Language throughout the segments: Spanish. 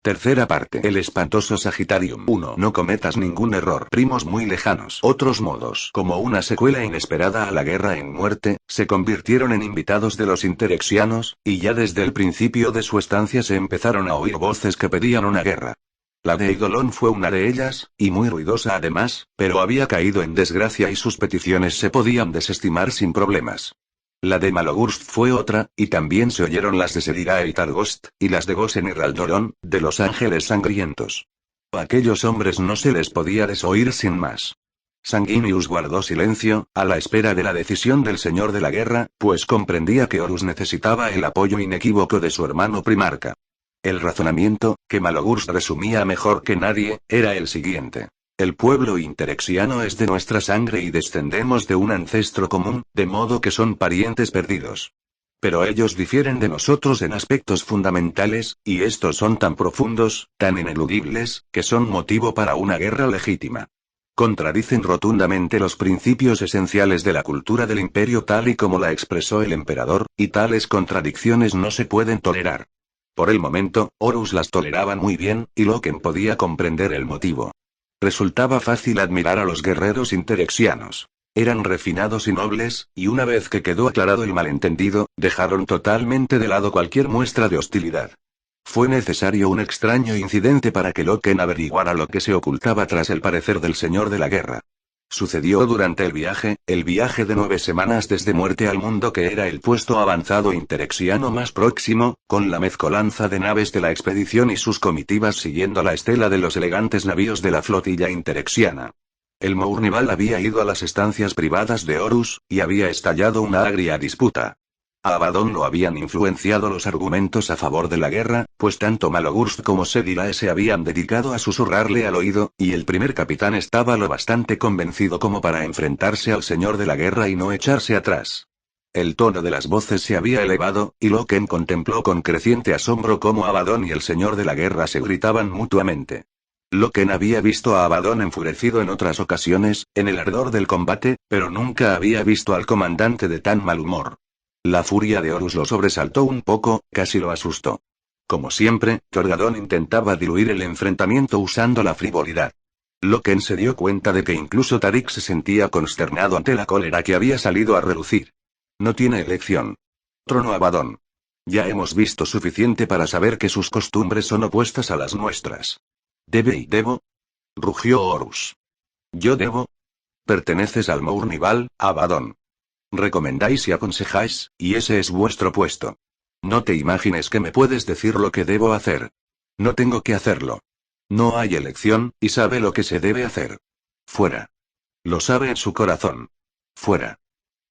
Tercera parte. El espantoso Sagitarium 1. No cometas ningún error. Primos muy lejanos. Otros modos. Como una secuela inesperada a la guerra en muerte, se convirtieron en invitados de los interexianos, y ya desde el principio de su estancia se empezaron a oír voces que pedían una guerra. La de Eidolon fue una de ellas, y muy ruidosa además, pero había caído en desgracia y sus peticiones se podían desestimar sin problemas. La de Malogurst fue otra, y también se oyeron las de Sedirae y Targost, y las de Gosen y Raldorón, de los ángeles sangrientos. A aquellos hombres no se les podía desoír sin más. Sanguinius guardó silencio, a la espera de la decisión del señor de la guerra, pues comprendía que Horus necesitaba el apoyo inequívoco de su hermano primarca. El razonamiento, que Malogurst resumía mejor que nadie, era el siguiente. El pueblo interexiano es de nuestra sangre y descendemos de un ancestro común, de modo que son parientes perdidos. Pero ellos difieren de nosotros en aspectos fundamentales, y estos son tan profundos, tan ineludibles, que son motivo para una guerra legítima. Contradicen rotundamente los principios esenciales de la cultura del imperio tal y como la expresó el emperador, y tales contradicciones no se pueden tolerar. Por el momento, Horus las toleraba muy bien, y Loken podía comprender el motivo. Resultaba fácil admirar a los guerreros interexianos. Eran refinados y nobles, y una vez que quedó aclarado el malentendido, dejaron totalmente de lado cualquier muestra de hostilidad. Fue necesario un extraño incidente para que Loken averiguara lo que se ocultaba tras el parecer del señor de la guerra. Sucedió durante el viaje de 9 semanas desde Muerte al Mundo, que era el puesto avanzado interexiano más próximo, con la mezcolanza de naves de la expedición y sus comitivas siguiendo la estela de los elegantes navíos de la flotilla interexiana. El Mournival había ido a las estancias privadas de Horus, y había estallado una agria disputa. A Abaddon lo habían influenciado los argumentos a favor de la guerra, pues tanto Malogurst como Sedirae se habían dedicado a susurrarle al oído, y el primer capitán estaba lo bastante convencido como para enfrentarse al señor de la guerra y no echarse atrás. El tono de las voces se había elevado, y Loken contempló con creciente asombro cómo Abaddon y el señor de la guerra se gritaban mutuamente. Loken había visto a Abaddon enfurecido en otras ocasiones, en el ardor del combate, pero nunca había visto al comandante de tan mal humor. La furia de Horus lo sobresaltó un poco, casi lo asustó. Como siempre, Torgadón intentaba diluir el enfrentamiento usando la frivolidad. Loken se dio cuenta de que incluso Tariq se sentía consternado ante la cólera que había salido a relucir. No tiene elección. Tronó Abaddon. Ya hemos visto suficiente para saber que sus costumbres son opuestas a las nuestras. ¿Debe y debo? Rugió Horus. ¿Yo debo? Perteneces al Mournival, Abaddon. Recomendáis y aconsejáis, y ese es vuestro puesto. No te imagines que me puedes decir lo que debo hacer. No tengo que hacerlo. No hay elección, y sabe lo que se debe hacer. Fuera. Lo sabe en su corazón. Fuera.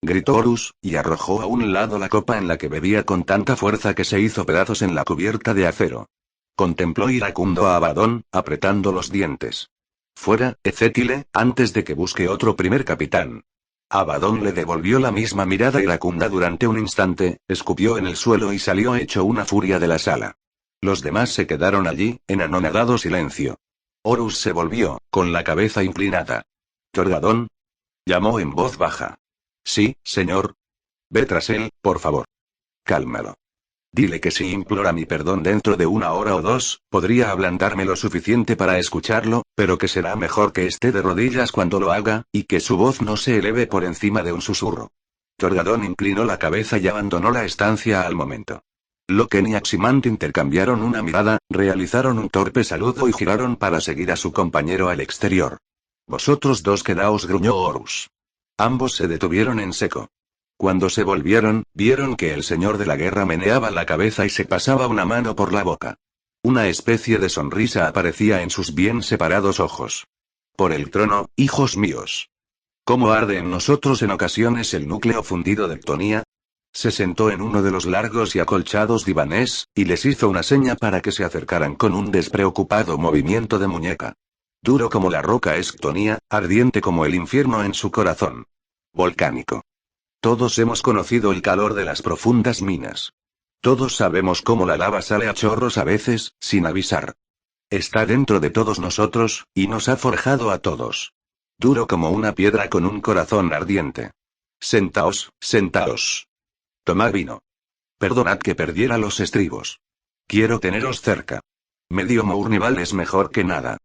Gritó Horus, y arrojó a un lado la copa en la que bebía con tanta fuerza que se hizo pedazos en la cubierta de acero. Contempló iracundo a Abaddon, apretando los dientes. Fuera, Ezequiel, antes de que busque otro primer capitán. Abaddon le devolvió la misma mirada iracunda durante un instante, escupió en el suelo y salió hecho una furia de la sala. Los demás se quedaron allí, en anonadado silencio. Horus se volvió, con la cabeza inclinada. «¿Torgadón?» llamó en voz baja. «Sí, señor». «Ve tras él, por favor. Cálmalo. Dile que si implora mi perdón dentro de 1 hora o 2, podría ablandarme lo suficiente para escucharlo, pero que será mejor que esté de rodillas cuando lo haga, y que su voz no se eleve por encima de un susurro». Torgadón inclinó la cabeza y abandonó la estancia al momento. Loken y Aximant intercambiaron una mirada, realizaron un torpe saludo y giraron para seguir a su compañero al exterior. «Vosotros dos quedaos», gruñó Horus. Ambos se detuvieron en seco. Cuando se volvieron, vieron que el señor de la guerra meneaba la cabeza y se pasaba una mano por la boca. Una especie de sonrisa aparecía en sus bien separados ojos. «Por el trono, hijos míos. ¿Cómo arde en nosotros en ocasiones el núcleo fundido de Ctonía?» Se sentó en uno de los largos y acolchados divanes, y les hizo una seña para que se acercaran con un despreocupado movimiento de muñeca. Duro como la roca es Ctonía, ardiente como el infierno en su corazón. Volcánico. Todos hemos conocido el calor de las profundas minas. Todos sabemos cómo la lava sale a chorros a veces, sin avisar. Está dentro de todos nosotros, y nos ha forjado a todos. Duro como una piedra con un corazón ardiente. Sentaos, sentaos. Tomad vino. Perdonad que perdiera los estribos. Quiero teneros cerca. Medio Mournival es mejor que nada.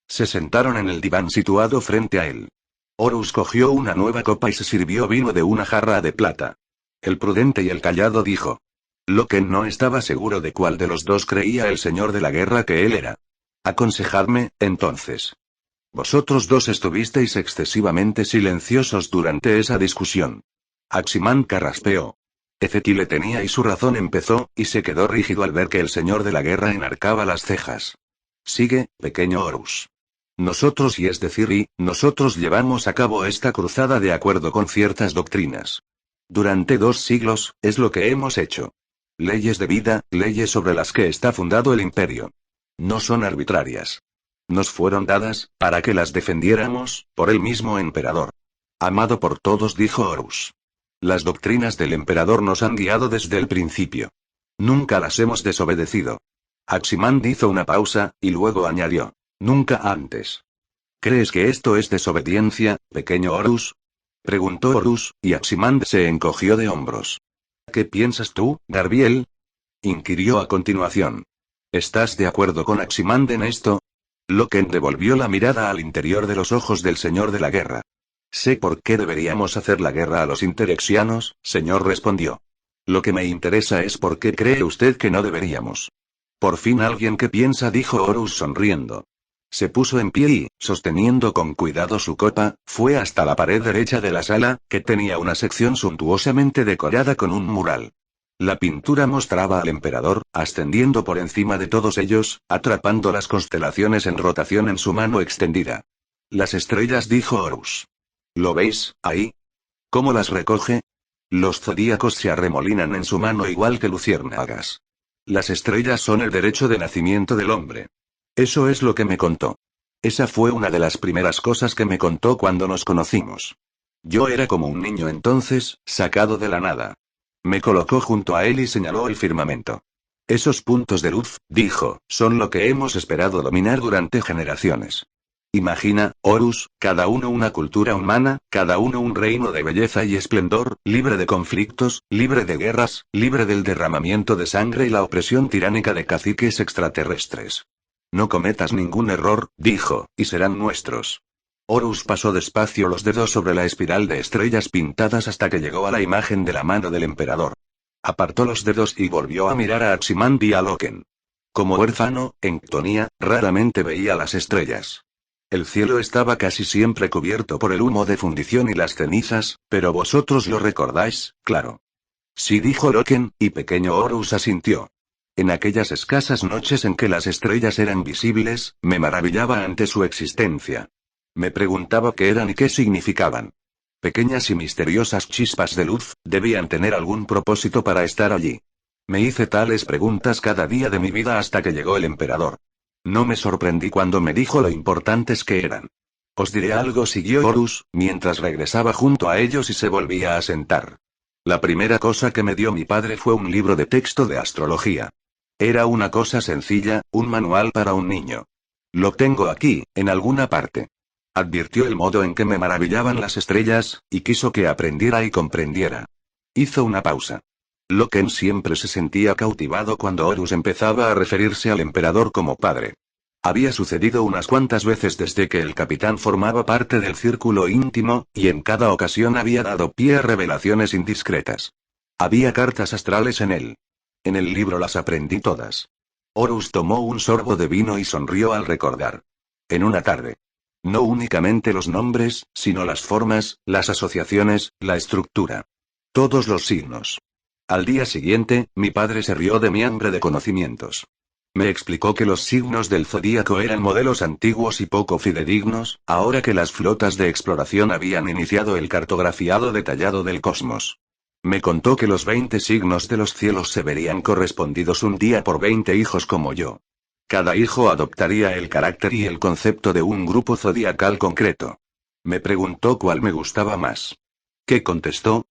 Se sentaron en el diván situado frente a él. Horus cogió una nueva copa y se sirvió vino de una jarra de plata. El prudente y el callado dijo. Loken no estaba seguro de cuál de los dos creía el señor de la guerra que él era. Aconsejadme, entonces. Vosotros dos estuvisteis excesivamente silenciosos durante esa discusión. Aximán carraspeó. Ezequiel tenía y su razón empezó, y se quedó rígido al ver que el señor de la guerra enarcaba las cejas. Sigue, pequeño Horus. Nosotros nosotros llevamos a cabo esta cruzada de acuerdo con ciertas doctrinas. Durante 2 siglos, es lo que hemos hecho. Leyes de vida, leyes sobre las que está fundado el imperio. No son arbitrarias. Nos fueron dadas, para que las defendiéramos, por el mismo emperador. Amado por todos, dijo Horus. Las doctrinas del emperador nos han guiado desde el principio. Nunca las hemos desobedecido. Aximand hizo una pausa, y luego añadió. Nunca antes. ¿Crees que esto es desobediencia, pequeño Horus? Preguntó Horus, y Aximand se encogió de hombros. ¿Qué piensas tú, Garbiel? Inquirió a continuación. ¿Estás de acuerdo con Aximand en esto? Loken devolvió la mirada al interior de los ojos del señor de la guerra. Sé por qué deberíamos hacer la guerra a los interexianos, señor, respondió. Lo que me interesa es por qué cree usted que no deberíamos. Por fin alguien que piensa, dijo Horus sonriendo. Se puso en pie y, sosteniendo con cuidado su copa, fue hasta la pared derecha de la sala, que tenía una sección suntuosamente decorada con un mural. La pintura mostraba al emperador, ascendiendo por encima de todos ellos, atrapando las constelaciones en rotación en su mano extendida. Las estrellas, dijo Horus. ¿Lo veis, ahí? ¿Cómo las recoge? Los zodíacos se arremolinan en su mano igual que luciérnagas. Las estrellas son el derecho de nacimiento del hombre. Eso es lo que me contó. Esa fue una de las primeras cosas que me contó cuando nos conocimos. Yo era como un niño entonces, sacado de la nada. Me colocó junto a él y señaló el firmamento. Esos puntos de luz, dijo, son lo que hemos esperado dominar durante generaciones. Imagina, Horus, cada uno una cultura humana, cada uno un reino de belleza y esplendor, libre de conflictos, libre de guerras, libre del derramamiento de sangre y la opresión tiránica de caciques extraterrestres. No cometas ningún error, dijo, y serán nuestros. Horus pasó despacio los dedos sobre la espiral de estrellas pintadas hasta que llegó a la imagen de la mano del emperador. Apartó los dedos y volvió a mirar a Aximand y a Loken. Como huérfano, en Ctonía, raramente veía las estrellas. El cielo estaba casi siempre cubierto por el humo de fundición y las cenizas, pero vosotros lo recordáis, claro. Sí, dijo Loken, y pequeño Horus asintió. En aquellas escasas noches en que las estrellas eran visibles, me maravillaba ante su existencia. Me preguntaba qué eran y qué significaban. Pequeñas y misteriosas chispas de luz, debían tener algún propósito para estar allí. Me hice tales preguntas cada día de mi vida hasta que llegó el emperador. No me sorprendí cuando me dijo lo importantes que eran. Os diré algo, siguió Horus, mientras regresaba junto a ellos y se volvía a sentar. La primera cosa que me dio mi padre fue un libro de texto de astrología. Era una cosa sencilla, un manual para un niño. Lo tengo aquí, en alguna parte. Advirtió el modo en que me maravillaban las estrellas, y quiso que aprendiera y comprendiera. Hizo una pausa. Loken siempre se sentía cautivado cuando Horus empezaba a referirse al emperador como padre. Había sucedido unas cuantas veces desde que el capitán formaba parte del círculo íntimo, y en cada ocasión había dado pie a revelaciones indiscretas. Había cartas astrales en él. En el libro las aprendí todas. Horus tomó un sorbo de vino y sonrió al recordar. En una tarde. No únicamente los nombres, sino las formas, las asociaciones, la estructura. Todos los signos. Al día siguiente, mi padre se rió de mi hambre de conocimientos. Me explicó que los signos del zodíaco eran modelos antiguos y poco fidedignos, ahora que las flotas de exploración habían iniciado el cartografiado detallado del cosmos. Me contó que los 20 signos de los cielos se verían correspondidos un día por 20 hijos como yo. Cada hijo adoptaría el carácter y el concepto de un grupo zodiacal concreto. Me preguntó cuál me gustaba más. ¿Qué contestó?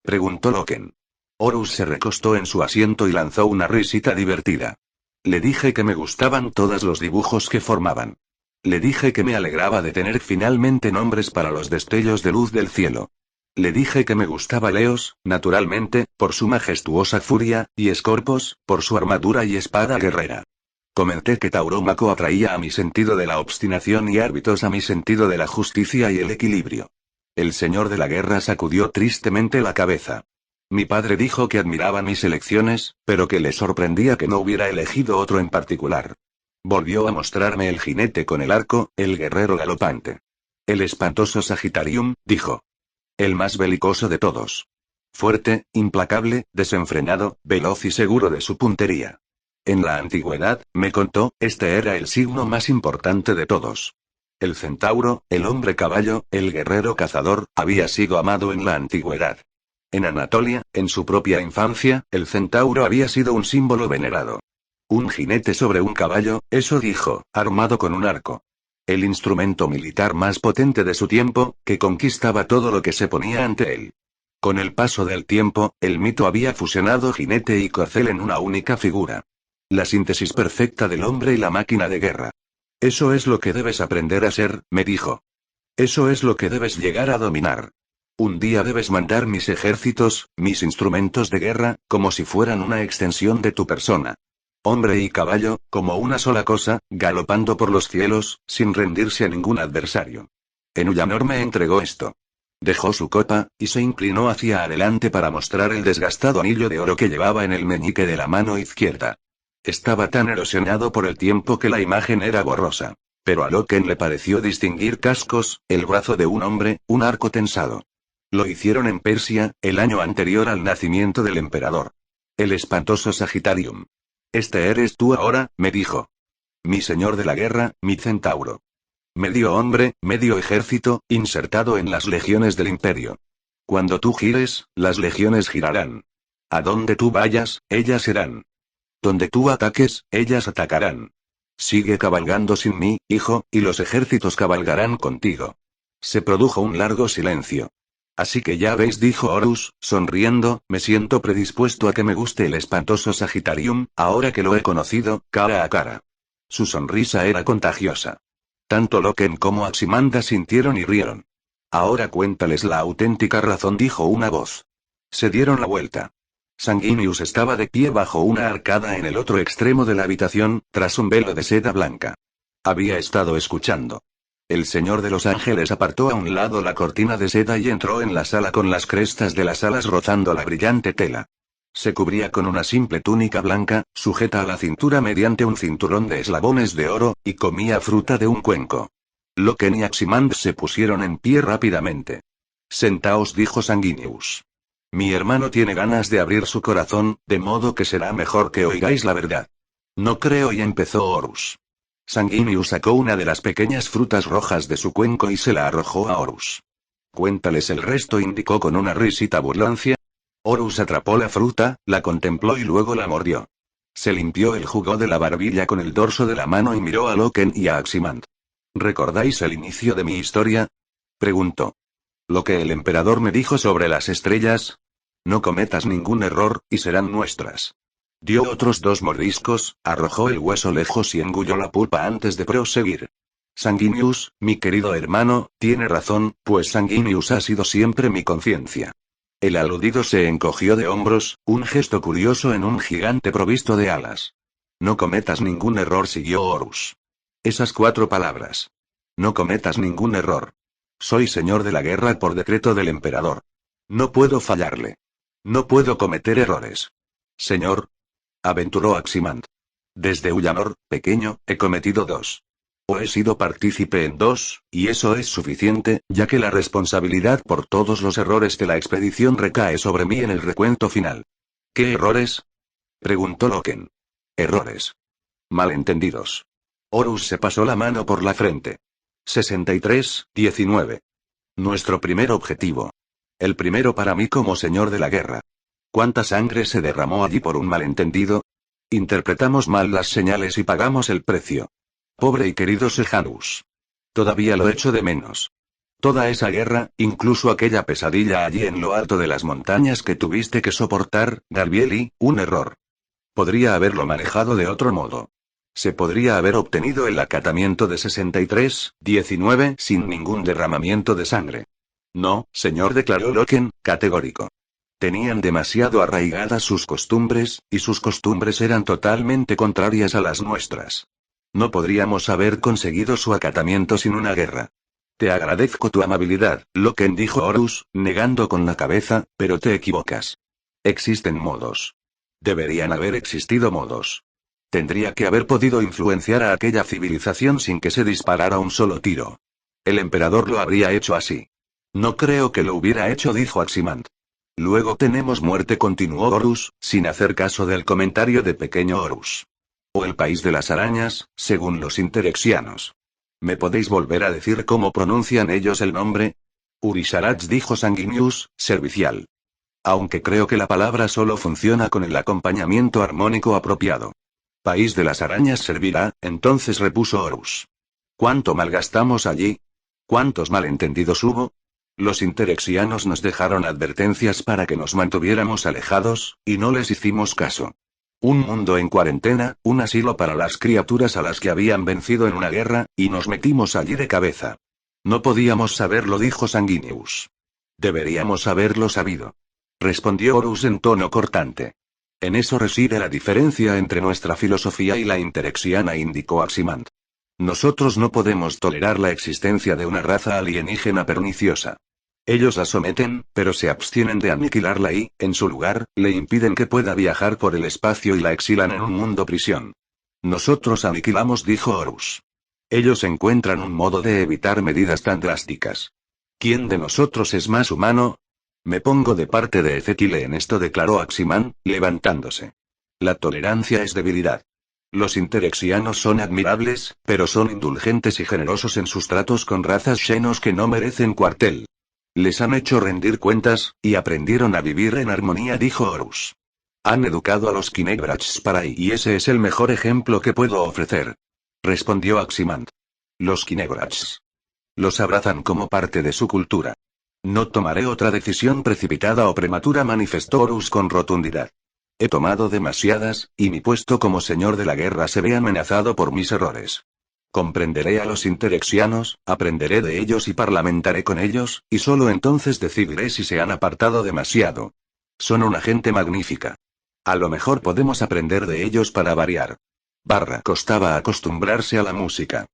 Preguntó Loken. Horus se recostó en su asiento y lanzó una risita divertida. Le dije que me gustaban todos los dibujos que formaban. Le dije que me alegraba de tener finalmente nombres para los destellos de luz del cielo. Le dije que me gustaba Leos, naturalmente, por su majestuosa furia, y Scorpos, por su armadura y espada guerrera. Comenté que Taurómaco atraía a mi sentido de la obstinación y Árbitos a mi sentido de la justicia y el equilibrio. El señor de la guerra sacudió tristemente la cabeza. Mi padre dijo que admiraba mis elecciones, pero que le sorprendía que no hubiera elegido otro en particular. Volvió a mostrarme el jinete con el arco, el guerrero galopante. El espantoso Sagitarium, dijo. El más belicoso de todos. Fuerte, implacable, desenfrenado, veloz y seguro de su puntería. En la antigüedad, me contó, este era el signo más importante de todos. El centauro, el hombre caballo, el guerrero cazador, había sido amado en la antigüedad. En Anatolia, en su propia infancia, el centauro había sido un símbolo venerado. Un jinete sobre un caballo, eso dijo, armado con un arco. El instrumento militar más potente de su tiempo, que conquistaba todo lo que se ponía ante él. Con el paso del tiempo, el mito había fusionado jinete y corcel en una única figura. La síntesis perfecta del hombre y la máquina de guerra. Eso es lo que debes aprender a ser, me dijo. Eso es lo que debes llegar a dominar. Un día debes mandar mis ejércitos, mis instrumentos de guerra, como si fueran una extensión de tu persona. Hombre y caballo, como una sola cosa, galopando por los cielos, sin rendirse a ningún adversario. Enuyanor me entregó esto. Dejó su copa, y se inclinó hacia adelante para mostrar el desgastado anillo de oro que llevaba en el meñique de la mano izquierda. Estaba tan erosionado por el tiempo que la imagen era borrosa. Pero a Loken le pareció distinguir cascos, el brazo de un hombre, un arco tensado. Lo hicieron en Persia, el año anterior al nacimiento del emperador. El espantoso Sagitarium. Este eres tú ahora, me dijo. Mi señor de la guerra, mi centauro. Medio hombre, medio ejército, insertado en las legiones del imperio. Cuando tú gires, las legiones girarán. A donde tú vayas, ellas irán. Donde tú ataques, ellas atacarán. Sigue cabalgando sin mí, hijo, y los ejércitos cabalgarán contigo. Se produjo un largo silencio. Así que ya veis, dijo Horus, sonriendo, me siento predispuesto a que me guste el espantoso Sagitarium, ahora que lo he conocido, cara a cara. Su sonrisa era contagiosa. Tanto Loken como Aximanda sintieron y rieron. Ahora cuéntales la auténtica razón, dijo una voz. Se dieron la vuelta. Sanguinius estaba de pie bajo una arcada en el otro extremo de la habitación, tras un velo de seda blanca. Había estado escuchando. El señor de los ángeles apartó a un lado la cortina de seda y entró en la sala con las crestas de las alas rozando la brillante tela. Se cubría con una simple túnica blanca, sujeta a la cintura mediante un cinturón de eslabones de oro, y comía fruta de un cuenco. Loken y Aximand se pusieron en pie rápidamente. Sentaos, dijo Sanguinius. Mi hermano tiene ganas de abrir su corazón, de modo que será mejor que oigáis la verdad. No creo, y empezó Horus. Sanguinius sacó una de las pequeñas frutas rojas de su cuenco y se la arrojó a Horus. Cuéntales el resto, indicó con una risita burlancia. Horus atrapó la fruta, la contempló y luego la mordió. Se limpió el jugo de la barbilla con el dorso de la mano y miró a Loken y a Aximand. ¿Recordáis el inicio de mi historia? Preguntó. Lo que el emperador me dijo sobre las estrellas. No cometas ningún error, y serán nuestras. Dio otros 2 mordiscos, arrojó el hueso lejos y engulló la pulpa antes de proseguir. Sanguinius, mi querido hermano, tiene razón, pues Sanguinius ha sido siempre mi conciencia. El aludido se encogió de hombros, un gesto curioso en un gigante provisto de alas. No cometas ningún error, siguió Horus. Esas 4 palabras. No cometas ningún error. Soy señor de la guerra por decreto del emperador. No puedo fallarle. No puedo cometer errores. Señor, aventuró Aximand. Desde Ullanor, pequeño, he cometido 2. O he sido partícipe en 2, y eso es suficiente, ya que la responsabilidad por todos los errores de la expedición recae sobre mí en el recuento final. ¿Qué errores? Preguntó Loken. Errores. Malentendidos. Horus se pasó la mano por la frente. 63-19. Nuestro primer objetivo. El primero para mí como señor de la guerra. ¿Cuánta sangre se derramó allí por un malentendido? Interpretamos mal las señales y pagamos el precio. Pobre y querido Sejanus. Todavía lo echo de menos. Toda esa guerra, incluso aquella pesadilla allí en lo alto de las montañas que tuviste que soportar, Darbieli, un error. Podría haberlo manejado de otro modo. Se podría haber obtenido el acatamiento de 63-19 sin ningún derramamiento de sangre. No, señor, declaró Loken, categórico. Tenían demasiado arraigadas sus costumbres, y sus costumbres eran totalmente contrarias a las nuestras. No podríamos haber conseguido su acatamiento sin una guerra. Te agradezco tu amabilidad, Loken, dijo Horus, negando con la cabeza, pero te equivocas. Existen modos. Deberían haber existido modos. Tendría que haber podido influenciar a aquella civilización sin que se disparara un solo tiro. El emperador lo habría hecho así. No creo que lo hubiera hecho, dijo Aximand. Luego tenemos muerte, continuó Horus, sin hacer caso del comentario de pequeño Horus. O el país de las arañas, según los interexianos. ¿Me podéis volver a decir cómo pronuncian ellos el nombre? Urisarats, dijo Sanguinius, servicial. Aunque creo que la palabra solo funciona con el acompañamiento armónico apropiado. País de las arañas servirá, entonces, repuso Horus. ¿Cuánto malgastamos allí? ¿Cuántos malentendidos hubo? Los interexianos nos dejaron advertencias para que nos mantuviéramos alejados, y no les hicimos caso. Un mundo en cuarentena, un asilo para las criaturas a las que habían vencido en una guerra, y nos metimos allí de cabeza. No podíamos saberlo, dijo Sanguinius. Deberíamos haberlo sabido. Respondió Horus en tono cortante. En eso reside la diferencia entre nuestra filosofía y la interexiana, indicó Aximand. Nosotros no podemos tolerar la existencia de una raza alienígena perniciosa. Ellos la someten, pero se abstienen de aniquilarla y, en su lugar, le impiden que pueda viajar por el espacio y la exilan en un mundo prisión. Nosotros aniquilamos, dijo Horus. Ellos encuentran un modo de evitar medidas tan drásticas. ¿Quién de nosotros es más humano? Me pongo de parte de Ezequiel en esto, declaró Aximand, levantándose. La tolerancia es debilidad. Los interexianos son admirables, pero son indulgentes y generosos en sus tratos con razas xenos que no merecen cuartel. Les han hecho rendir cuentas, y aprendieron a vivir en armonía, dijo Horus. Han educado a los Kinebrachs para y ese es el mejor ejemplo que puedo ofrecer. Respondió Aximand. Los Kinebrachs. Los abrazan como parte de su cultura. No tomaré otra decisión precipitada o prematura, manifestó Horus con rotundidad. He tomado demasiadas, y mi puesto como señor de la guerra se ve amenazado por mis errores. Comprenderé a los interexianos, aprenderé de ellos y parlamentaré con ellos, y solo entonces decidiré si se han apartado demasiado. Son una gente magnífica. A lo mejor podemos aprender de ellos para variar. Costaba acostumbrarse a la música.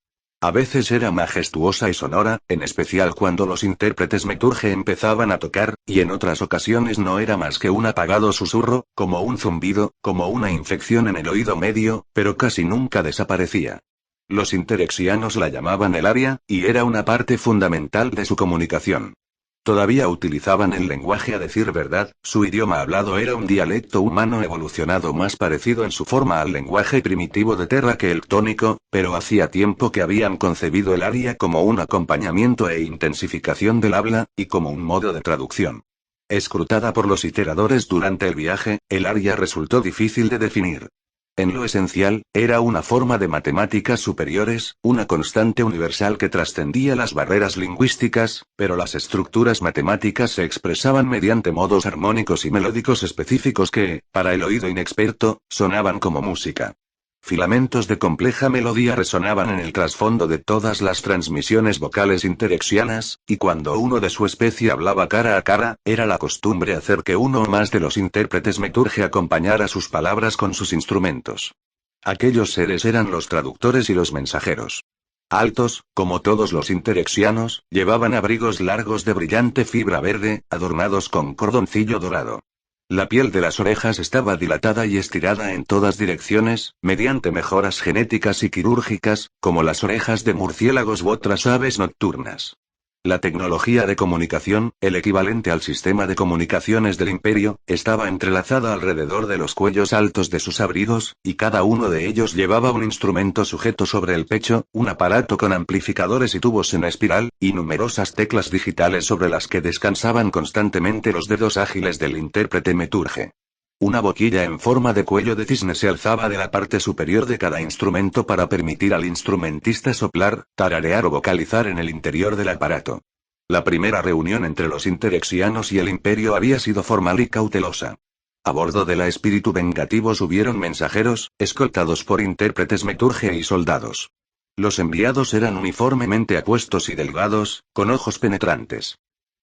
A veces era majestuosa y sonora, en especial cuando los intérpretes Meturge empezaban a tocar, y en otras ocasiones no era más que un apagado susurro, como un zumbido, como una infección en el oído medio, pero casi nunca desaparecía. Los interexianos la llamaban el aria, y era una parte fundamental de su comunicación. Todavía utilizaban el lenguaje, a decir verdad, su idioma hablado era un dialecto humano evolucionado más parecido en su forma al lenguaje primitivo de Terra que el tónico, pero hacía tiempo que habían concebido el aria como un acompañamiento e intensificación del habla, y como un modo de traducción. Escrutada por los iteradores durante el viaje, el aria resultó difícil de definir. En lo esencial, era una forma de matemáticas superiores, una constante universal que trascendía las barreras lingüísticas, pero las estructuras matemáticas se expresaban mediante modos armónicos y melódicos específicos que, para el oído inexperto, sonaban como música. Filamentos de compleja melodía resonaban en el trasfondo de todas las transmisiones vocales interexianas, y cuando uno de su especie hablaba cara a cara, era la costumbre hacer que uno o más de los intérpretes Meturge acompañara sus palabras con sus instrumentos. Aquellos seres eran los traductores y los mensajeros. Altos, como todos los interexianos, llevaban abrigos largos de brillante fibra verde, adornados con cordoncillo dorado. La piel de las orejas estaba dilatada y estirada en todas direcciones, mediante mejoras genéticas y quirúrgicas, como las orejas de murciélagos u otras aves nocturnas. La tecnología de comunicación, el equivalente al sistema de comunicaciones del Imperio, estaba entrelazada alrededor de los cuellos altos de sus abrigos, y cada uno de ellos llevaba un instrumento sujeto sobre el pecho, un aparato con amplificadores y tubos en espiral, y numerosas teclas digitales sobre las que descansaban constantemente los dedos ágiles del intérprete Meturge. Una boquilla en forma de cuello de cisne se alzaba de la parte superior de cada instrumento para permitir al instrumentista soplar, tararear o vocalizar en el interior del aparato. La primera reunión entre los interexianos y el Imperio había sido formal y cautelosa. A bordo de la Espíritu Vengativo subieron mensajeros, escoltados por intérpretes Meturge y soldados. Los enviados eran uniformemente apuestos y delgados, con ojos penetrantes.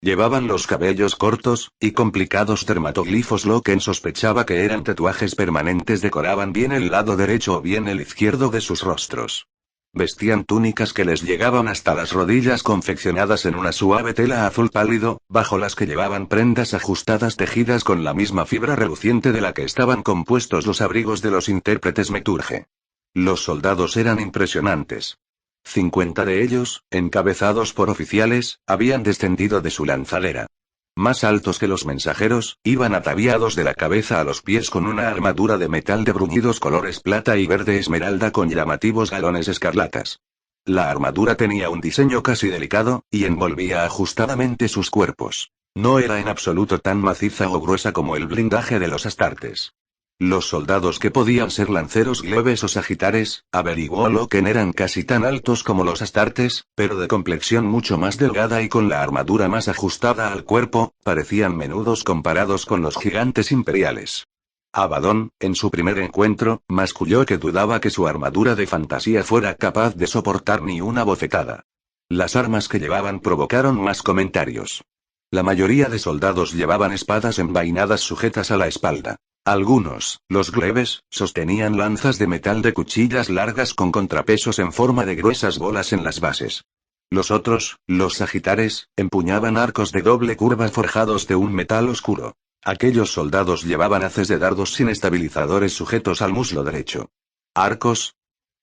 Llevaban los cabellos cortos, y complicados dermatoglifos. Loken sospechaba que eran tatuajes permanentes. Decoraban bien el lado derecho o bien el izquierdo de sus rostros. Vestían túnicas que les llegaban hasta las rodillas, confeccionadas en una suave tela azul pálido, bajo las que llevaban prendas ajustadas tejidas con la misma fibra reluciente de la que estaban compuestos los abrigos de los intérpretes Meturge. Los soldados eran impresionantes. 50 de ellos, encabezados por oficiales, habían descendido de su lanzadera. Más altos que los mensajeros, iban ataviados de la cabeza a los pies con una armadura de metal de bruñidos colores plata y verde esmeralda con llamativos galones escarlatas. La armadura tenía un diseño casi delicado, y envolvía ajustadamente sus cuerpos. No era en absoluto tan maciza o gruesa como el blindaje de los astartes. Los soldados que podían ser lanceros glebes o sagitares, averiguó Loken, eran casi tan altos como los astartes, pero de complexión mucho más delgada y con la armadura más ajustada al cuerpo, parecían menudos comparados con los gigantes imperiales. Abaddon, en su primer encuentro, masculló que dudaba que su armadura de fantasía fuera capaz de soportar ni una bofetada. Las armas que llevaban provocaron más comentarios. La mayoría de soldados llevaban espadas envainadas sujetas a la espalda. Algunos, los glebes, sostenían lanzas de metal de cuchillas largas con contrapesos en forma de gruesas bolas en las bases. Los otros, los sagitares, empuñaban arcos de doble curva forjados de un metal oscuro. Aquellos soldados llevaban haces de dardos sin estabilizadores sujetos al muslo derecho. ¿Arcos?,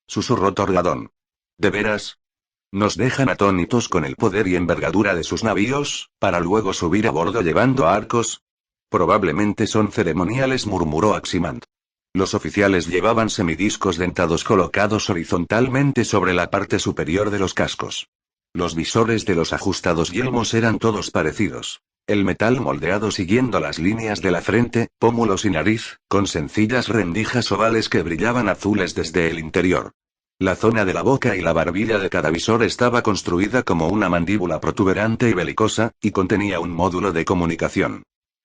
susurró Torgadón. ¿De veras? Nos dejan atónitos con el poder y envergadura de sus navíos, para luego subir a bordo llevando arcos. Probablemente son ceremoniales, murmuró Aximand. Los oficiales llevaban semidiscos dentados colocados horizontalmente sobre la parte superior de los cascos. Los visores de los ajustados yelmos eran todos parecidos. El metal moldeado siguiendo las líneas de la frente, pómulos y nariz, con sencillas rendijas ovales que brillaban azules desde el interior. La zona de la boca y la barbilla de cada visor estaba construida como una mandíbula protuberante y belicosa, y contenía un módulo de comunicación.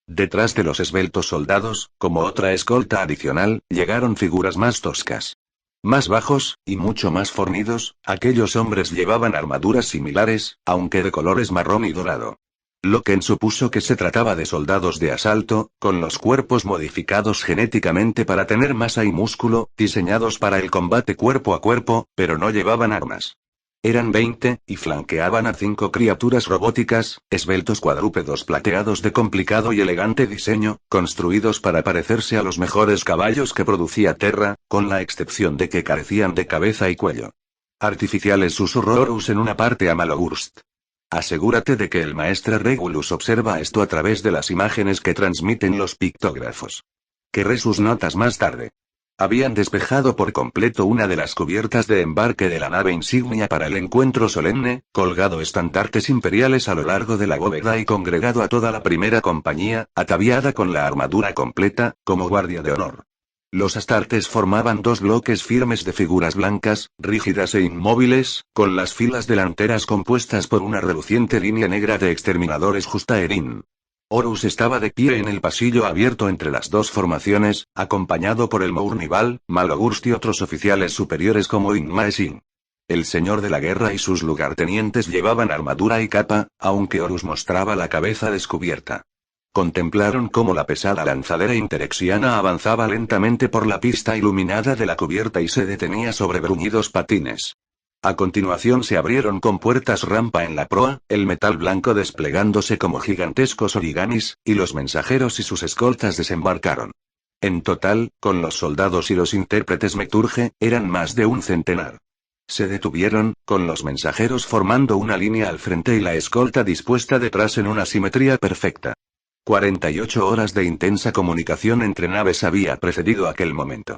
Detrás de los esbeltos soldados, como otra escolta adicional, llegaron figuras más toscas. Más bajos, y mucho más fornidos, aquellos hombres llevaban armaduras similares, aunque de colores marrón y dorado. Loken supuso que se trataba de soldados de asalto, con los cuerpos modificados genéticamente para tener masa y músculo, diseñados para el combate cuerpo a cuerpo, pero no llevaban armas. Eran 20, y flanqueaban a 5 criaturas robóticas, esbeltos cuadrúpedos plateados de complicado y elegante diseño, construidos para parecerse a los mejores caballos que producía Terra, con la excepción de que carecían de cabeza y cuello. Artificiales, susurró Horus en una parte a Malogurst. Asegúrate de que el maestre Regulus observa esto a través de las imágenes que transmiten los pictógrafos. Querré sus notas más tarde. Habían despejado por completo una de las cubiertas de embarque de la nave insignia para el encuentro solemne, colgado estandartes imperiales a lo largo de la bóveda y congregado a toda la primera compañía, ataviada con la armadura completa, como guardia de honor. Los astartes formaban 2 bloques firmes de figuras blancas, rígidas e inmóviles, con las filas delanteras compuestas por una reluciente línea negra de exterminadores Justaerin. Horus estaba de pie en el pasillo abierto entre las 2 formaciones, acompañado por el Mournival, Malogurst y otros oficiales superiores como Inmaesin. El señor de la guerra y sus lugartenientes llevaban armadura y capa, aunque Horus mostraba la cabeza descubierta. Contemplaron cómo la pesada lanzadera interexiana avanzaba lentamente por la pista iluminada de la cubierta y se detenía sobre bruñidos patines. A continuación se abrieron con puertas rampa en la proa, el metal blanco desplegándose como gigantescos origamis, y los mensajeros y sus escoltas desembarcaron. En total, con los soldados y los intérpretes Meturge, eran más de un centenar. Se detuvieron, con los mensajeros formando una línea al frente y la escolta dispuesta detrás en una simetría perfecta. 48 horas de intensa comunicación entre naves había precedido aquel momento.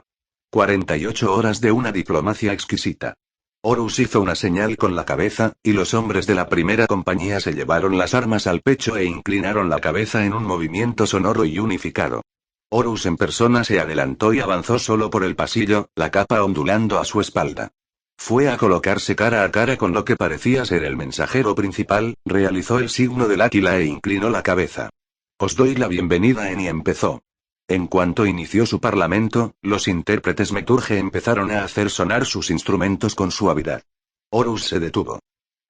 48 horas de una diplomacia exquisita. Horus hizo una señal con la cabeza, y los hombres de la primera compañía se llevaron las armas al pecho e inclinaron la cabeza en un movimiento sonoro y unificado. Horus en persona se adelantó y avanzó solo por el pasillo, la capa ondulando a su espalda. Fue a colocarse cara a cara con lo que parecía ser el mensajero principal, realizó el signo del águila e inclinó la cabeza. Os doy la bienvenida y empezó. En cuanto inició su parlamento, los intérpretes Meturge empezaron a hacer sonar sus instrumentos con suavidad. Horus se detuvo.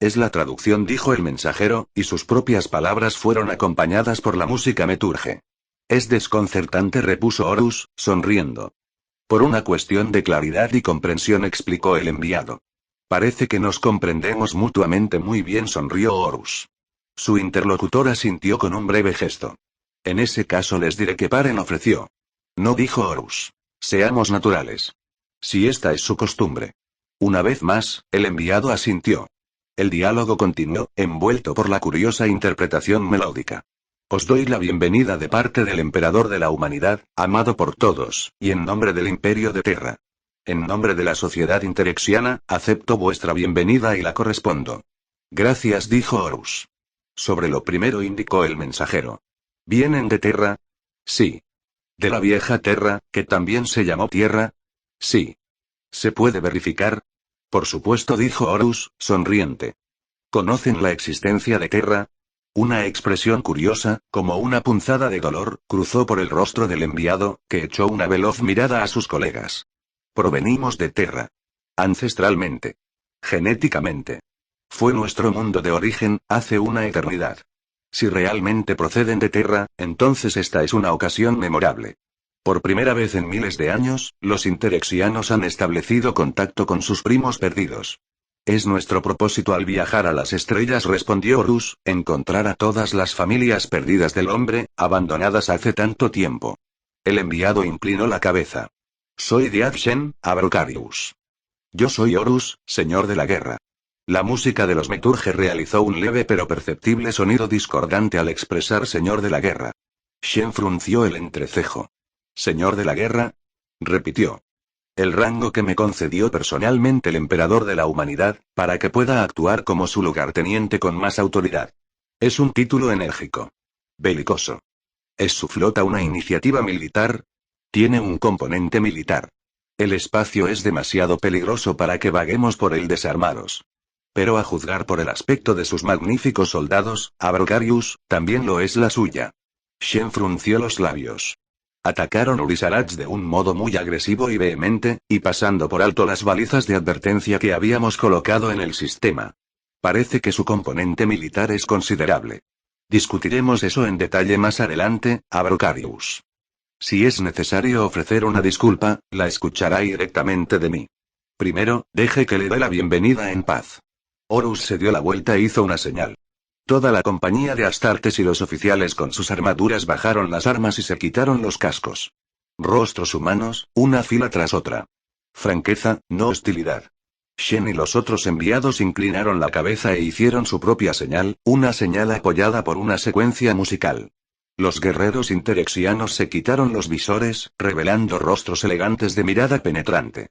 Es la traducción, dijo el mensajero, y sus propias palabras fueron acompañadas por la música meturge. Es desconcertante, repuso Horus, sonriendo. Por una cuestión de claridad y comprensión, explicó el enviado. Parece que nos comprendemos mutuamente muy bien, sonrió Horus. Su interlocutor asintió con un breve gesto. En ese caso les diré que paren, ofreció. No, dijo Horus. Seamos naturales. Si esta es su costumbre. Una vez más, el enviado asintió. El diálogo continuó, envuelto por la curiosa interpretación melódica. Os doy la bienvenida de parte del emperador de la humanidad, amado por todos, y en nombre del imperio de Terra. En nombre de la sociedad interexiana, acepto vuestra bienvenida y la correspondo. Gracias, dijo Horus. Sobre lo primero, indicó el mensajero. ¿Vienen de Terra? Sí. ¿De la vieja Terra, que también se llamó Tierra? Sí. ¿Se puede verificar? Por supuesto, dijo Horus, sonriente. ¿Conocen la existencia de Terra? Una expresión curiosa, como una punzada de dolor, cruzó por el rostro del enviado, que echó una veloz mirada a sus colegas. Provenimos de Terra. Ancestralmente. Genéticamente. Fue nuestro mundo de origen, hace una eternidad. Si realmente proceden de Terra, entonces esta es una ocasión memorable. Por primera vez en miles de años, los interexianos han establecido contacto con sus primos perdidos. Es nuestro propósito al viajar a las estrellas, respondió Horus, encontrar a todas las familias perdidas del hombre, abandonadas hace tanto tiempo. El enviado inclinó la cabeza. Soy Diadshen, Abrocarius. Yo soy Horus, señor de la guerra. La música de los meturge realizó un leve pero perceptible sonido discordante al expresar señor de la guerra. Shen frunció el entrecejo. ¿Señor de la guerra? Repitió. El rango que me concedió personalmente el emperador de la humanidad, para que pueda actuar como su lugarteniente con más autoridad. Es un título enérgico. Belicoso. ¿Es su flota una iniciativa militar? Tiene un componente militar. El espacio es demasiado peligroso para que vaguemos por él desarmados. Pero a juzgar por el aspecto de sus magníficos soldados, Abrocarius, también lo es la suya. Shen frunció los labios. Atacaron Urisarats de un modo muy agresivo y vehemente, y pasando por alto las balizas de advertencia que habíamos colocado en el sistema. Parece que su componente militar es considerable. Discutiremos eso en detalle más adelante, Abrocarius. Si es necesario ofrecer una disculpa, la escuchará directamente de mí. Primero, deje que le dé la bienvenida en paz. Horus se dio la vuelta e hizo una señal. Toda la compañía de Astartes y los oficiales con sus armaduras bajaron las armas y se quitaron los cascos. Rostros humanos, una fila tras otra. Franqueza, no hostilidad. Shen y los otros enviados inclinaron la cabeza e hicieron su propia señal, una señal apoyada por una secuencia musical. Los guerreros interexianos se quitaron los visores, revelando rostros elegantes de mirada penetrante.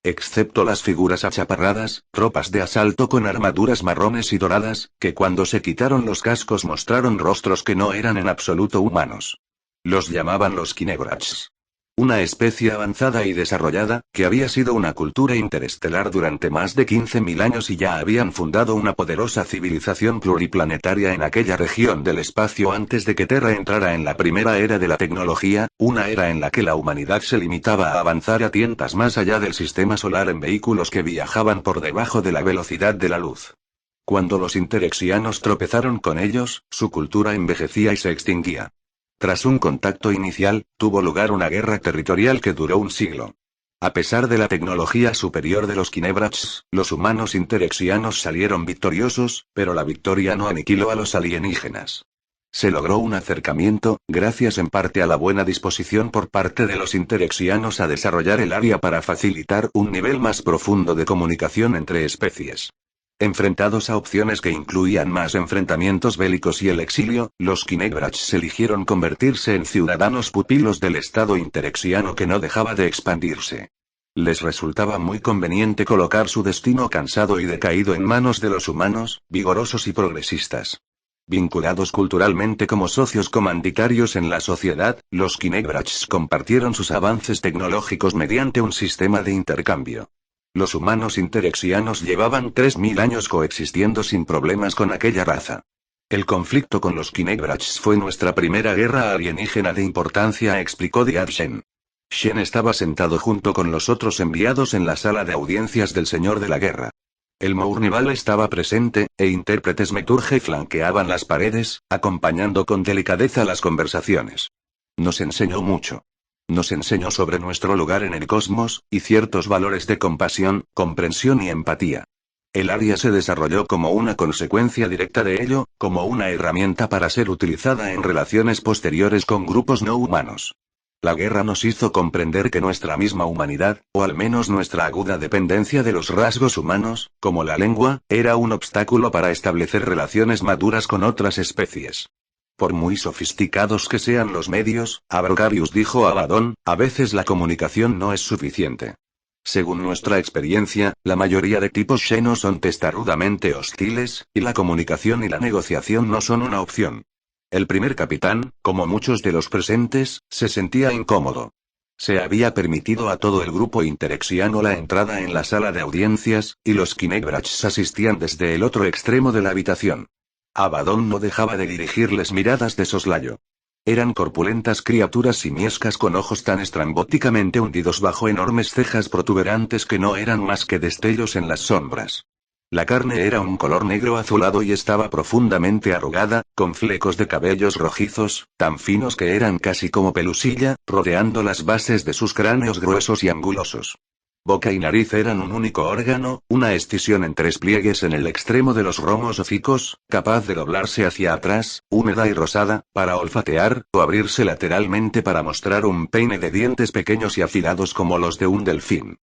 Excepto las figuras achaparradas, tropas de asalto con armaduras marrones y doradas, que cuando se quitaron los cascos mostraron rostros que no eran en absoluto humanos. Los llamaban los Kinebrats. Una especie avanzada y desarrollada, que había sido una cultura interestelar durante más de 15.000 años y ya habían fundado una poderosa civilización pluriplanetaria en aquella región del espacio antes de que Terra entrara en la primera era de la tecnología, una era en la que la humanidad se limitaba a avanzar a tientas más allá del sistema solar en vehículos que viajaban por debajo de la velocidad de la luz. Cuando los interexianos tropezaron con ellos, su cultura envejecía y se extinguía. Tras un contacto inicial, tuvo lugar una guerra territorial que duró un siglo. A pesar de la tecnología superior de los Kinebrats, los humanos interexianos salieron victoriosos, pero la victoria no aniquiló a los alienígenas. Se logró un acercamiento, gracias en parte a la buena disposición por parte de los interexianos a desarrollar el área para facilitar un nivel más profundo de comunicación entre especies. Enfrentados a opciones que incluían más enfrentamientos bélicos y el exilio, los Kinebrats eligieron convertirse en ciudadanos pupilos del Estado interexiano que no dejaba de expandirse. Les resultaba muy conveniente colocar su destino cansado y decaído en manos de los humanos, vigorosos y progresistas. Vinculados culturalmente como socios comanditarios en la sociedad, los Kinebrats compartieron sus avances tecnológicos mediante un sistema de intercambio. Los humanos interexianos llevaban 3.000 años coexistiendo sin problemas con aquella raza. El conflicto con los Kinebrats fue nuestra primera guerra alienígena de importancia, explicó Diadshen. Shen estaba sentado junto con los otros enviados en la sala de audiencias del Señor de la Guerra. El Mournival estaba presente, e intérpretes Meturge flanqueaban las paredes, acompañando con delicadeza las conversaciones. Nos enseñó mucho. Nos enseñó sobre nuestro lugar en el cosmos, y ciertos valores de compasión, comprensión y empatía. El área se desarrolló como una consecuencia directa de ello, como una herramienta para ser utilizada en relaciones posteriores con grupos no humanos. La guerra nos hizo comprender que nuestra misma humanidad, o al menos nuestra aguda dependencia de los rasgos humanos, como la lengua, era un obstáculo para establecer relaciones maduras con otras especies. Por muy sofisticados que sean los medios, Abrocarius dijo a Abaddon, a veces la comunicación no es suficiente. Según nuestra experiencia, la mayoría de tipos Xeno son testarudamente hostiles, y la comunicación y la negociación no son una opción. El primer capitán, como muchos de los presentes, se sentía incómodo. Se había permitido a todo el grupo interexiano la entrada en la sala de audiencias, y los Kinebrachs asistían desde el otro extremo de la habitación. Abaddon no dejaba de dirigirles miradas de soslayo. Eran corpulentas criaturas simiescas con ojos tan estrambóticamente hundidos bajo enormes cejas protuberantes que no eran más que destellos en las sombras. La carne era un color negro azulado y estaba profundamente arrugada, con flecos de cabellos rojizos, tan finos que eran casi como pelusilla, rodeando las bases de sus cráneos gruesos y angulosos. Boca y nariz eran un único órgano, una escisión en 3 pliegues en el extremo de los romos hocicos, capaz de doblarse hacia atrás, húmeda y rosada, para olfatear, o abrirse lateralmente para mostrar un peine de dientes pequeños y afilados como los de un delfín.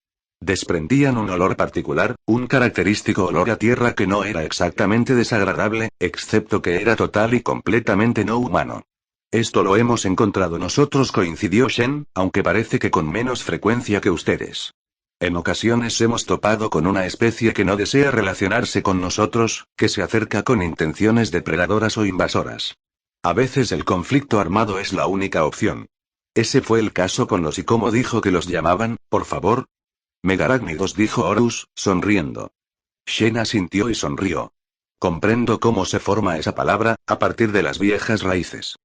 Desprendían un olor particular, un característico olor a tierra que no era exactamente desagradable, excepto que era total y completamente no humano. Esto lo hemos encontrado nosotros, coincidió Shen, aunque parece que con menos frecuencia que ustedes. En ocasiones hemos topado con una especie que no desea relacionarse con nosotros, que se acerca con intenciones depredadoras o invasoras. A veces el conflicto armado es la única opción. Ese fue el caso con los y cómo dijo que los llamaban, por favor. Megarácnidos, dijo Horus, sonriendo. Shen asintió y sonrió. Comprendo cómo se forma esa palabra, a partir de las viejas raíces.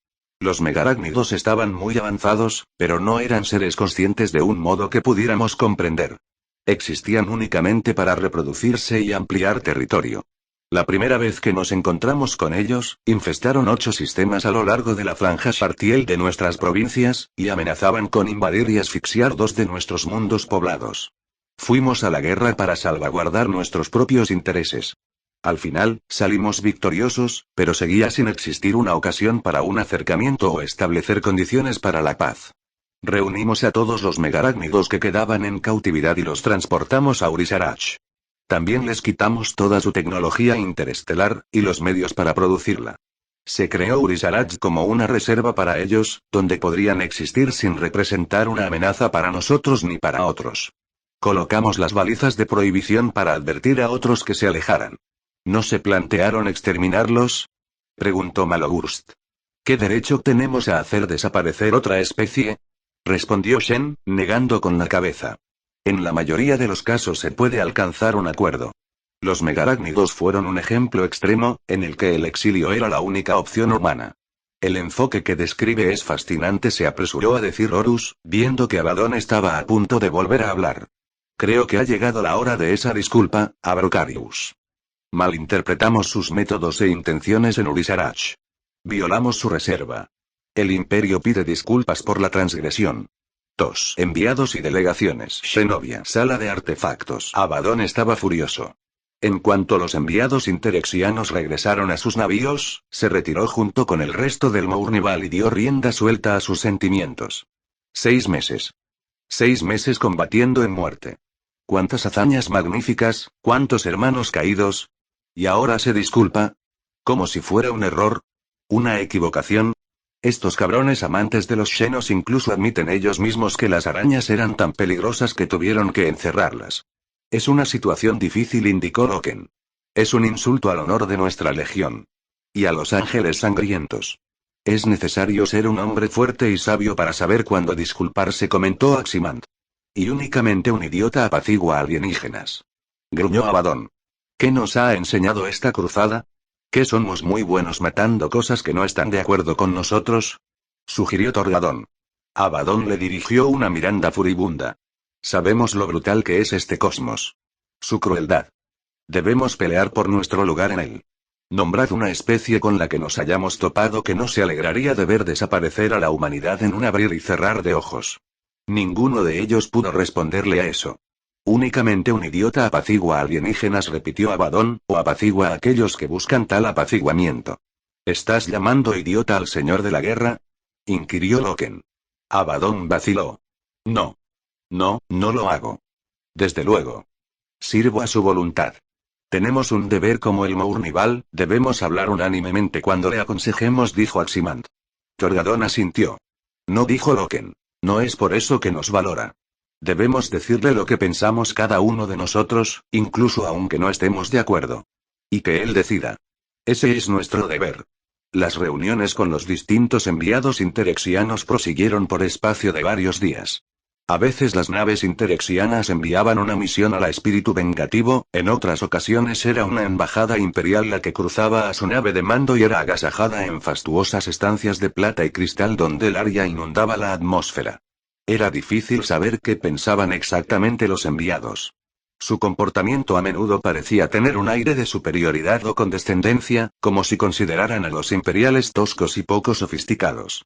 Los megarácnidos estaban muy avanzados, pero no eran seres conscientes de un modo que pudiéramos comprender. Existían únicamente para reproducirse y ampliar territorio. La primera vez que nos encontramos con ellos, infestaron 8 sistemas a lo largo de la franja Shartiel de nuestras provincias, y amenazaban con invadir y asfixiar 2 de nuestros mundos poblados. Fuimos a la guerra para salvaguardar nuestros propios intereses. Al final, salimos victoriosos, pero seguía sin existir una ocasión para un acercamiento o establecer condiciones para la paz. Reunimos a todos los megarácnidos que quedaban en cautividad y los transportamos a Urisarach. También les quitamos toda su tecnología interestelar, y los medios para producirla. Se creó Urisarach como una reserva para ellos, donde podrían existir sin representar una amenaza para nosotros ni para otros. Colocamos las balizas de prohibición para advertir a otros que se alejaran. ¿No se plantearon exterminarlos?, preguntó Malogurst. ¿Qué derecho tenemos a hacer desaparecer otra especie?, respondió Shen, negando con la cabeza. En la mayoría de los casos se puede alcanzar un acuerdo. Los megarácnidos fueron un ejemplo extremo, en el que el exilio era la única opción humana. El enfoque que describe es fascinante, se apresuró a decir Horus, viendo que Abaddon estaba a punto de volver a hablar. Creo que ha llegado la hora de esa disculpa, Abrocarius. Malinterpretamos sus métodos e intenciones en Urisarach. Violamos su reserva. El Imperio pide disculpas por la transgresión. 2. Enviados y delegaciones. Xenovia. Sala de artefactos. Abaddon estaba furioso. En cuanto los enviados interexianos regresaron a sus navíos, se retiró junto con el resto del Mournival y dio rienda suelta a sus sentimientos. 6 meses. 6 meses combatiendo en muerte. Cuántas hazañas magníficas, cuántos hermanos caídos. ¿Y ahora se disculpa? ¿Como si fuera un error? ¿Una equivocación? Estos cabrones amantes de los Xenos incluso admiten ellos mismos que las arañas eran tan peligrosas que tuvieron que encerrarlas. Es una situación difícil, indicó Loken. Es un insulto al honor de nuestra legión. Y a los ángeles sangrientos. Es necesario ser un hombre fuerte y sabio para saber cuándo disculparse, comentó Aximand. Y únicamente un idiota apacigua a alienígenas. Gruñó Abaddon. ¿Qué nos ha enseñado esta cruzada? ¿Que somos muy buenos matando cosas que no están de acuerdo con nosotros?, sugirió Torgadón. Abaddon le dirigió una mirada furibunda. Sabemos lo brutal que es este cosmos. Su crueldad. Debemos pelear por nuestro lugar en él. Nombrad una especie con la que nos hayamos topado que no se alegraría de ver desaparecer a la humanidad en un abrir y cerrar de ojos. Ninguno de ellos pudo responderle a eso. Únicamente un idiota apacigua a alienígenas, repitió Abaddon, o apacigua a aquellos que buscan tal apaciguamiento. ¿Estás llamando idiota al señor de la guerra?, inquirió Loken. Abaddon vaciló. No. No, no lo hago. Desde luego. Sirvo a su voluntad. Tenemos un deber como el Mournival, debemos hablar unánimemente cuando le aconsejemos, dijo Aximand. Torgadón asintió. No, dijo Loken. No es por eso que nos valora. Debemos decirle lo que pensamos cada uno de nosotros, incluso aunque no estemos de acuerdo. Y que él decida. Ese es nuestro deber. Las reuniones con los distintos enviados interexianos prosiguieron por espacio de varios días. A veces las naves interexianas enviaban una misión al espíritu vengativo, en otras ocasiones era una embajada imperial la que cruzaba a su nave de mando y era agasajada en fastuosas estancias de plata y cristal donde el área inundaba la atmósfera. Era difícil saber qué pensaban exactamente los enviados. Su comportamiento a menudo parecía tener un aire de superioridad o condescendencia, como si consideraran a los imperiales toscos y poco sofisticados.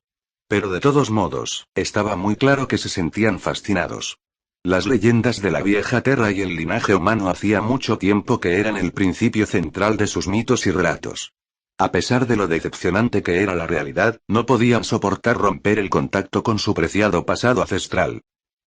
Pero de todos modos, estaba muy claro que se sentían fascinados. Las leyendas de la vieja Terra y el linaje humano hacía mucho tiempo que eran el principio central de sus mitos y relatos. A pesar de lo decepcionante que era la realidad, no podían soportar romper el contacto con su preciado pasado ancestral.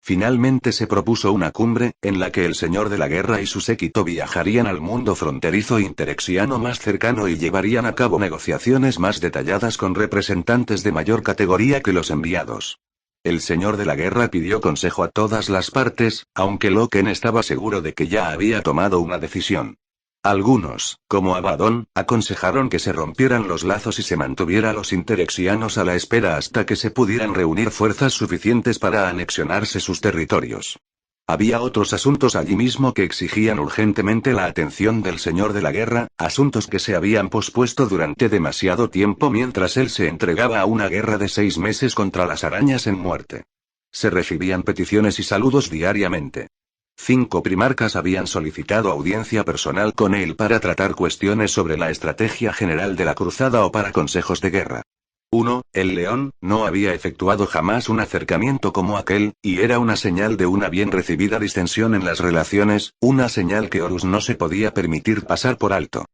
Finalmente se propuso una cumbre, en la que el señor de la guerra y su séquito viajarían al mundo fronterizo interexiano más cercano y llevarían a cabo negociaciones más detalladas con representantes de mayor categoría que los enviados. El señor de la guerra pidió consejo a todas las partes, aunque Loken estaba seguro de que ya había tomado una decisión. Algunos, como Abaddon, aconsejaron que se rompieran los lazos y se mantuviera a los interexianos a la espera hasta que se pudieran reunir fuerzas suficientes para anexionarse sus territorios. Había otros asuntos allí mismo que exigían urgentemente la atención del señor de la guerra, asuntos que se habían pospuesto durante demasiado tiempo mientras él se entregaba a una guerra de 6 meses contra las arañas en muerte. Se recibían peticiones y saludos diariamente. 5 primarcas habían solicitado audiencia personal con él para tratar cuestiones sobre la estrategia general de la cruzada o para consejos de guerra. 1. El león, no había efectuado jamás un acercamiento como aquel, y era una señal de una bien recibida distensión en las relaciones, una señal que Horus no se podía permitir pasar por alto.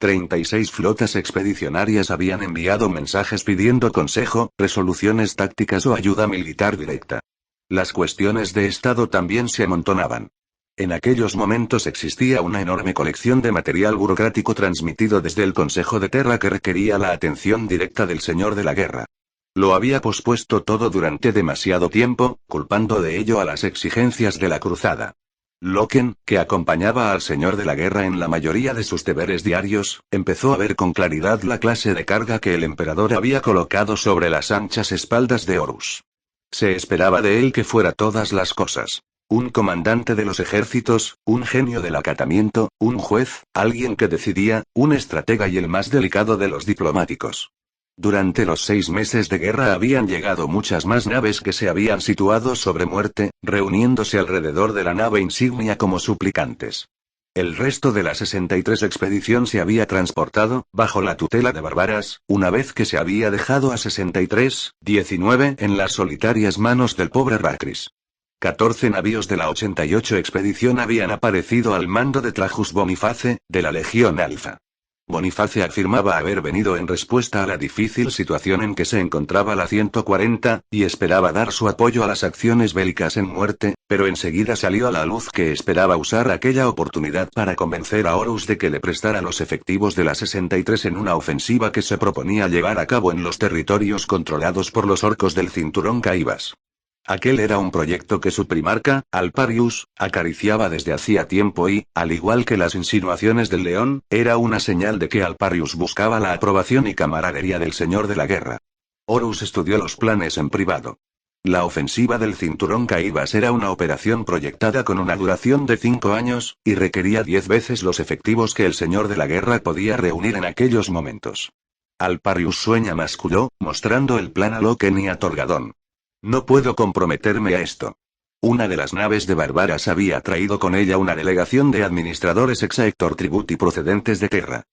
36 flotas expedicionarias habían enviado mensajes pidiendo consejo, resoluciones tácticas o ayuda militar directa. Las cuestiones de Estado también se amontonaban. En aquellos momentos existía una enorme colección de material burocrático transmitido desde el Consejo de Terra que requería la atención directa del señor de la guerra. Lo había pospuesto todo durante demasiado tiempo, culpando de ello a las exigencias de la cruzada. Loken, que acompañaba al señor de la guerra en la mayoría de sus deberes diarios, empezó a ver con claridad la clase de carga que el emperador había colocado sobre las anchas espaldas de Horus. Se esperaba de él que fuera todas las cosas. Un comandante de los ejércitos, un genio del acatamiento, un juez, alguien que decidía, un estratega y el más delicado de los diplomáticos. Durante los 6 meses de guerra habían llegado muchas más naves que se habían situado sobre Muerte, reuniéndose alrededor de la nave insignia como suplicantes. El resto de la 63 expedición se había transportado, bajo la tutela de Bárbaras, una vez que se había dejado a 19 en las solitarias manos del pobre Rakris. 14 navíos de la 88 expedición habían aparecido al mando de Trajus Boniface, de la Legión Alfa. Boniface afirmaba haber venido en respuesta a la difícil situación en que se encontraba la 140, y esperaba dar su apoyo a las acciones bélicas en Muerte, pero enseguida salió a la luz que esperaba usar aquella oportunidad para convencer a Horus de que le prestara los efectivos de la 63 en una ofensiva que se proponía llevar a cabo en los territorios controlados por los orcos del Cinturón Caibas. Aquel era un proyecto que su primarca, Alparius, acariciaba desde hacía tiempo y, al igual que las insinuaciones del león, era una señal de que Alparius buscaba la aprobación y camaradería del señor de la guerra. Horus estudió los planes en privado. La ofensiva del Cinturón Caibas era una operación proyectada con una duración de 5 años, y requería 10 veces los efectivos que el señor de la guerra podía reunir en aquellos momentos. Alparius sueña, masculló, mostrando el plan a Loken y a Torgadón. No puedo comprometerme a esto. Una de las naves de Barbaras había traído con ella una delegación de administradores Exaector Tributi procedentes de Terra.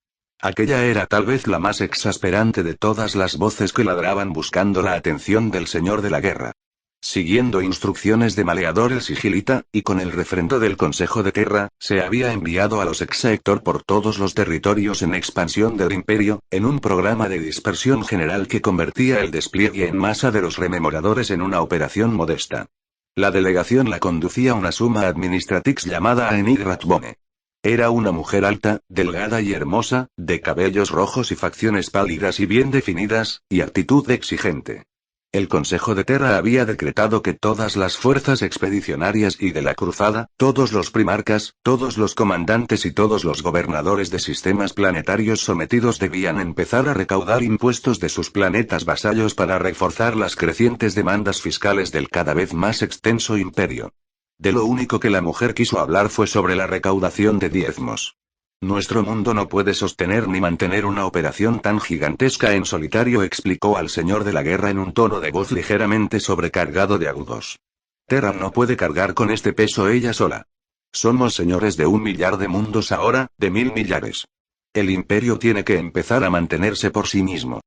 Aquella era tal vez la más exasperante de todas las voces que ladraban buscando la atención del señor de la guerra. Siguiendo instrucciones de Maleador el Sigilita, y con el refrendo del Consejo de Terra, se había enviado a los Exaector por todos los territorios en expansión del Imperio, en un programa de dispersión general que convertía el despliegue en masa de los rememoradores en una operación modesta. La delegación la conducía una suma administratix llamada Aenir Ratbone. Era una mujer alta, delgada y hermosa, de cabellos rojos y facciones pálidas y bien definidas, y actitud exigente. El Consejo de Terra había decretado que todas las fuerzas expedicionarias y de la cruzada, todos los primarcas, todos los comandantes y todos los gobernadores de sistemas planetarios sometidos debían empezar a recaudar impuestos de sus planetas vasallos para reforzar las crecientes demandas fiscales del cada vez más extenso imperio. De lo único que la mujer quiso hablar fue sobre la recaudación de diezmos. Nuestro mundo no puede sostener ni mantener una operación tan gigantesca en solitario, explicó al señor de la guerra en un tono de voz ligeramente sobrecargado de agudos. Terra no puede cargar con este peso ella sola. Somos señores de 1 millar de mundos ahora, de 1000 millares. El imperio tiene que empezar a mantenerse por sí mismo.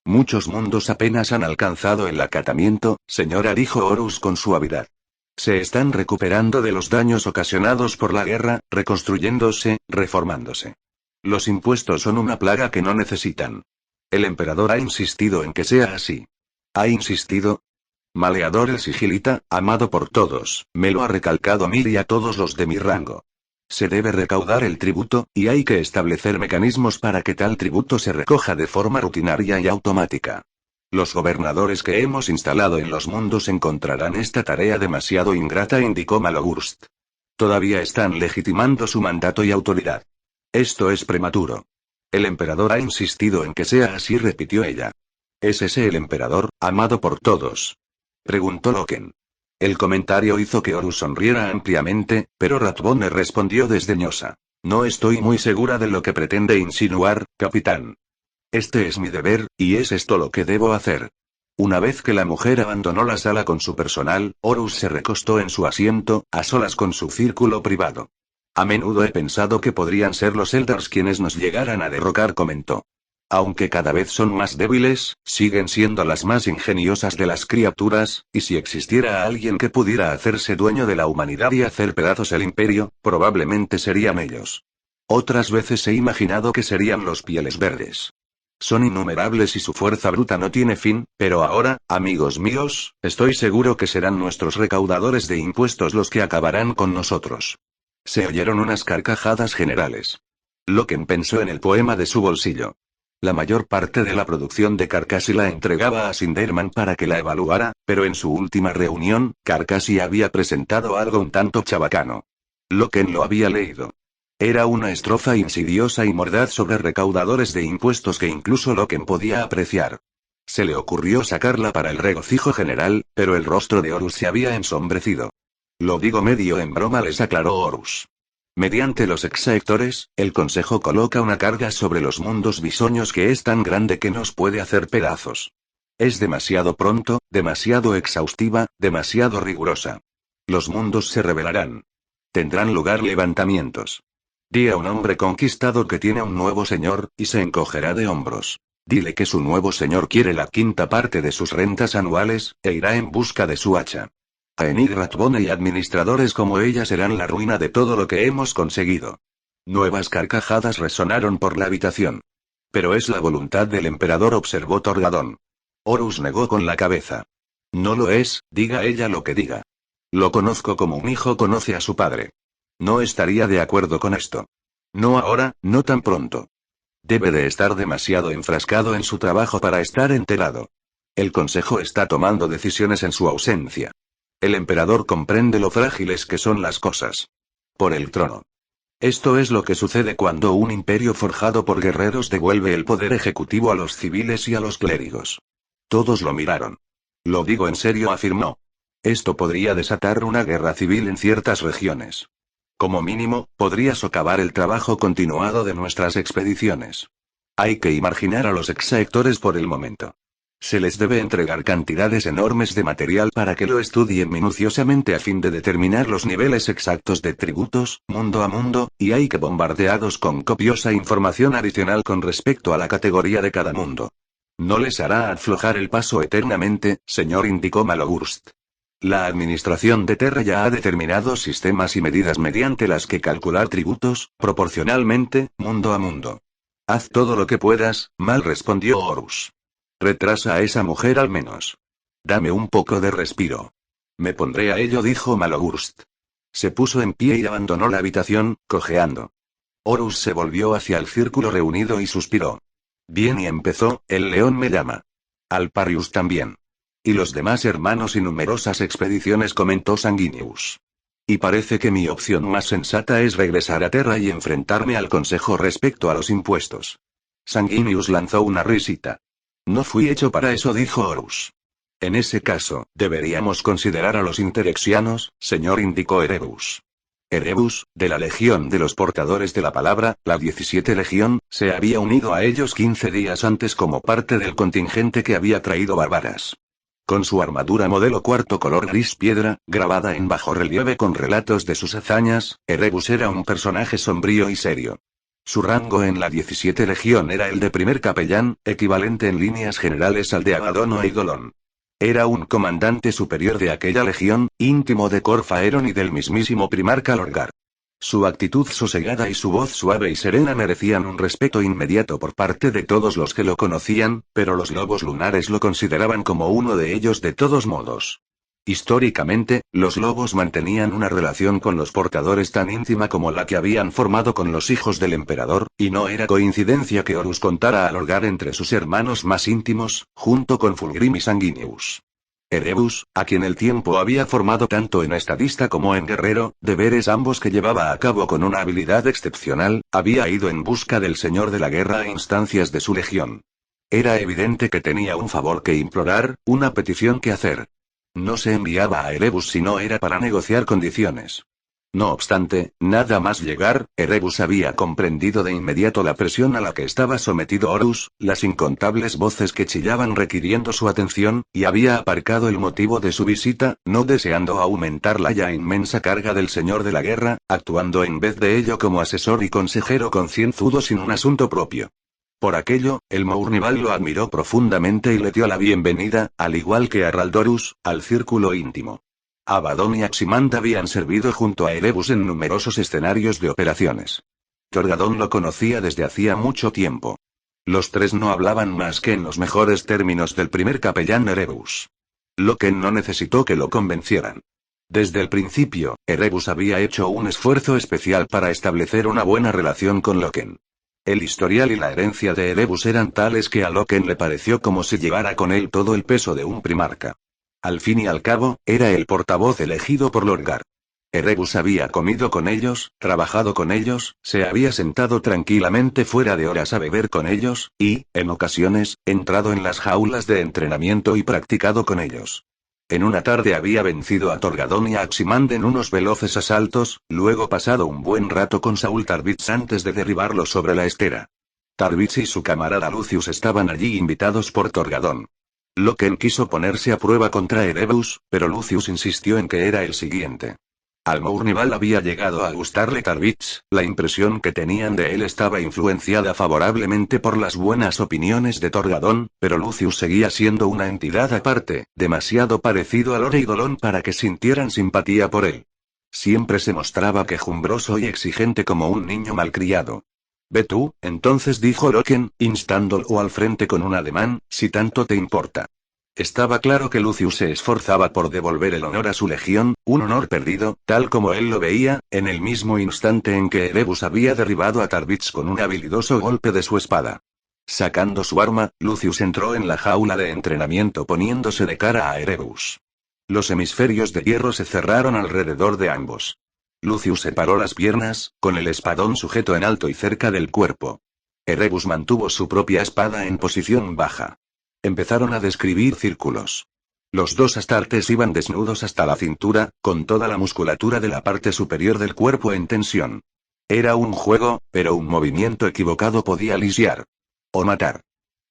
Muchos mundos apenas han alcanzado el acatamiento, señora, dijo Horus con suavidad. Se están recuperando de los daños ocasionados por la guerra, reconstruyéndose, reformándose. Los impuestos son una plaga que no necesitan. El emperador ha insistido en que sea así. ¿Ha insistido? Maleador el Sigilita, amado por todos, me lo ha recalcado a mí y a todos los de mi rango. Se debe recaudar el tributo, y hay que establecer mecanismos para que tal tributo se recoja de forma rutinaria y automática. Los gobernadores que hemos instalado en los mundos encontrarán esta tarea demasiado ingrata, indicó Malogurst. Todavía están legitimando su mandato y autoridad. Esto es prematuro. El emperador ha insistido en que sea así, repitió ella. ¿Es ese el emperador, amado por todos?, preguntó Loken. El comentario hizo que Horus sonriera ampliamente, pero Ratbone respondió desdeñosa. No estoy muy segura de lo que pretende insinuar, capitán. Este es mi deber, y es esto lo que debo hacer. Una vez que la mujer abandonó la sala con su personal, Horus se recostó en su asiento, a solas con su círculo privado. A menudo he pensado que podrían ser los Eldars quienes nos llegaran a derrocar, comentó. Aunque cada vez son más débiles, siguen siendo las más ingeniosas de las criaturas, y si existiera alguien que pudiera hacerse dueño de la humanidad y hacer pedazos el imperio, probablemente serían ellos. Otras veces he imaginado que serían los Pieles Verdes. Son innumerables y su fuerza bruta no tiene fin, pero ahora, amigos míos, estoy seguro que serán nuestros recaudadores de impuestos los que acabarán con nosotros. Se oyeron unas carcajadas generales. Loken pensó en el poema de su bolsillo. La mayor parte de la producción de Carcassi la entregaba a Sinderman para que la evaluara, pero en su última reunión, Carcassi había presentado algo un tanto chabacano. Loken lo había leído. Era una estrofa insidiosa y mordaz sobre recaudadores de impuestos que incluso Loken podía apreciar. Se le ocurrió sacarla para el regocijo general, pero el rostro de Horus se había ensombrecido. Lo digo medio en broma, les aclaró Horus. Mediante los exaectores, el Consejo coloca una carga sobre los mundos bisoños que es tan grande que nos puede hacer pedazos. Es demasiado pronto, demasiado exhaustiva, demasiado rigurosa. Los mundos se rebelarán. Tendrán lugar levantamientos. Di a un hombre conquistado que tiene un nuevo señor, y se encogerá de hombros. Dile que su nuevo señor quiere la 1/5 parte de sus rentas anuales, e irá en busca de su hacha. Aenir Ratbone y administradores como ella serán la ruina de todo lo que hemos conseguido. Nuevas carcajadas resonaron por la habitación. Pero es la voluntad del emperador, observó Torgadón. Horus negó con la cabeza. No lo es, diga ella lo que diga. Lo conozco como un hijo conoce a su padre. No estaría de acuerdo con esto. No ahora, no tan pronto. Debe de estar demasiado enfrascado en su trabajo para estar enterado. El Consejo está tomando decisiones en su ausencia. El emperador comprende lo frágiles que son las cosas. Por el trono. Esto es lo que sucede cuando un imperio forjado por guerreros devuelve el poder ejecutivo a los civiles y a los clérigos. Todos lo miraron. Lo digo en serio, afirmó. Esto podría desatar una guerra civil en ciertas regiones. Como mínimo, podría socavar el trabajo continuado de nuestras expediciones. Hay que imaginar a los exaectores por el momento. Se les debe entregar cantidades enormes de material para que lo estudien minuciosamente a fin de determinar los niveles exactos de tributos, mundo a mundo, y hay que bombardeados con copiosa información adicional con respecto a la categoría de cada mundo. No les hará aflojar el paso eternamente, señor, indicó Malogurst. La administración de Terra ya ha determinado sistemas y medidas mediante las que calcular tributos, proporcionalmente, mundo a mundo. Haz todo lo que puedas, Mal, respondió Horus. Retrasa a esa mujer al menos. Dame un poco de respiro. Me pondré a ello, dijo Malogurst. Se puso en pie y abandonó la habitación, cojeando. Horus se volvió hacia el círculo reunido y suspiró. Bien, y empezó, el león me llama. Alparius también. Y los demás hermanos y numerosas expediciones, comentó Sanguinius. Y parece que mi opción más sensata es regresar a Terra y enfrentarme al Consejo respecto a los impuestos. Sanguinius lanzó una risita. No fui hecho para eso, dijo Horus. En ese caso, deberíamos considerar a los interexianos, señor, indicó Erebus. Erebus, de la Legión de los Portadores de la Palabra, la 17 Legión, se había unido a ellos 15 días antes como parte del contingente que había traído Bárbaras. Con su armadura modelo cuarto color gris piedra, grabada en bajorrelieve con relatos de sus hazañas, Erebus era un personaje sombrío y serio. Su rango en la 17 Legión era el de primer capellán, equivalente en líneas generales al de Abaddon o Eidolon. Era un comandante superior de aquella legión, íntimo de Corfaeron y del mismísimo primarca Lorgar. Su actitud sosegada y su voz suave y serena merecían un respeto inmediato por parte de todos los que lo conocían, pero los lobos lunares lo consideraban como uno de ellos de todos modos. Históricamente, los lobos mantenían una relación con los portadores tan íntima como la que habían formado con los hijos del emperador, y no era coincidencia que Horus contara a Lorgar entre sus hermanos más íntimos, junto con Fulgrim y Sanguinius. Erebus, a quien el tiempo había formado tanto en estadista como en guerrero, deberes ambos que llevaba a cabo con una habilidad excepcional, había ido en busca del señor de la guerra a instancias de su legión. Era evidente que tenía un favor que implorar, una petición que hacer. No se enviaba a Erebus si no era para negociar condiciones. No obstante, nada más llegar, Erebus había comprendido de inmediato la presión a la que estaba sometido Horus, las incontables voces que chillaban requiriendo su atención, y había aparcado el motivo de su visita, no deseando aumentar la ya inmensa carga del señor de la guerra, actuando en vez de ello como asesor y consejero concienzudo sin un asunto propio. Por aquello, el Mournival lo admiró profundamente y le dio la bienvenida, al igual que a Raldorus, al círculo íntimo. Abaddon y Aximand habían servido junto a Erebus en numerosos escenarios de operaciones. Torgadón lo conocía desde hacía mucho tiempo. Los tres no hablaban más que en los mejores términos del primer capellán Erebus. Loken no necesitó que lo convencieran. Desde el principio, Erebus había hecho un esfuerzo especial para establecer una buena relación con Loken. El historial y la herencia de Erebus eran tales que a Loken le pareció como si llevara con él todo el peso de un primarca. Al fin y al cabo, era el portavoz elegido por Lorgar. Erebus había comido con ellos, trabajado con ellos, se había sentado tranquilamente fuera de horas a beber con ellos, y, en ocasiones, entrado en las jaulas de entrenamiento y practicado con ellos. En una tarde había vencido a Torgadón y a Aximand en unos veloces asaltos, luego pasado un buen rato con Saul Tarvitz antes de derribarlo sobre la estera. Tarvitz y su camarada Lucius estaban allí invitados por Torgadón. Loken quiso ponerse a prueba contra Erebus, pero Lucius insistió en que era el siguiente. Al Mournival había llegado a gustarle Tarvitz, la impresión que tenían de él estaba influenciada favorablemente por las buenas opiniones de Torgadón, pero Lucius seguía siendo una entidad aparte, demasiado parecido a Lord Eidolon para que sintieran simpatía por él. Siempre se mostraba quejumbroso y exigente como un niño malcriado. «Ve tú», entonces dijo Loken, instándolo al frente con un ademán, si tanto te importa. Estaba claro que Lucius se esforzaba por devolver el honor a su legión, un honor perdido, tal como él lo veía, en el mismo instante en que Erebus había derribado a Tarvitz con un habilidoso golpe de su espada. Sacando su arma, Lucius entró en la jaula de entrenamiento poniéndose de cara a Erebus. Los hemisferios de hierro se cerraron alrededor de ambos. Lucius separó las piernas, con el espadón sujeto en alto y cerca del cuerpo. Erebus mantuvo su propia espada en posición baja. Empezaron a describir círculos. Los dos astartes iban desnudos hasta la cintura, con toda la musculatura de la parte superior del cuerpo en tensión. Era un juego, pero un movimiento equivocado podía lisiar. O matar.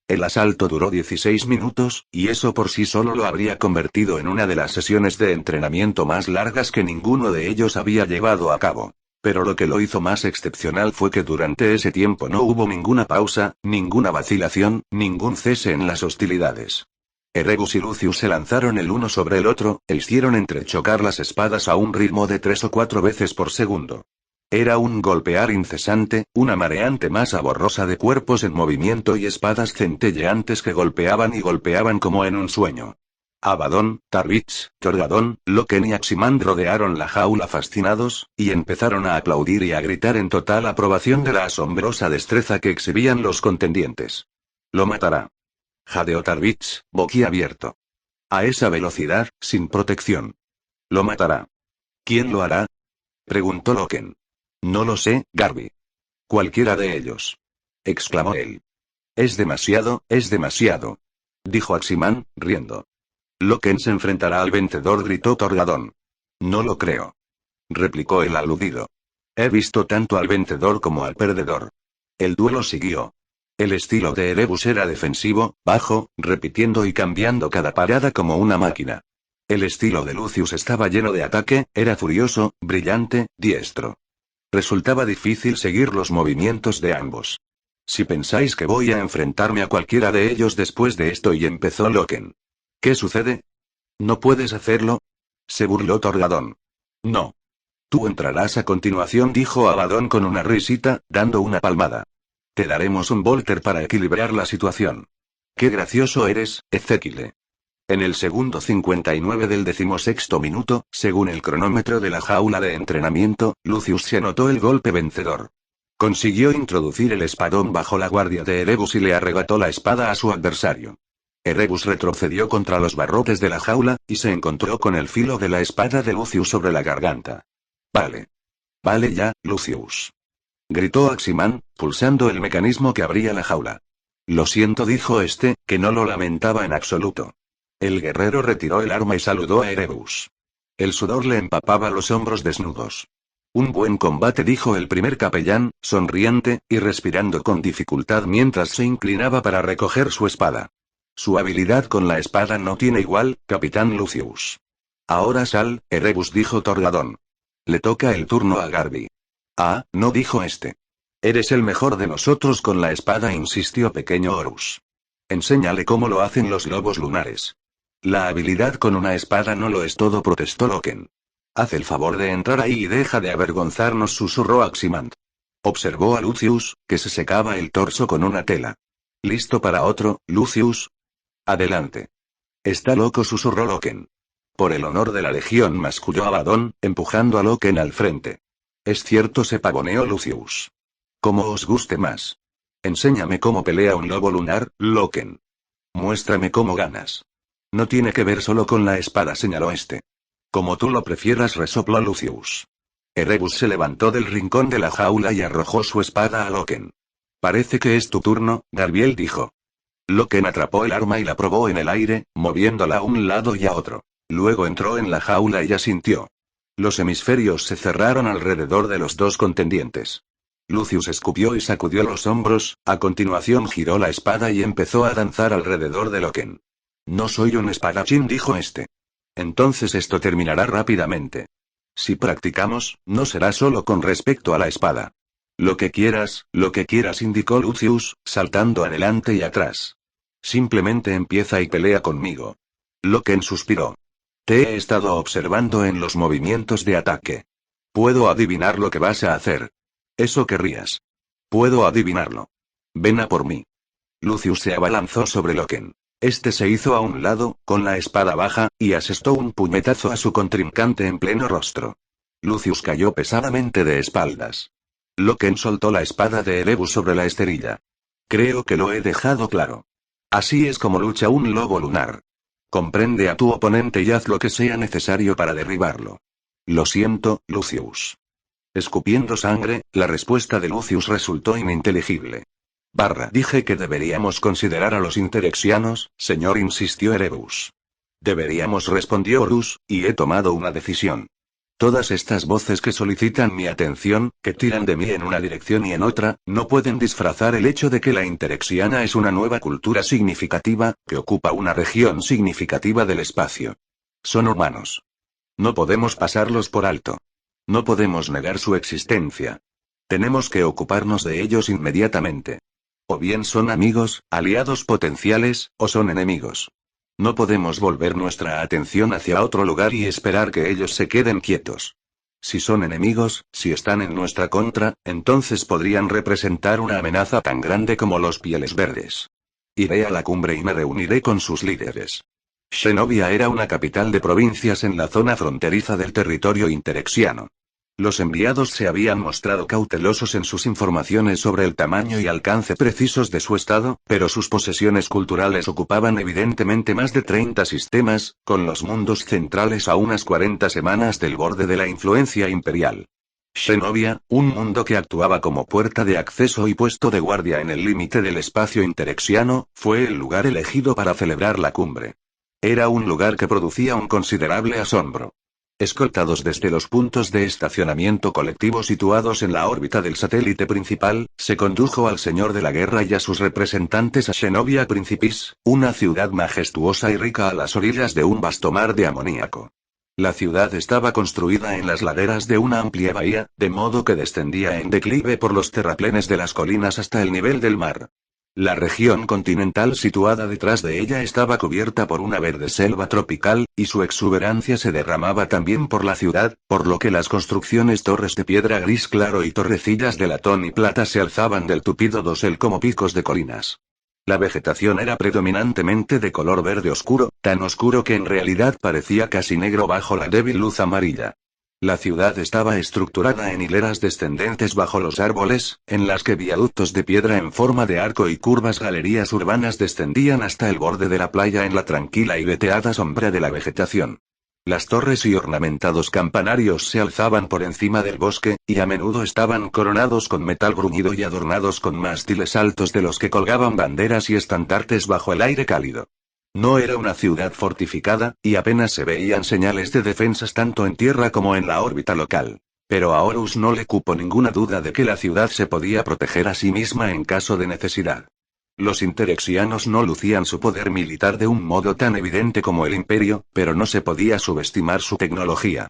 El asalto duró 16 minutos, y eso por sí solo lo habría convertido en una de las sesiones de entrenamiento más largas que ninguno de ellos había llevado a cabo. Pero lo que lo hizo más excepcional fue que durante ese tiempo no hubo ninguna pausa, ninguna vacilación, ningún cese en las hostilidades. Erebus y Lucius se lanzaron el uno sobre el otro, e hicieron entrechocar las espadas a un ritmo de 3 o 4 veces por segundo. Era un golpear incesante, una mareante masa borrosa de cuerpos en movimiento y espadas centelleantes que golpeaban y golpeaban como en un sueño. Abaddon, Tarvitz, Torgadon, Loken y Aximand rodearon la jaula fascinados, y empezaron a aplaudir y a gritar en total aprobación de la asombrosa destreza que exhibían los contendientes. Lo matará. Jadeó Tarvitz, boquiabierto. A esa velocidad, sin protección. Lo matará. ¿Quién lo hará? Preguntó Loken. No lo sé, Garby. Cualquiera de ellos. Exclamó él. Es demasiado, dijo Aximand, riendo. Loken se enfrentará al vencedor, gritó Torgadon. No lo creo. Replicó el aludido. He visto tanto al vencedor como al perdedor. El duelo siguió. El estilo de Erebus era defensivo, bajo, repitiendo y cambiando cada parada como una máquina. El estilo de Lucius estaba lleno de ataque, era furioso, brillante, diestro. Resultaba difícil seguir los movimientos de ambos. Si pensáis que voy a enfrentarme a cualquiera de ellos después de esto, y empezó Loken. ¿Qué sucede? ¿No puedes hacerlo? Se burló Torgadon. No. Tú entrarás a continuación, dijo Abaddon con una risita, dando una palmada. Te daremos un Volter para equilibrar la situación. Qué gracioso eres, Ezequiel. En el segundo 59 del 16º minuto, según el cronómetro de la jaula de entrenamiento, Lucius se anotó el golpe vencedor. Consiguió introducir el espadón bajo la guardia de Erebus y le arrebató la espada a su adversario. Erebus retrocedió contra los barrotes de la jaula, y se encontró con el filo de la espada de Lucius sobre la garganta. Vale. Vale ya, Lucius. Gritó Aximand, pulsando el mecanismo que abría la jaula. Lo siento, dijo este, que no lo lamentaba en absoluto. El guerrero retiró el arma y saludó a Erebus. El sudor le empapaba los hombros desnudos. Un buen combate, dijo el primer capellán, sonriente, y respirando con dificultad mientras se inclinaba para recoger su espada. Su habilidad con la espada no tiene igual, capitán Lucius. Ahora sal, Erebus, dijo Torgadon. Le toca el turno a Garby. Ah, no, dijo este. Eres el mejor de nosotros con la espada, insistió pequeño Horus. Enséñale cómo lo hacen los lobos lunares. La habilidad con una espada no lo es todo, protestó Loken. Haz el favor de entrar ahí y deja de avergonzarnos, susurró Aximand. Observó a Lucius, que se secaba el torso con una tela. ¿Listo para otro, Lucius? Adelante. Está loco, susurró Loken. Por el honor de la legión, masculló Abaddon, empujando a Loken al frente. Es cierto, se pavoneó Lucius. Como os guste más. Enséñame cómo pelea un lobo lunar, Loken. Muéstrame cómo ganas. No tiene que ver solo con la espada, señaló este. Como tú lo prefieras, resopló Lucius. Erebus se levantó del rincón de la jaula y arrojó su espada a Loken. Parece que es tu turno, Garbiel, dijo. Loken atrapó el arma y la probó en el aire, moviéndola a un lado y a otro. Luego entró en la jaula y asintió. Los hemisferios se cerraron alrededor de los dos contendientes. Lucius escupió y sacudió los hombros, a continuación giró la espada y empezó a danzar alrededor de Loken. No soy un espadachín, dijo este. Entonces esto terminará rápidamente. Si practicamos, no será solo con respecto a la espada. Lo que quieras, indicó Lucius, saltando adelante y atrás. Simplemente empieza y pelea conmigo. Loken suspiró. Te he estado observando en los movimientos de ataque. Puedo adivinar lo que vas a hacer. Eso querrías. Puedo adivinarlo. Ven a por mí. Lucius se abalanzó sobre Loken. Este se hizo a un lado, con la espada baja, y asestó un puñetazo a su contrincante en pleno rostro. Lucius cayó pesadamente de espaldas. Loken soltó la espada de Erebus sobre la esterilla. Creo que lo he dejado claro. Así es como lucha un lobo lunar. Comprende a tu oponente y haz lo que sea necesario para derribarlo. Lo siento, Lucius. Escupiendo sangre, la respuesta de Lucius resultó ininteligible. Dije que deberíamos considerar a los interexianos, señor, insistió Erebus. Deberíamos, respondió Horus, y he tomado una decisión. Todas estas voces que solicitan mi atención, que tiran de mí en una dirección y en otra, no pueden disfrazar el hecho de que la Interexiana es una nueva cultura significativa, que ocupa una región significativa del espacio. Son humanos. No podemos pasarlos por alto. No podemos negar su existencia. Tenemos que ocuparnos de ellos inmediatamente. O bien son amigos, aliados potenciales, o son enemigos. No podemos volver nuestra atención hacia otro lugar y esperar que ellos se queden quietos. Si son enemigos, si están en nuestra contra, entonces podrían representar una amenaza tan grande como los Pieles Verdes. Iré a la cumbre y me reuniré con sus líderes. Xenovia era una capital de provincias en la zona fronteriza del territorio interexiano. Los enviados se habían mostrado cautelosos en sus informaciones sobre el tamaño y alcance precisos de su estado, pero sus posesiones culturales ocupaban evidentemente más de 30 sistemas, con los mundos centrales a unas 40 semanas del borde de la influencia imperial. Xenovia, un mundo que actuaba como puerta de acceso y puesto de guardia en el límite del espacio interexiano, fue el lugar elegido para celebrar la cumbre. Era un lugar que producía un considerable asombro. Escoltados desde los puntos de estacionamiento colectivo situados en la órbita del satélite principal, se condujo al Señor de la Guerra y a sus representantes a Xenovia Principis, una ciudad majestuosa y rica a las orillas de un vasto mar de amoníaco. La ciudad estaba construida en las laderas de una amplia bahía, de modo que descendía en declive por los terraplenes de las colinas hasta el nivel del mar. La región continental situada detrás de ella estaba cubierta por una verde selva tropical, y su exuberancia se derramaba también por la ciudad, por lo que las construcciones torres de piedra gris claro y torrecillas de latón y plata se alzaban del tupido dosel como picos de colinas. La vegetación era predominantemente de color verde oscuro, tan oscuro que en realidad parecía casi negro bajo la débil luz amarilla. La ciudad estaba estructurada en hileras descendentes bajo los árboles, en las que viaductos de piedra en forma de arco y curvas galerías urbanas descendían hasta el borde de la playa en la tranquila y veteada sombra de la vegetación. Las torres y ornamentados campanarios se alzaban por encima del bosque, y a menudo estaban coronados con metal bruñido y adornados con mástiles altos de los que colgaban banderas y estandartes bajo el aire cálido. No era una ciudad fortificada, y apenas se veían señales de defensas tanto en tierra como en la órbita local. Pero a Horus no le cupo ninguna duda de que la ciudad se podía proteger a sí misma en caso de necesidad. Los interexianos no lucían su poder militar de un modo tan evidente como el imperio, pero no se podía subestimar su tecnología.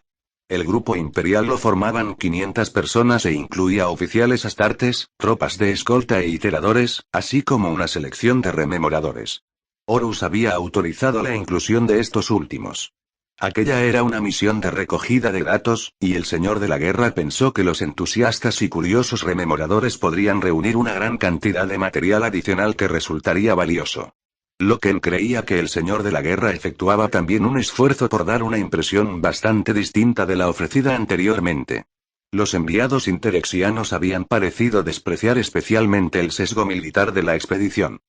El grupo imperial lo formaban 500 personas e incluía oficiales astartes, tropas de escolta e iteradores, así como una selección de rememoradores. Horus había autorizado la inclusión de estos últimos. Aquella era una misión de recogida de datos, y el Señor de la Guerra pensó que los entusiastas y curiosos rememoradores podrían reunir una gran cantidad de material adicional que resultaría valioso. Loken creía que el Señor de la Guerra efectuaba también un esfuerzo por dar una impresión bastante distinta de la ofrecida anteriormente. Los enviados interexianos habían parecido despreciar especialmente el sesgo militar de la expedición.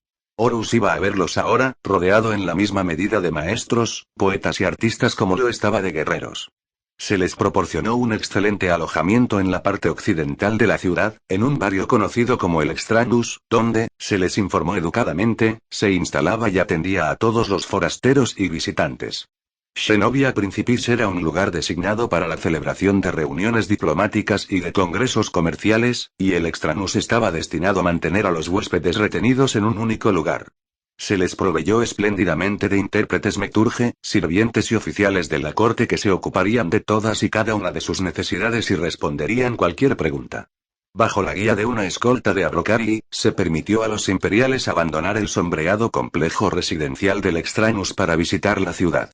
Horus iba a verlos ahora, rodeado en la misma medida de maestros, poetas y artistas como lo estaba de guerreros. Se les proporcionó un excelente alojamiento en la parte occidental de la ciudad, en un barrio conocido como el Extrañus, donde, se les informó educadamente, se instalaba y atendía a todos los forasteros y visitantes. Xenovia Principis era un lugar designado para la celebración de reuniones diplomáticas y de congresos comerciales, y el Extranus estaba destinado a mantener a los huéspedes retenidos en un único lugar. Se les proveyó espléndidamente de intérpretes mecturge, sirvientes y oficiales de la corte que se ocuparían de todas y cada una de sus necesidades y responderían cualquier pregunta. Bajo la guía de una escolta de Abrocari, se permitió a los imperiales abandonar el sombreado complejo residencial del Extranus para visitar la ciudad.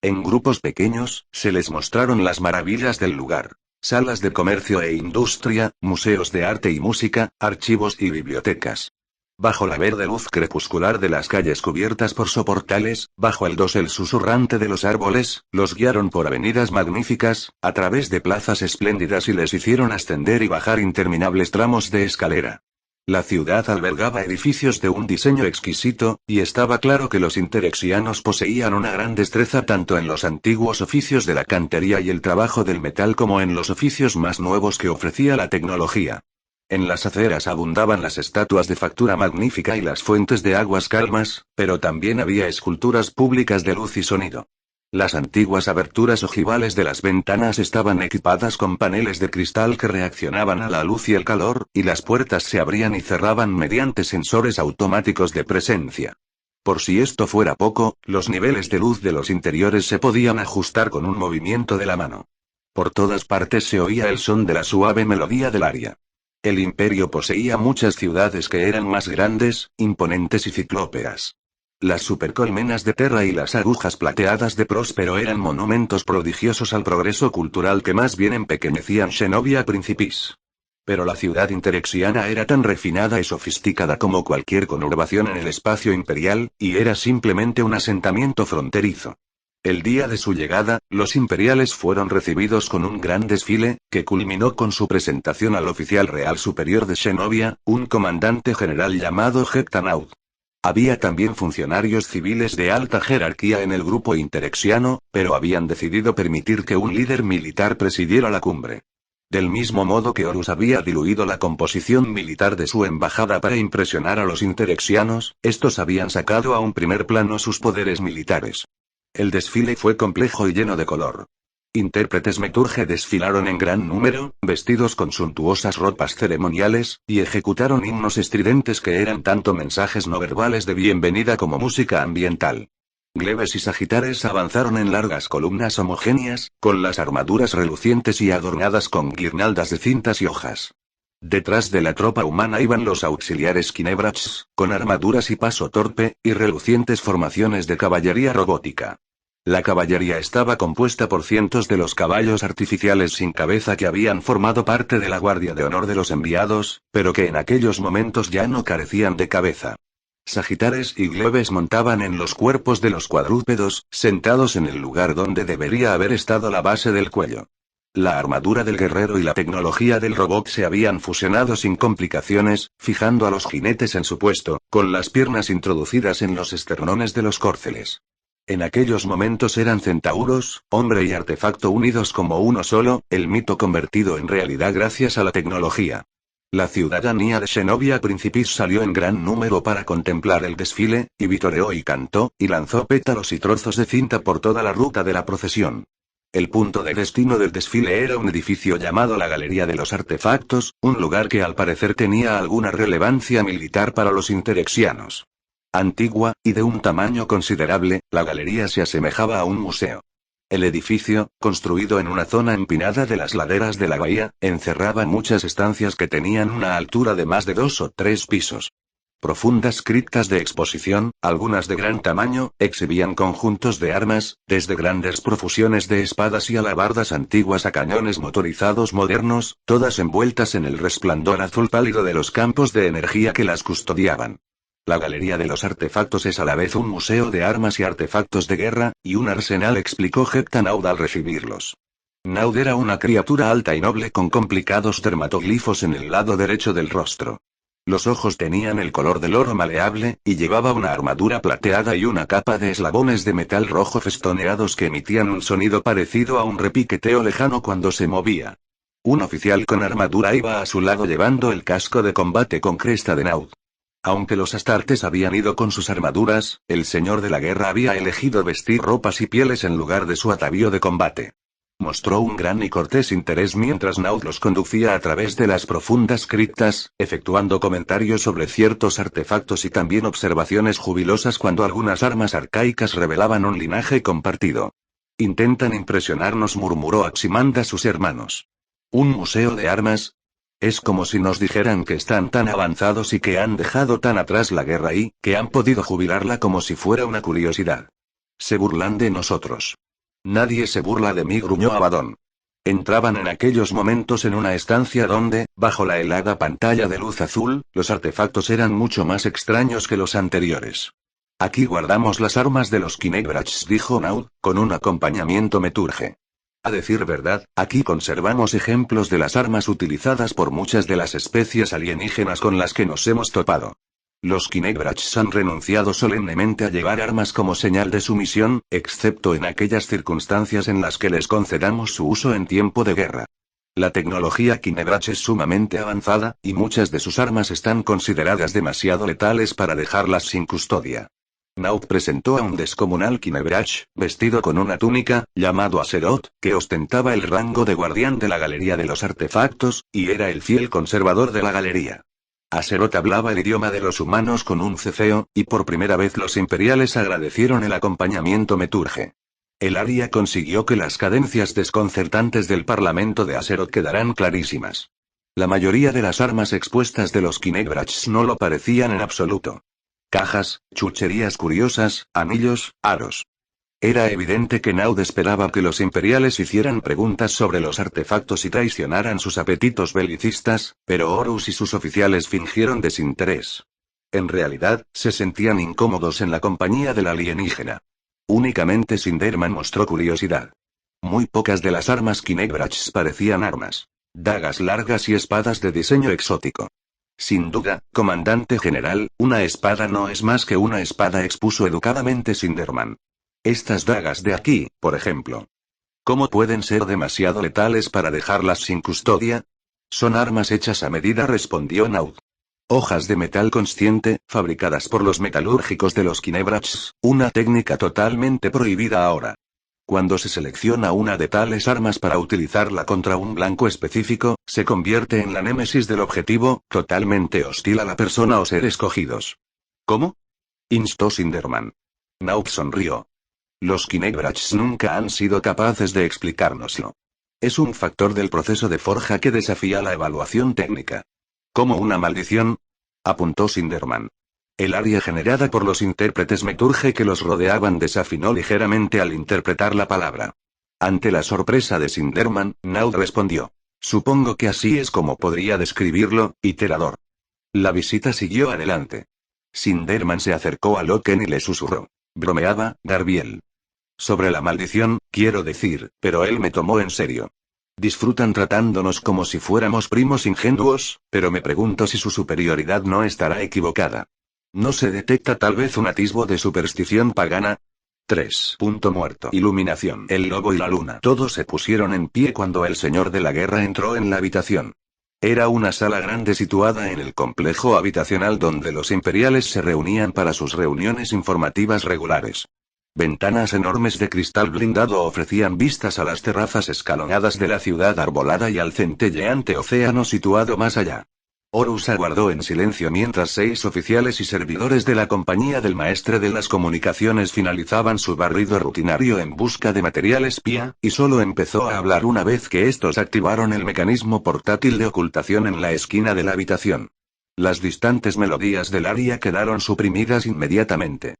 En grupos pequeños, se les mostraron las maravillas del lugar. Salas de comercio e industria, museos de arte y música, archivos y bibliotecas. Bajo la verde luz crepuscular de las calles cubiertas por soportales, bajo el dosel susurrante de los árboles, los guiaron por avenidas magníficas, a través de plazas espléndidas y les hicieron ascender y bajar interminables tramos de escalera. La ciudad albergaba edificios de un diseño exquisito, y estaba claro que los interexianos poseían una gran destreza tanto en los antiguos oficios de la cantería y el trabajo del metal como en los oficios más nuevos que ofrecía la tecnología. En las aceras abundaban las estatuas de factura magnífica y las fuentes de aguas calmas, pero también había esculturas públicas de luz y sonido. Las antiguas aberturas ojivales de las ventanas estaban equipadas con paneles de cristal que reaccionaban a la luz y el calor, y las puertas se abrían y cerraban mediante sensores automáticos de presencia. Por si esto fuera poco, los niveles de luz de los interiores se podían ajustar con un movimiento de la mano. Por todas partes se oía el son de la suave melodía del aria. El imperio poseía muchas ciudades que eran más grandes, imponentes y ciclópeas. Las supercolmenas de Terra y las agujas plateadas de Próspero eran monumentos prodigiosos al progreso cultural que más bien empequeñecían Xenovia Principis. Pero la ciudad interexiana era tan refinada y sofisticada como cualquier conurbación en el espacio imperial, y era simplemente un asentamiento fronterizo. El día de su llegada, los imperiales fueron recibidos con un gran desfile, que culminó con su presentación al oficial real superior de Xenovia, un comandante general llamado Heptanaud. Había también funcionarios civiles de alta jerarquía en el grupo interexiano, pero habían decidido permitir que un líder militar presidiera la cumbre. Del mismo modo que Horus había diluido la composición militar de su embajada para impresionar a los interexianos, estos habían sacado a un primer plano sus poderes militares. El desfile fue complejo y lleno de color. Intérpretes meturge desfilaron en gran número, vestidos con suntuosas ropas ceremoniales, y ejecutaron himnos estridentes que eran tanto mensajes no verbales de bienvenida como música ambiental. Glebes y Sagitares avanzaron en largas columnas homogéneas, con las armaduras relucientes y adornadas con guirnaldas de cintas y hojas. Detrás de la tropa humana iban los auxiliares Kinebrachs, con armaduras y paso torpe, y relucientes formaciones de caballería robótica. La caballería estaba compuesta por cientos de los caballos artificiales sin cabeza que habían formado parte de la guardia de honor de los enviados, pero que en aquellos momentos ya no carecían de cabeza. Sagitares y Glebes montaban en los cuerpos de los cuadrúpedos, sentados en el lugar donde debería haber estado la base del cuello. La armadura del guerrero y la tecnología del robot se habían fusionado sin complicaciones, fijando a los jinetes en su puesto, con las piernas introducidas en los esternones de los córceles. En aquellos momentos eran centauros, hombre y artefacto unidos como uno solo, el mito convertido en realidad gracias a la tecnología. La ciudadanía de Xenovia Principis salió en gran número para contemplar el desfile, y vitoreó y cantó, y lanzó pétalos y trozos de cinta por toda la ruta de la procesión. El punto de destino del desfile era un edificio llamado la Galería de los Artefactos, un lugar que al parecer tenía alguna relevancia militar para los interexianos. Antigua, y de un tamaño considerable, la galería se asemejaba a un museo. El edificio, construido en una zona empinada de las laderas de la bahía, encerraba muchas estancias que tenían una altura de más de 2 o 3 pisos. Profundas criptas de exposición, algunas de gran tamaño, exhibían conjuntos de armas, desde grandes profusiones de espadas y alabardas antiguas a cañones motorizados modernos, todas envueltas en el resplandor azul pálido de los campos de energía que las custodiaban. La Galería de los Artefactos es a la vez un museo de armas y artefactos de guerra, y un arsenal, explicó Heptanaud al recibirlos. Naud era una criatura alta y noble con complicados dermatoglifos en el lado derecho del rostro. Los ojos tenían el color del oro maleable, y llevaba una armadura plateada y una capa de eslabones de metal rojo festoneados que emitían un sonido parecido a un repiqueteo lejano cuando se movía. Un oficial con armadura iba a su lado llevando el casco de combate con cresta de Naud. Aunque los astartes habían ido con sus armaduras, el señor de la guerra había elegido vestir ropas y pieles en lugar de su atavío de combate. Mostró un gran y cortés interés mientras Naud los conducía a través de las profundas criptas, efectuando comentarios sobre ciertos artefactos y también observaciones jubilosas cuando algunas armas arcaicas revelaban un linaje compartido. Intentan impresionarnos, murmuró Aximanda a sus hermanos. ¿Un museo de armas? Es como si nos dijeran que están tan avanzados y que han dejado tan atrás la guerra y que han podido jubilarla como si fuera una curiosidad. Se burlan de nosotros. Nadie se burla de mí, gruñó Abaddon. Entraban en aquellos momentos en una estancia donde, bajo la helada pantalla de luz azul, los artefactos eran mucho más extraños que los anteriores. Aquí guardamos las armas de los Kinebrachs, dijo Naud, con un acompañamiento meturge. A decir verdad, aquí conservamos ejemplos de las armas utilizadas por muchas de las especies alienígenas con las que nos hemos topado. Los Kinebrachs han renunciado solemnemente a llevar armas como señal de sumisión, excepto en aquellas circunstancias en las que les concedamos su uso en tiempo de guerra. La tecnología Kinebrach es sumamente avanzada, y muchas de sus armas están consideradas demasiado letales para dejarlas sin custodia. Naut presentó a un descomunal Kinebrach, vestido con una túnica, llamado Azeroth, que ostentaba el rango de guardián de la Galería de los Artefactos, y era el fiel conservador de la galería. Azeroth hablaba el idioma de los humanos con un ceceo, y por primera vez los imperiales agradecieron el acompañamiento meturge. El Aria consiguió que las cadencias desconcertantes del parlamento de Azeroth quedaran clarísimas. La mayoría de las armas expuestas de los Kinebrachs no lo parecían en absoluto. Cajas, chucherías curiosas, anillos, aros. Era evidente que Naud esperaba que los imperiales hicieran preguntas sobre los artefactos y traicionaran sus apetitos belicistas, pero Horus y sus oficiales fingieron desinterés. En realidad, se sentían incómodos en la compañía del alienígena. Únicamente Sinderman mostró curiosidad. Muy pocas de las armas Kinebrachs parecían armas. Dagas largas y espadas de diseño exótico. Sin duda, comandante general, una espada no es más que una espada, expuso educadamente Sinderman. Estas dagas de aquí, por ejemplo. ¿Cómo pueden ser demasiado letales para dejarlas sin custodia? Son armas hechas a medida, respondió Naud. Hojas de metal consciente, fabricadas por los metalúrgicos de los Kinebrachs, una técnica totalmente prohibida ahora. Cuando se selecciona una de tales armas para utilizarla contra un blanco específico, se convierte en la némesis del objetivo, totalmente hostil a la persona o ser escogidos. ¿Cómo?, instó Sinderman. Naud sonrió. Los Kinebrachs nunca han sido capaces de explicárnoslo. Es un factor del proceso de forja que desafía la evaluación técnica. ¿Como una maldición?, apuntó Sinderman. El aria generada por los intérpretes meturge que los rodeaban desafinó ligeramente al interpretar la palabra. Ante la sorpresa de Sinderman, Naud respondió. Supongo que así es como podría describirlo, iterador. La visita siguió adelante. Sinderman se acercó a Loken y le susurró. Bromeaba, Garbiel. Sobre la maldición, quiero decir, pero él me tomó en serio. Disfrutan tratándonos como si fuéramos primos ingenuos, pero me pregunto si su superioridad no estará equivocada. ¿No se detecta tal vez un atisbo de superstición pagana? 3. Muerto. Iluminación. El lobo y la luna. Todos se pusieron en pie cuando el señor de la guerra entró en la habitación. Era una sala grande situada en el complejo habitacional donde los imperiales se reunían para sus reuniones informativas regulares. Ventanas enormes de cristal blindado ofrecían vistas a las terrazas escalonadas de la ciudad arbolada y al centelleante océano situado más allá. Horus aguardó en silencio mientras 6 oficiales y servidores de la compañía del maestre de las comunicaciones finalizaban su barrido rutinario en busca de material espía, y solo empezó a hablar una vez que estos activaron el mecanismo portátil de ocultación en la esquina de la habitación. Las distantes melodías del aria quedaron suprimidas inmediatamente.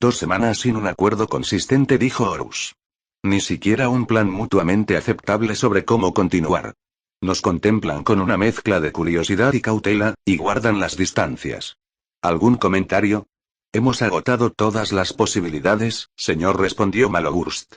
2 semanas sin un acuerdo consistente, dijo Horus. Ni siquiera un plan mutuamente aceptable sobre cómo continuar. Nos contemplan con una mezcla de curiosidad y cautela, y guardan las distancias. ¿Algún comentario? Hemos agotado todas las posibilidades, señor, respondió Malogurst.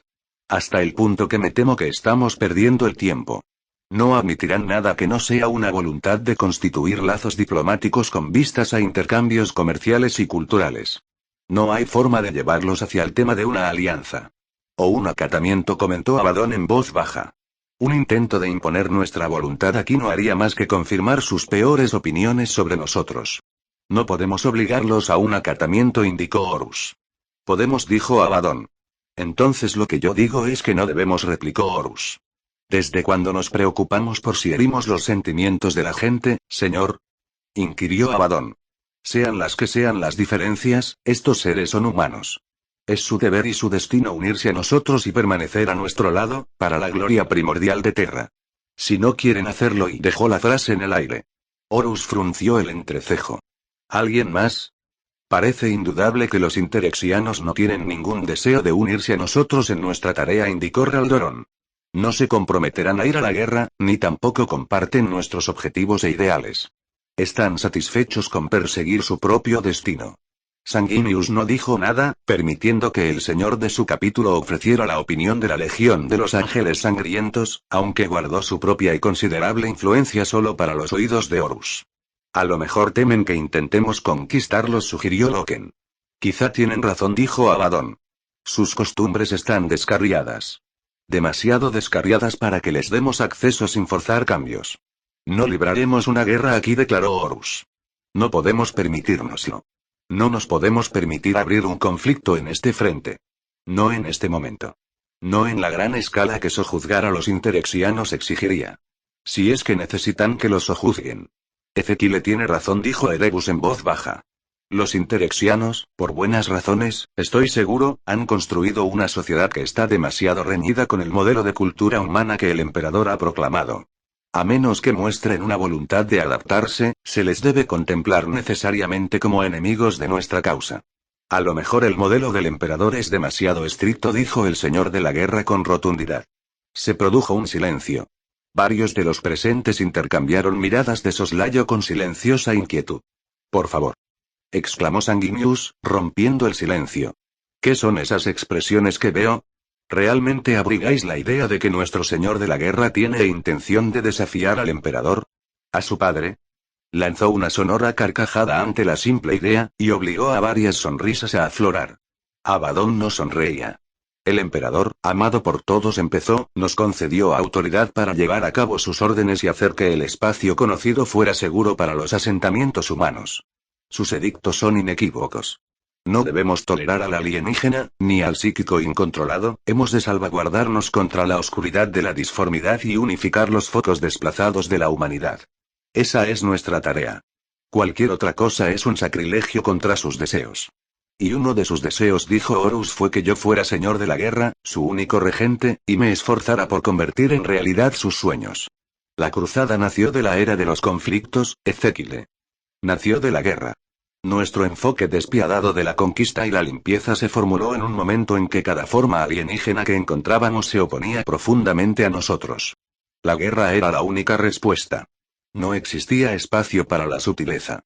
Hasta el punto que me temo que estamos perdiendo el tiempo. No admitirán nada que no sea una voluntad de constituir lazos diplomáticos con vistas a intercambios comerciales y culturales. No hay forma de llevarlos hacia el tema de una alianza. O un acatamiento, comentó Abaddon en voz baja. Un intento de imponer nuestra voluntad aquí no haría más que confirmar sus peores opiniones sobre nosotros. No podemos obligarlos a un acatamiento, indicó Horus. Podemos, dijo Abaddon. Entonces lo que yo digo es que no debemos, replicó Horus. ¿Desde cuándo nos preocupamos por si herimos los sentimientos de la gente, señor?, inquirió Abaddon. Sean las que sean las diferencias, estos seres son humanos. Es su deber y su destino unirse a nosotros y permanecer a nuestro lado, para la gloria primordial de Terra. Si no quieren hacerlo, y dejó la frase en el aire. Horus frunció el entrecejo. ¿Alguien más? Parece indudable que los interexianos no tienen ningún deseo de unirse a nosotros en nuestra tarea, indicó Raldoron. No se comprometerán a ir a la guerra, ni tampoco comparten nuestros objetivos e ideales. Están satisfechos con perseguir su propio destino. Sanguinius no dijo nada, permitiendo que el señor de su capítulo ofreciera la opinión de la Legión de los Ángeles Sangrientos, aunque guardó su propia y considerable influencia solo para los oídos de Horus. A lo mejor temen que intentemos conquistarlos, sugirió Loken. Quizá tienen razón, dijo Abaddon. Sus costumbres están descarriadas. Demasiado descarriadas para que les demos acceso sin forzar cambios. No libraremos una guerra aquí, declaró Horus. No podemos permitírnoslo. No nos podemos permitir abrir un conflicto en este frente. No en este momento. No en la gran escala que sojuzgar a los interexianos exigiría. Si es que necesitan que los sojuzguen. Ezequiel tiene razón, dijo Erebus en voz baja. Los interexianos, por buenas razones, estoy seguro, han construido una sociedad que está demasiado reñida con el modelo de cultura humana que el emperador ha proclamado. A menos que muestren una voluntad de adaptarse, se les debe contemplar necesariamente como enemigos de nuestra causa. A lo mejor el modelo del emperador es demasiado estricto, dijo el señor de la guerra con rotundidad. Se produjo un silencio. Varios de los presentes intercambiaron miradas de soslayo con silenciosa inquietud. Por favor, exclamó Sanguinius, rompiendo el silencio. ¿Qué son esas expresiones que veo? ¿Realmente abrigáis la idea de que nuestro señor de la guerra tiene intención de desafiar al emperador? ¿A su padre? Lanzó una sonora carcajada ante la simple idea, y obligó a varias sonrisas a aflorar. Abadón no sonreía. El emperador, amado por todos, nos concedió autoridad para llevar a cabo sus órdenes y hacer que el espacio conocido fuera seguro para los asentamientos humanos. Sus edictos son inequívocos. No debemos tolerar al alienígena, ni al psíquico incontrolado, hemos de salvaguardarnos contra la oscuridad de la disformidad y unificar los focos desplazados de la humanidad. Esa es nuestra tarea. Cualquier otra cosa es un sacrilegio contra sus deseos. Y uno de sus deseos, dijo Horus, fue que yo fuera señor de la guerra, su único regente, y me esforzara por convertir en realidad sus sueños. La cruzada nació de la era de los conflictos, Ezequiel. Nació de la guerra. Nuestro enfoque despiadado de la conquista y la limpieza se formuló en un momento en que cada forma alienígena que encontrábamos se oponía profundamente a nosotros. La guerra era la única respuesta. No existía espacio para la sutileza.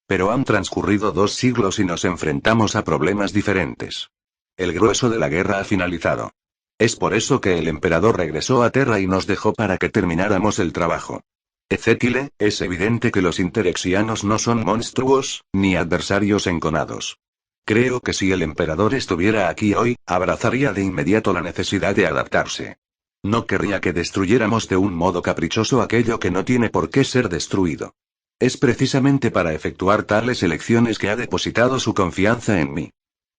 Pero han transcurrido 2 siglos y nos enfrentamos a problemas diferentes. El grueso de la guerra ha finalizado. Es por eso que el emperador regresó a Terra y nos dejó para que termináramos el trabajo. Ezequiel, es evidente que los interexianos no son monstruos, ni adversarios enconados. Creo que si el emperador estuviera aquí hoy, abrazaría de inmediato la necesidad de adaptarse. No querría que destruyéramos de un modo caprichoso aquello que no tiene por qué ser destruido. Es precisamente para efectuar tales elecciones que ha depositado su confianza en mí.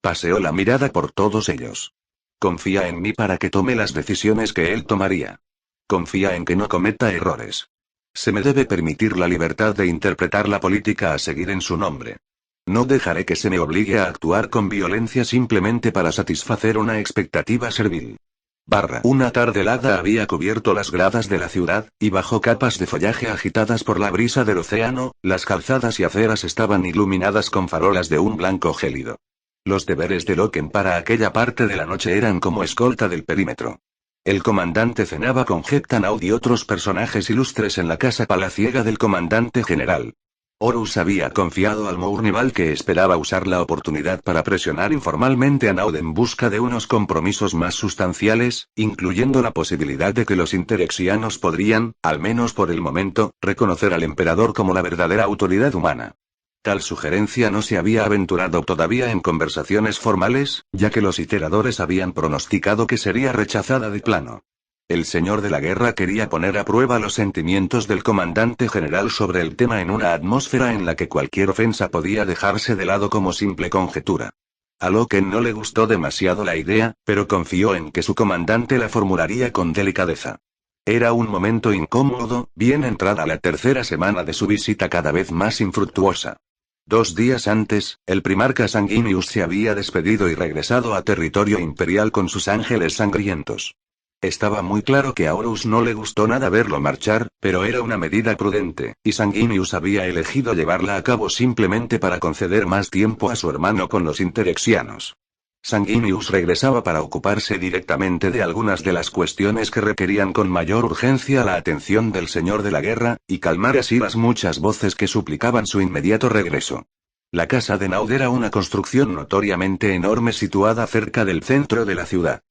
Paseó la mirada por todos ellos. Confía en mí para que tome las decisiones que él tomaría. Confía en que no cometa errores. Se me debe permitir la libertad de interpretar la política a seguir en su nombre. No dejaré que se me obligue a actuar con violencia simplemente para satisfacer una expectativa servil. Una tarde helada había cubierto las gradas de la ciudad, y bajo capas de follaje agitadas por la brisa del océano, las calzadas y aceras estaban iluminadas con farolas de un blanco gélido. Los deberes de Loken para aquella parte de la noche eran como escolta del perímetro. El comandante cenaba con Heptanaud y otros personajes ilustres en la casa palaciega del comandante general. Horus había confiado al Mournival que esperaba usar la oportunidad para presionar informalmente a Naud en busca de unos compromisos más sustanciales, incluyendo la posibilidad de que los interexianos podrían, al menos por el momento, reconocer al emperador como la verdadera autoridad humana. Tal sugerencia no se había aventurado todavía en conversaciones formales, ya que los iteradores habían pronosticado que sería rechazada de plano. El señor de la guerra quería poner a prueba los sentimientos del comandante general sobre el tema en una atmósfera en la que cualquier ofensa podía dejarse de lado como simple conjetura. A Loken no le gustó demasiado la idea, pero confió en que su comandante la formularía con delicadeza. Era un momento incómodo, bien entrada la 3ª semana de su visita cada vez más infructuosa. 2 días antes, el primarca Sanguinius se había despedido y regresado a territorio imperial con sus ángeles sangrientos. Estaba muy claro que a Horus no le gustó nada verlo marchar, pero era una medida prudente, y Sanguinius había elegido llevarla a cabo simplemente para conceder más tiempo a su hermano con los interexianos. Sanguinius regresaba para ocuparse directamente de algunas de las cuestiones que requerían con mayor urgencia la atención del señor de la guerra, y calmar así las muchas voces que suplicaban su inmediato regreso. La casa de Naud era una construcción notoriamente enorme situada cerca del centro de la ciudad.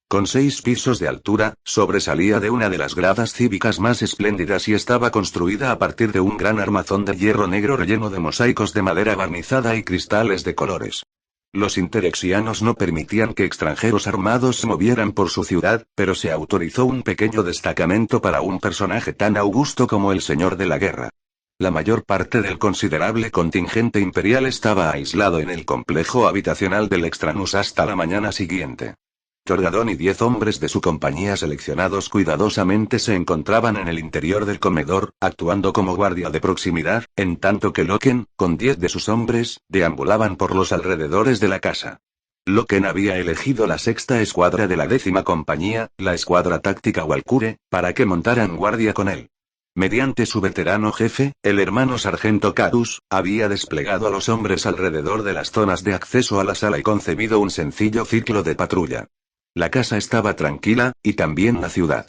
Con 6 pisos de altura, sobresalía de una de las gradas cívicas más espléndidas y estaba construida a partir de un gran armazón de hierro negro relleno de mosaicos de madera barnizada y cristales de colores. Los interexianos no permitían que extranjeros armados se movieran por su ciudad, pero se autorizó un pequeño destacamento para un personaje tan augusto como el señor de la guerra. La mayor parte del considerable contingente imperial estaba aislado en el complejo habitacional del Extranus hasta la mañana siguiente. Torgadón y 10 hombres de su compañía seleccionados cuidadosamente se encontraban en el interior del comedor, actuando como guardia de proximidad, en tanto que Loken, con 10 de sus hombres, deambulaban por los alrededores de la casa. Loken había elegido la 6ª escuadra de la 10ª compañía, la escuadra táctica Walkure, para que montaran guardia con él. Mediante su veterano jefe, el hermano sargento Carus, había desplegado a los hombres alrededor de las zonas de acceso a la sala y concebido un sencillo ciclo de patrulla. La casa estaba tranquila, y también la ciudad.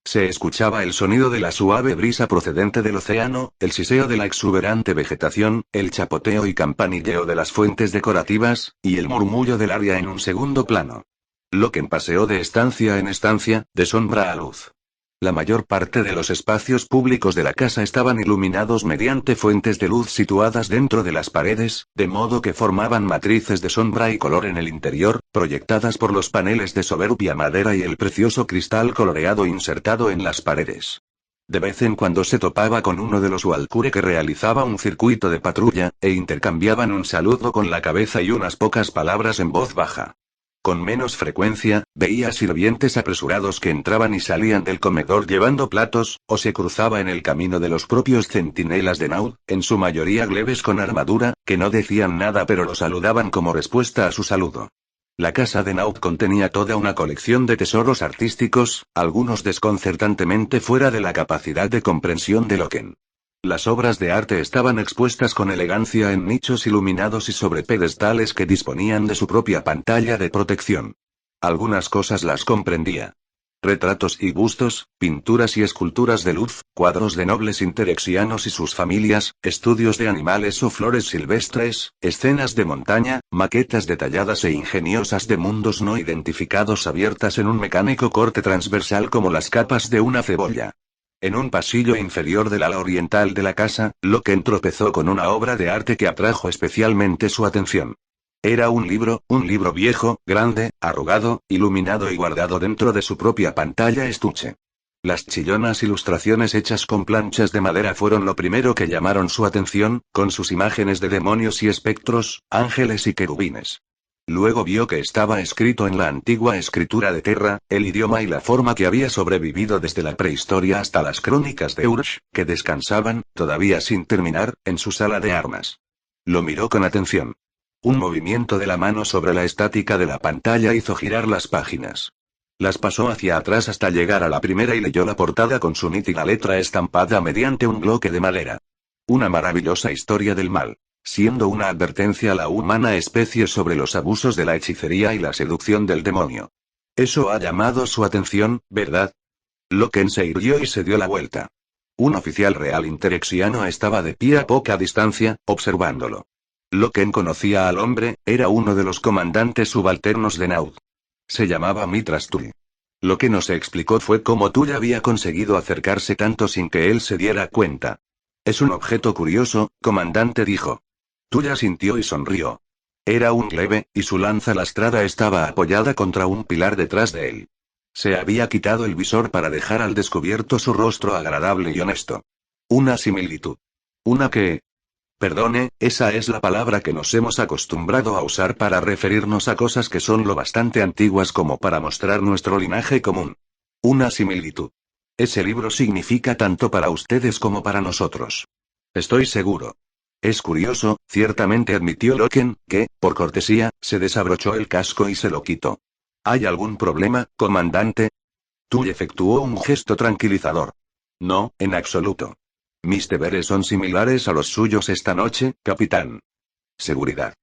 Se escuchaba el sonido de la suave brisa procedente del océano, el siseo de la exuberante vegetación, el chapoteo y campanilleo de las fuentes decorativas, y el murmullo del área en un segundo plano. Loken paseó de estancia en estancia, de sombra a luz. La mayor parte de los espacios públicos de la casa estaban iluminados mediante fuentes de luz situadas dentro de las paredes, de modo que formaban matrices de sombra y color en el interior, proyectadas por los paneles de soberbia madera y el precioso cristal coloreado insertado en las paredes. De vez en cuando se topaba con uno de los Walkure que realizaba un circuito de patrulla, e intercambiaban un saludo con la cabeza y unas pocas palabras en voz baja. Con menos frecuencia, veía sirvientes apresurados que entraban y salían del comedor llevando platos, o se cruzaba en el camino de los propios centinelas de Naud, en su mayoría glebes con armadura, que no decían nada pero lo saludaban como respuesta a su saludo. La casa de Naud contenía toda una colección de tesoros artísticos, algunos desconcertantemente fuera de la capacidad de comprensión de Loken. Las obras de arte estaban expuestas con elegancia en nichos iluminados y sobre pedestales que disponían de su propia pantalla de protección. Algunas cosas las comprendía. Retratos y bustos, pinturas y esculturas de luz, cuadros de nobles interexianos y sus familias, estudios de animales o flores silvestres, escenas de montaña, maquetas detalladas e ingeniosas de mundos no identificados abiertas en un mecánico corte transversal como las capas de una cebolla. En un pasillo inferior del ala oriental de la casa, Loken tropezó con una obra de arte que atrajo especialmente su atención. Era un libro viejo, grande, arrugado, iluminado y guardado dentro de su propia pantalla estuche. Las chillonas ilustraciones hechas con planchas de madera fueron lo primero que llamaron su atención, con sus imágenes de demonios y espectros, ángeles y querubines. Luego vio que estaba escrito en la antigua escritura de Terra, el idioma y la forma que había sobrevivido desde la prehistoria hasta las crónicas de Ursh, que descansaban, todavía sin terminar, en su sala de armas. Lo miró con atención. Un movimiento de la mano sobre la estática de la pantalla hizo girar las páginas. Las pasó hacia atrás hasta llegar a la primera y leyó la portada con su nítida letra estampada mediante un bloque de madera. Una maravillosa historia del mal. Siendo una advertencia a la humana especie sobre los abusos de la hechicería y la seducción del demonio. Eso ha llamado su atención, ¿verdad? Loken se irguió y se dio la vuelta. Un oficial real interexiano estaba de pie a poca distancia, observándolo. Loken conocía al hombre, era uno de los comandantes subalternos de Naud. Se llamaba Mitras Tull. Lo que no se explicó fue cómo Tull había conseguido acercarse tanto sin que él se diera cuenta. Es un objeto curioso, comandante dijo. Tull asintió y sonrió. Era un glebe, y su lanza lastrada estaba apoyada contra un pilar detrás de él. Se había quitado el visor para dejar al descubierto su rostro agradable y honesto. Una similitud. Una que... Perdone, esa es la palabra que nos hemos acostumbrado a usar para referirnos a cosas que son lo bastante antiguas como para mostrar nuestro linaje común. Una similitud. Ese libro significa tanto para ustedes como para nosotros. Estoy seguro. Es curioso, ciertamente admitió Loken, que, por cortesía, se desabrochó el casco y se lo quitó. ¿Hay algún problema, comandante? Tull efectuó un gesto tranquilizador. No, en absoluto. Mis deberes son similares a los suyos esta noche, capitán. Seguridad.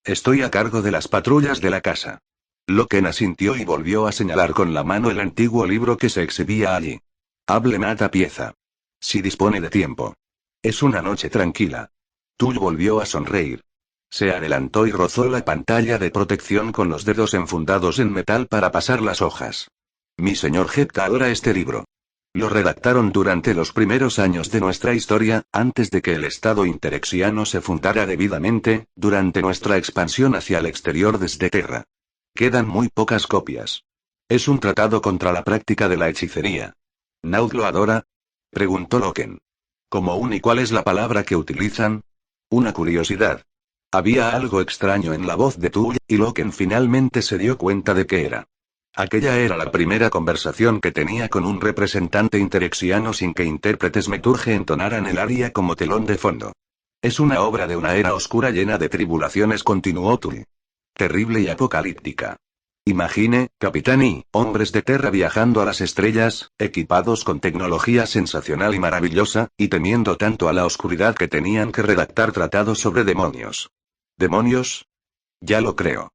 Estoy a cargo de las patrullas de la casa. Loken asintió y volvió a señalar con la mano el antiguo libro que se exhibía allí. Hable mata pieza. Si dispone de tiempo. Es una noche tranquila. Tull volvió a sonreír. Se adelantó y rozó la pantalla de protección con los dedos enfundados en metal para pasar las hojas. Mi señor Hepta adora este libro. Lo redactaron durante los primeros años de nuestra historia, antes de que el Estado interexiano se fundara debidamente, durante nuestra expansión hacia el exterior desde Terra. Quedan muy pocas copias. Es un tratado contra la práctica de la hechicería. ¿Naud lo adora? Preguntó Loken. ¿Común y cuál es la palabra que utilizan? Una curiosidad. Había algo extraño en la voz de Tull, y Loken finalmente se dio cuenta de que era. Aquella era la primera conversación que tenía con un representante interexiano sin que intérpretes Meturge entonaran el aria como telón de fondo. Es una obra de una era oscura llena de tribulaciones, continuó Tull. Terrible y apocalíptica. Imagine, capitán y hombres de Terra viajando a las estrellas, equipados con tecnología sensacional y maravillosa, y temiendo tanto a la oscuridad que tenían que redactar tratados sobre demonios. ¿Demonios? Ya lo creo.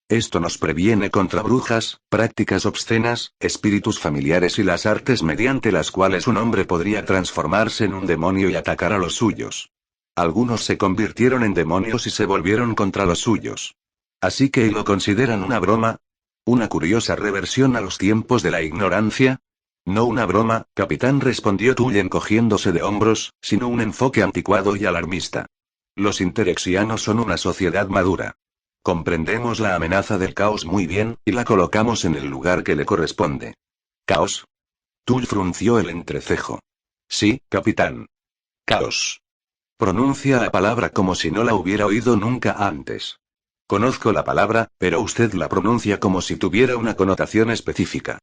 Esto nos previene contra brujas, prácticas obscenas, espíritus familiares y las artes mediante las cuales un hombre podría transformarse en un demonio y atacar a los suyos. Algunos se convirtieron en demonios y se volvieron contra los suyos. Así que ¿lo consideran una broma? ¿Una curiosa reversión a los tiempos de la ignorancia? No una broma, capitán, respondió Tull encogiéndose de hombros, sino un enfoque anticuado y alarmista. Los interexianos son una sociedad madura. Comprendemos la amenaza del caos muy bien, y la colocamos en el lugar que le corresponde. ¿Caos? Tull frunció el entrecejo. Sí, capitán. Caos. Pronuncia la palabra como si no la hubiera oído nunca antes. Conozco la palabra, pero usted la pronuncia como si tuviera una connotación específica.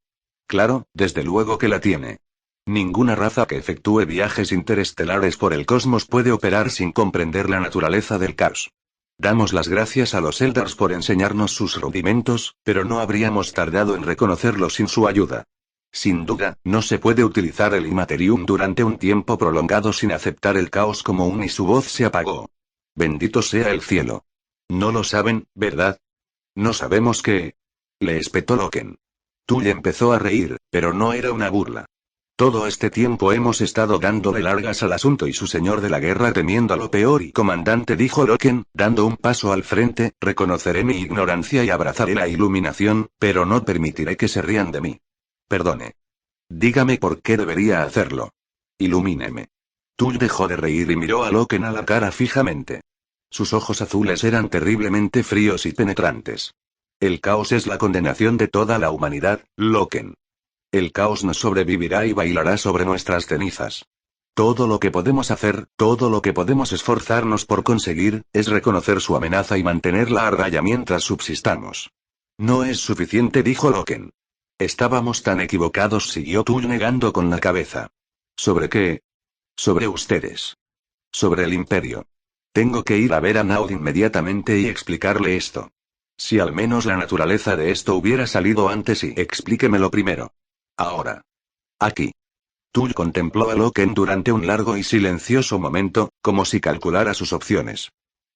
Claro, desde luego que la tiene. Ninguna raza que efectúe viajes interestelares por el cosmos puede operar sin comprender la naturaleza del caos. Damos las gracias a los Eldars por enseñarnos sus rudimentos, pero no habríamos tardado en reconocerlos sin su ayuda. Sin duda, no se puede utilizar el Immaterium durante un tiempo prolongado sin aceptar el caos como un, y su voz se apagó. Bendito sea el cielo. No lo saben, ¿verdad? No sabemos qué. Le espetó Loken. Tull empezó a reír, pero no era una burla. Todo este tiempo hemos estado dándole largas al asunto y su señor de la guerra temiendo a lo peor, y comandante, dijo Loken, dando un paso al frente, reconoceré mi ignorancia y abrazaré la iluminación, pero no permitiré que se rían de mí. Perdone. Dígame por qué debería hacerlo. Ilumíneme. Tull dejó de reír y miró a Loken a la cara fijamente. Sus ojos azules eran terriblemente fríos y penetrantes. El caos es la condenación de toda la humanidad, Loken. El caos nos sobrevivirá y bailará sobre nuestras cenizas. Todo lo que podemos hacer, todo lo que podemos esforzarnos por conseguir, es reconocer su amenaza y mantenerla a raya mientras subsistamos. No es suficiente, dijo Loken. Estábamos tan equivocados, siguió Tull negando con la cabeza. ¿Sobre qué? Sobre ustedes. Sobre el imperio. Tengo que ir a ver a Naud inmediatamente y explicarle esto. Si al menos la naturaleza de esto hubiera salido antes, y explíquemelo primero. Ahora. Aquí. Tull contempló a Loken durante un largo y silencioso momento, como si calculara sus opciones.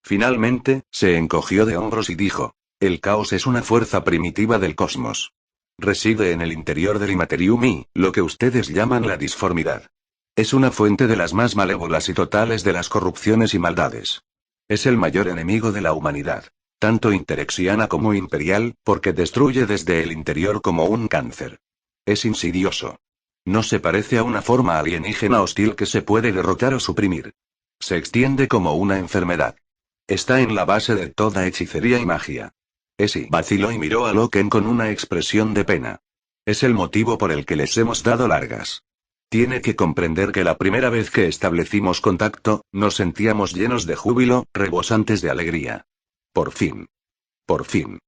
Finalmente, se encogió de hombros y dijo: el caos es una fuerza primitiva del cosmos. Reside en el interior del Immaterium y, lo que ustedes llaman la disformidad. Es una fuente de las más malévolas y totales de las corrupciones y maldades. Es el mayor enemigo de la humanidad, tanto interexiana como imperial, porque destruye desde el interior como un cáncer. Es insidioso. No se parece a una forma alienígena hostil que se puede derrotar o suprimir. Se extiende como una enfermedad. Está en la base de toda hechicería y magia. Y vaciló y miró a Loken con una expresión de pena. Es el motivo por el que les hemos dado largas. Tiene que comprender que la primera vez que establecimos contacto, nos sentíamos llenos de júbilo, rebosantes de alegría. Por fin. Por fin.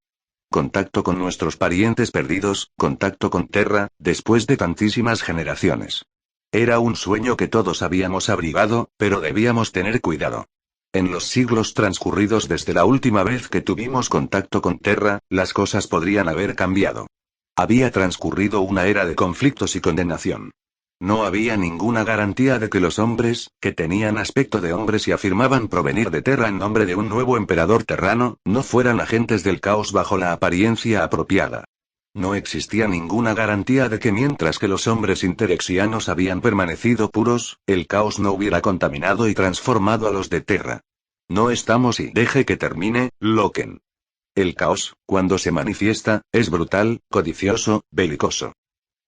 Contacto con nuestros parientes perdidos, contacto con Terra, después de tantísimas generaciones. Era un sueño que todos habíamos abrigado, pero debíamos tener cuidado. En los siglos transcurridos desde la última vez que tuvimos contacto con Terra, las cosas podrían haber cambiado. Había transcurrido una era de conflictos y condenación. No había ninguna garantía de que los hombres, que tenían aspecto de hombres y afirmaban provenir de Terra en nombre de un nuevo emperador terrano, no fueran agentes del caos bajo la apariencia apropiada. No existía ninguna garantía de que mientras que los hombres interexianos habían permanecido puros, el caos no hubiera contaminado y transformado a los de Terra. No estamos y deje que termine, Loken. El caos, cuando se manifiesta, es brutal, codicioso, belicoso.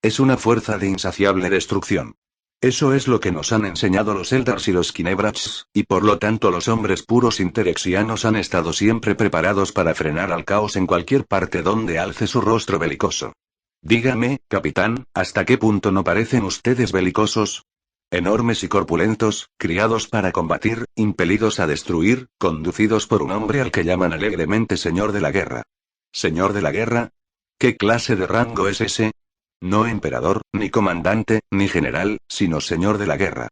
Es una fuerza de insaciable destrucción. Eso es lo que nos han enseñado los Eldars y los Kinebrats, y por lo tanto los hombres puros interexianos han estado siempre preparados para frenar al caos en cualquier parte donde alce su rostro belicoso. Dígame, capitán, ¿hasta qué punto no parecen ustedes belicosos? Enormes y corpulentos, criados para combatir, impelidos a destruir, conducidos por un hombre al que llaman alegremente Señor de la Guerra. ¿Señor de la Guerra? ¿Qué clase de rango es ese? No emperador, ni comandante, ni general, sino Señor de la Guerra.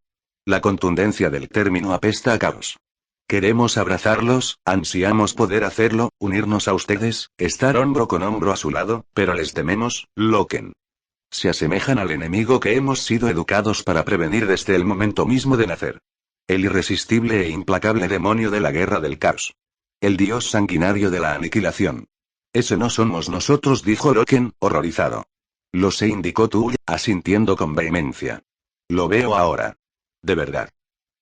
La contundencia del término apesta a caos. Queremos abrazarlos, ansiamos poder hacerlo, unirnos a ustedes, estar hombro con hombro a su lado, pero les tememos, Loken. Se asemejan al enemigo que hemos sido educados para prevenir desde el momento mismo de nacer. El irresistible e implacable demonio de la guerra del caos. El dios sanguinario de la aniquilación. Ese no somos nosotros, dijo Loken, horrorizado. Lo sé, indicó Tull, asintiendo con vehemencia. Lo veo ahora. De verdad.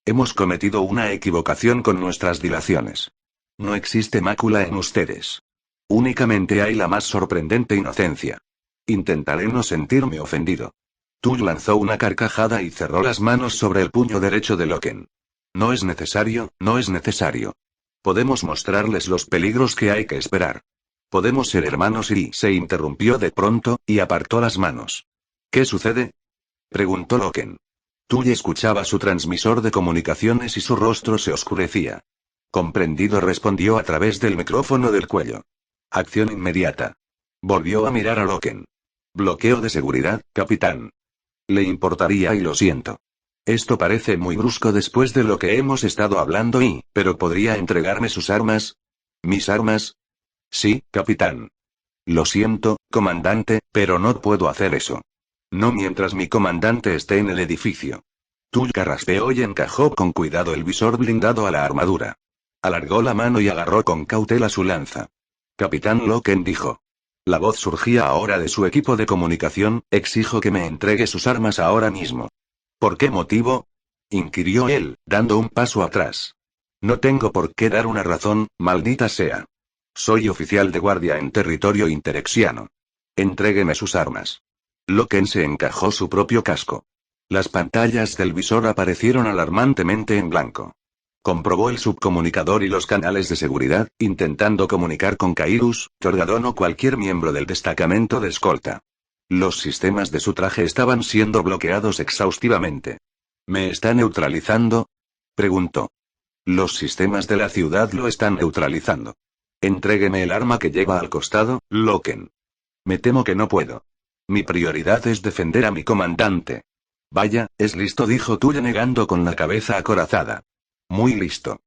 Hemos cometido una equivocación con nuestras dilaciones. No existe mácula en ustedes. Únicamente hay la más sorprendente inocencia. Intentaré no sentirme ofendido. Tull lanzó una carcajada y cerró las manos sobre el puño derecho de Loken. No es necesario, no es necesario. Podemos mostrarles los peligros que hay que esperar. Podemos ser hermanos y se interrumpió de pronto, y apartó las manos. ¿Qué sucede? Preguntó Loken. Tull escuchaba su transmisor de comunicaciones y su rostro se oscurecía. Comprendido, respondió a través del micrófono del cuello. Acción inmediata. Volvió a mirar a Loken. Bloqueo de seguridad, capitán. Le importaría y lo siento. Esto parece muy brusco después de lo que hemos estado hablando pero ¿podría entregarme sus armas? ¿Mis armas? Sí, capitán. Lo siento, comandante, pero no puedo hacer eso. No mientras mi comandante esté en el edificio. Tull carraspeó y encajó con cuidado el visor blindado a la armadura. Alargó la mano y agarró con cautela su lanza. Capitán Loken, dijo. La voz surgía ahora de su equipo de comunicación, exijo que me entregue sus armas ahora mismo. ¿Por qué motivo? Inquirió él, dando un paso atrás. No tengo por qué dar una razón, maldita sea. Soy oficial de guardia en territorio interexiano. Entrégueme sus armas. Loken se encajó su propio casco. Las pantallas del visor aparecieron alarmantemente en blanco. Comprobó el subcomunicador y los canales de seguridad, intentando comunicar con Kairus, Torgadon o cualquier miembro del destacamento de escolta. Los sistemas de su traje estaban siendo bloqueados exhaustivamente. ¿Me está neutralizando? Preguntó. Los sistemas de la ciudad lo están neutralizando. Entrégueme el arma que lleva al costado, Loken. Me temo que no puedo. Mi prioridad es defender a mi comandante. Vaya, es listo, dijo Tull negando con la cabeza acorazada. Muy listo.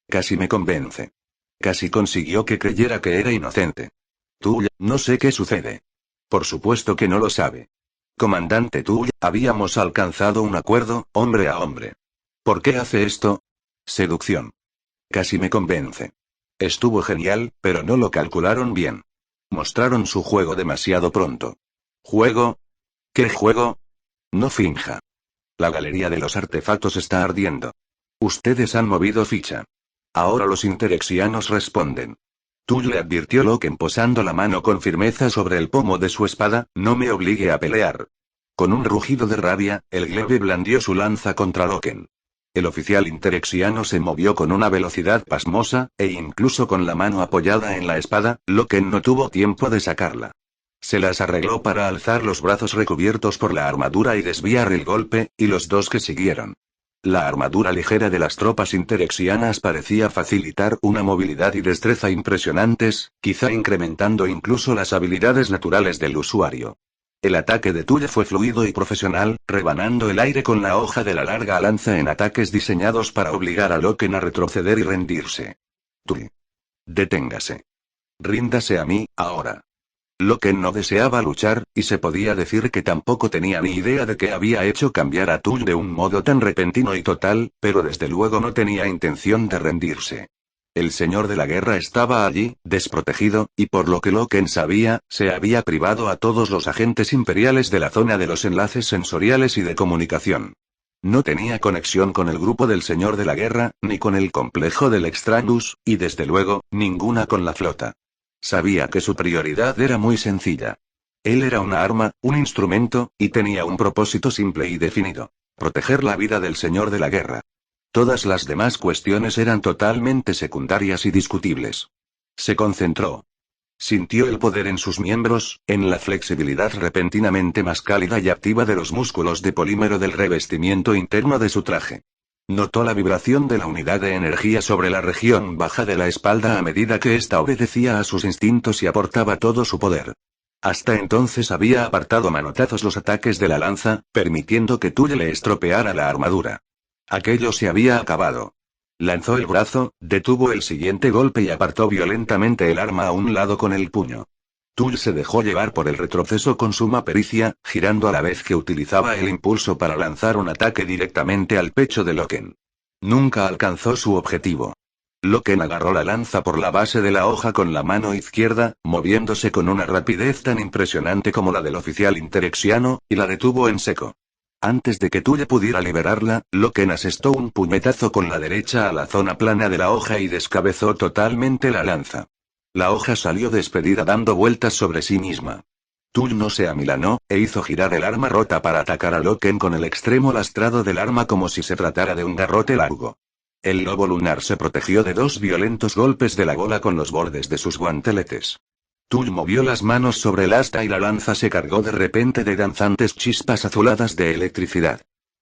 Casi me convence. Casi consiguió que creyera que era inocente. Tull, no sé qué sucede. Por supuesto que no lo sabe. Comandante Tull, habíamos alcanzado un acuerdo, hombre a hombre. ¿Por qué hace esto? Seducción. Casi me convence. Estuvo genial, pero no lo calcularon bien. Mostraron su juego demasiado pronto. ¿Juego? ¿Qué juego? No finja. La galería de los artefactos está ardiendo. Ustedes han movido ficha. Ahora los interexianos responden. Tull le advirtió Loken posando la mano con firmeza sobre el pomo de su espada, no me obligue a pelear. Con un rugido de rabia, el glebe blandió su lanza contra Loken. El oficial interexiano se movió con una velocidad pasmosa, e incluso con la mano apoyada en la espada, Loken no tuvo tiempo de sacarla. Se las arregló para alzar los brazos recubiertos por la armadura y desviar el golpe, y los dos que siguieron. La armadura ligera de las tropas interexianas parecía facilitar una movilidad y destreza impresionantes, quizá incrementando incluso las habilidades naturales del usuario. El ataque de Tull fue fluido y profesional, rebanando el aire con la hoja de la larga lanza en ataques diseñados para obligar a Loken a retroceder y rendirse. Tull. Deténgase. Ríndase a mí, ahora. Loken no deseaba luchar, y se podía decir que tampoco tenía ni idea de qué había hecho cambiar a Tull de un modo tan repentino y total, pero desde luego no tenía intención de rendirse. El señor de la guerra estaba allí, desprotegido, y por lo que Loken sabía, se había privado a todos los agentes imperiales de la zona de los enlaces sensoriales y de comunicación. No tenía conexión con el grupo del señor de la guerra, ni con el complejo del Extrañus, y desde luego, ninguna con la flota. Sabía que su prioridad era muy sencilla. Él era una arma, un instrumento, y tenía un propósito simple y definido. Proteger la vida del señor de la guerra. Todas las demás cuestiones eran totalmente secundarias y discutibles. Se concentró. Sintió el poder en sus miembros, en la flexibilidad repentinamente más cálida y activa de los músculos de polímero del revestimiento interno de su traje. Notó la vibración de la unidad de energía sobre la región baja de la espalda a medida que ésta obedecía a sus instintos y aportaba todo su poder. Hasta entonces había apartado a manotazos los ataques de la lanza, permitiendo que Tulle le estropeara la armadura. Aquello se había acabado. Lanzó el brazo, detuvo el siguiente golpe y apartó violentamente el arma a un lado con el puño. Tull se dejó llevar por el retroceso con suma pericia, girando a la vez que utilizaba el impulso para lanzar un ataque directamente al pecho de Loken. Nunca alcanzó su objetivo. Loken agarró la lanza por la base de la hoja con la mano izquierda, moviéndose con una rapidez tan impresionante como la del oficial interexiano, y la detuvo en seco. Antes de que Tulle pudiera liberarla, Loken asestó un puñetazo con la derecha a la zona plana de la hoja y descabezó totalmente la lanza. La hoja salió despedida dando vueltas sobre sí misma. Tull no se amilanó, e hizo girar el arma rota para atacar a Loken con el extremo lastrado del arma como si se tratara de un garrote largo. El lobo lunar se protegió de dos violentos golpes de la gola con los bordes de sus guanteletes. Tull movió las manos sobre el asta y la lanza se cargó de repente de danzantes chispas azuladas de electricidad.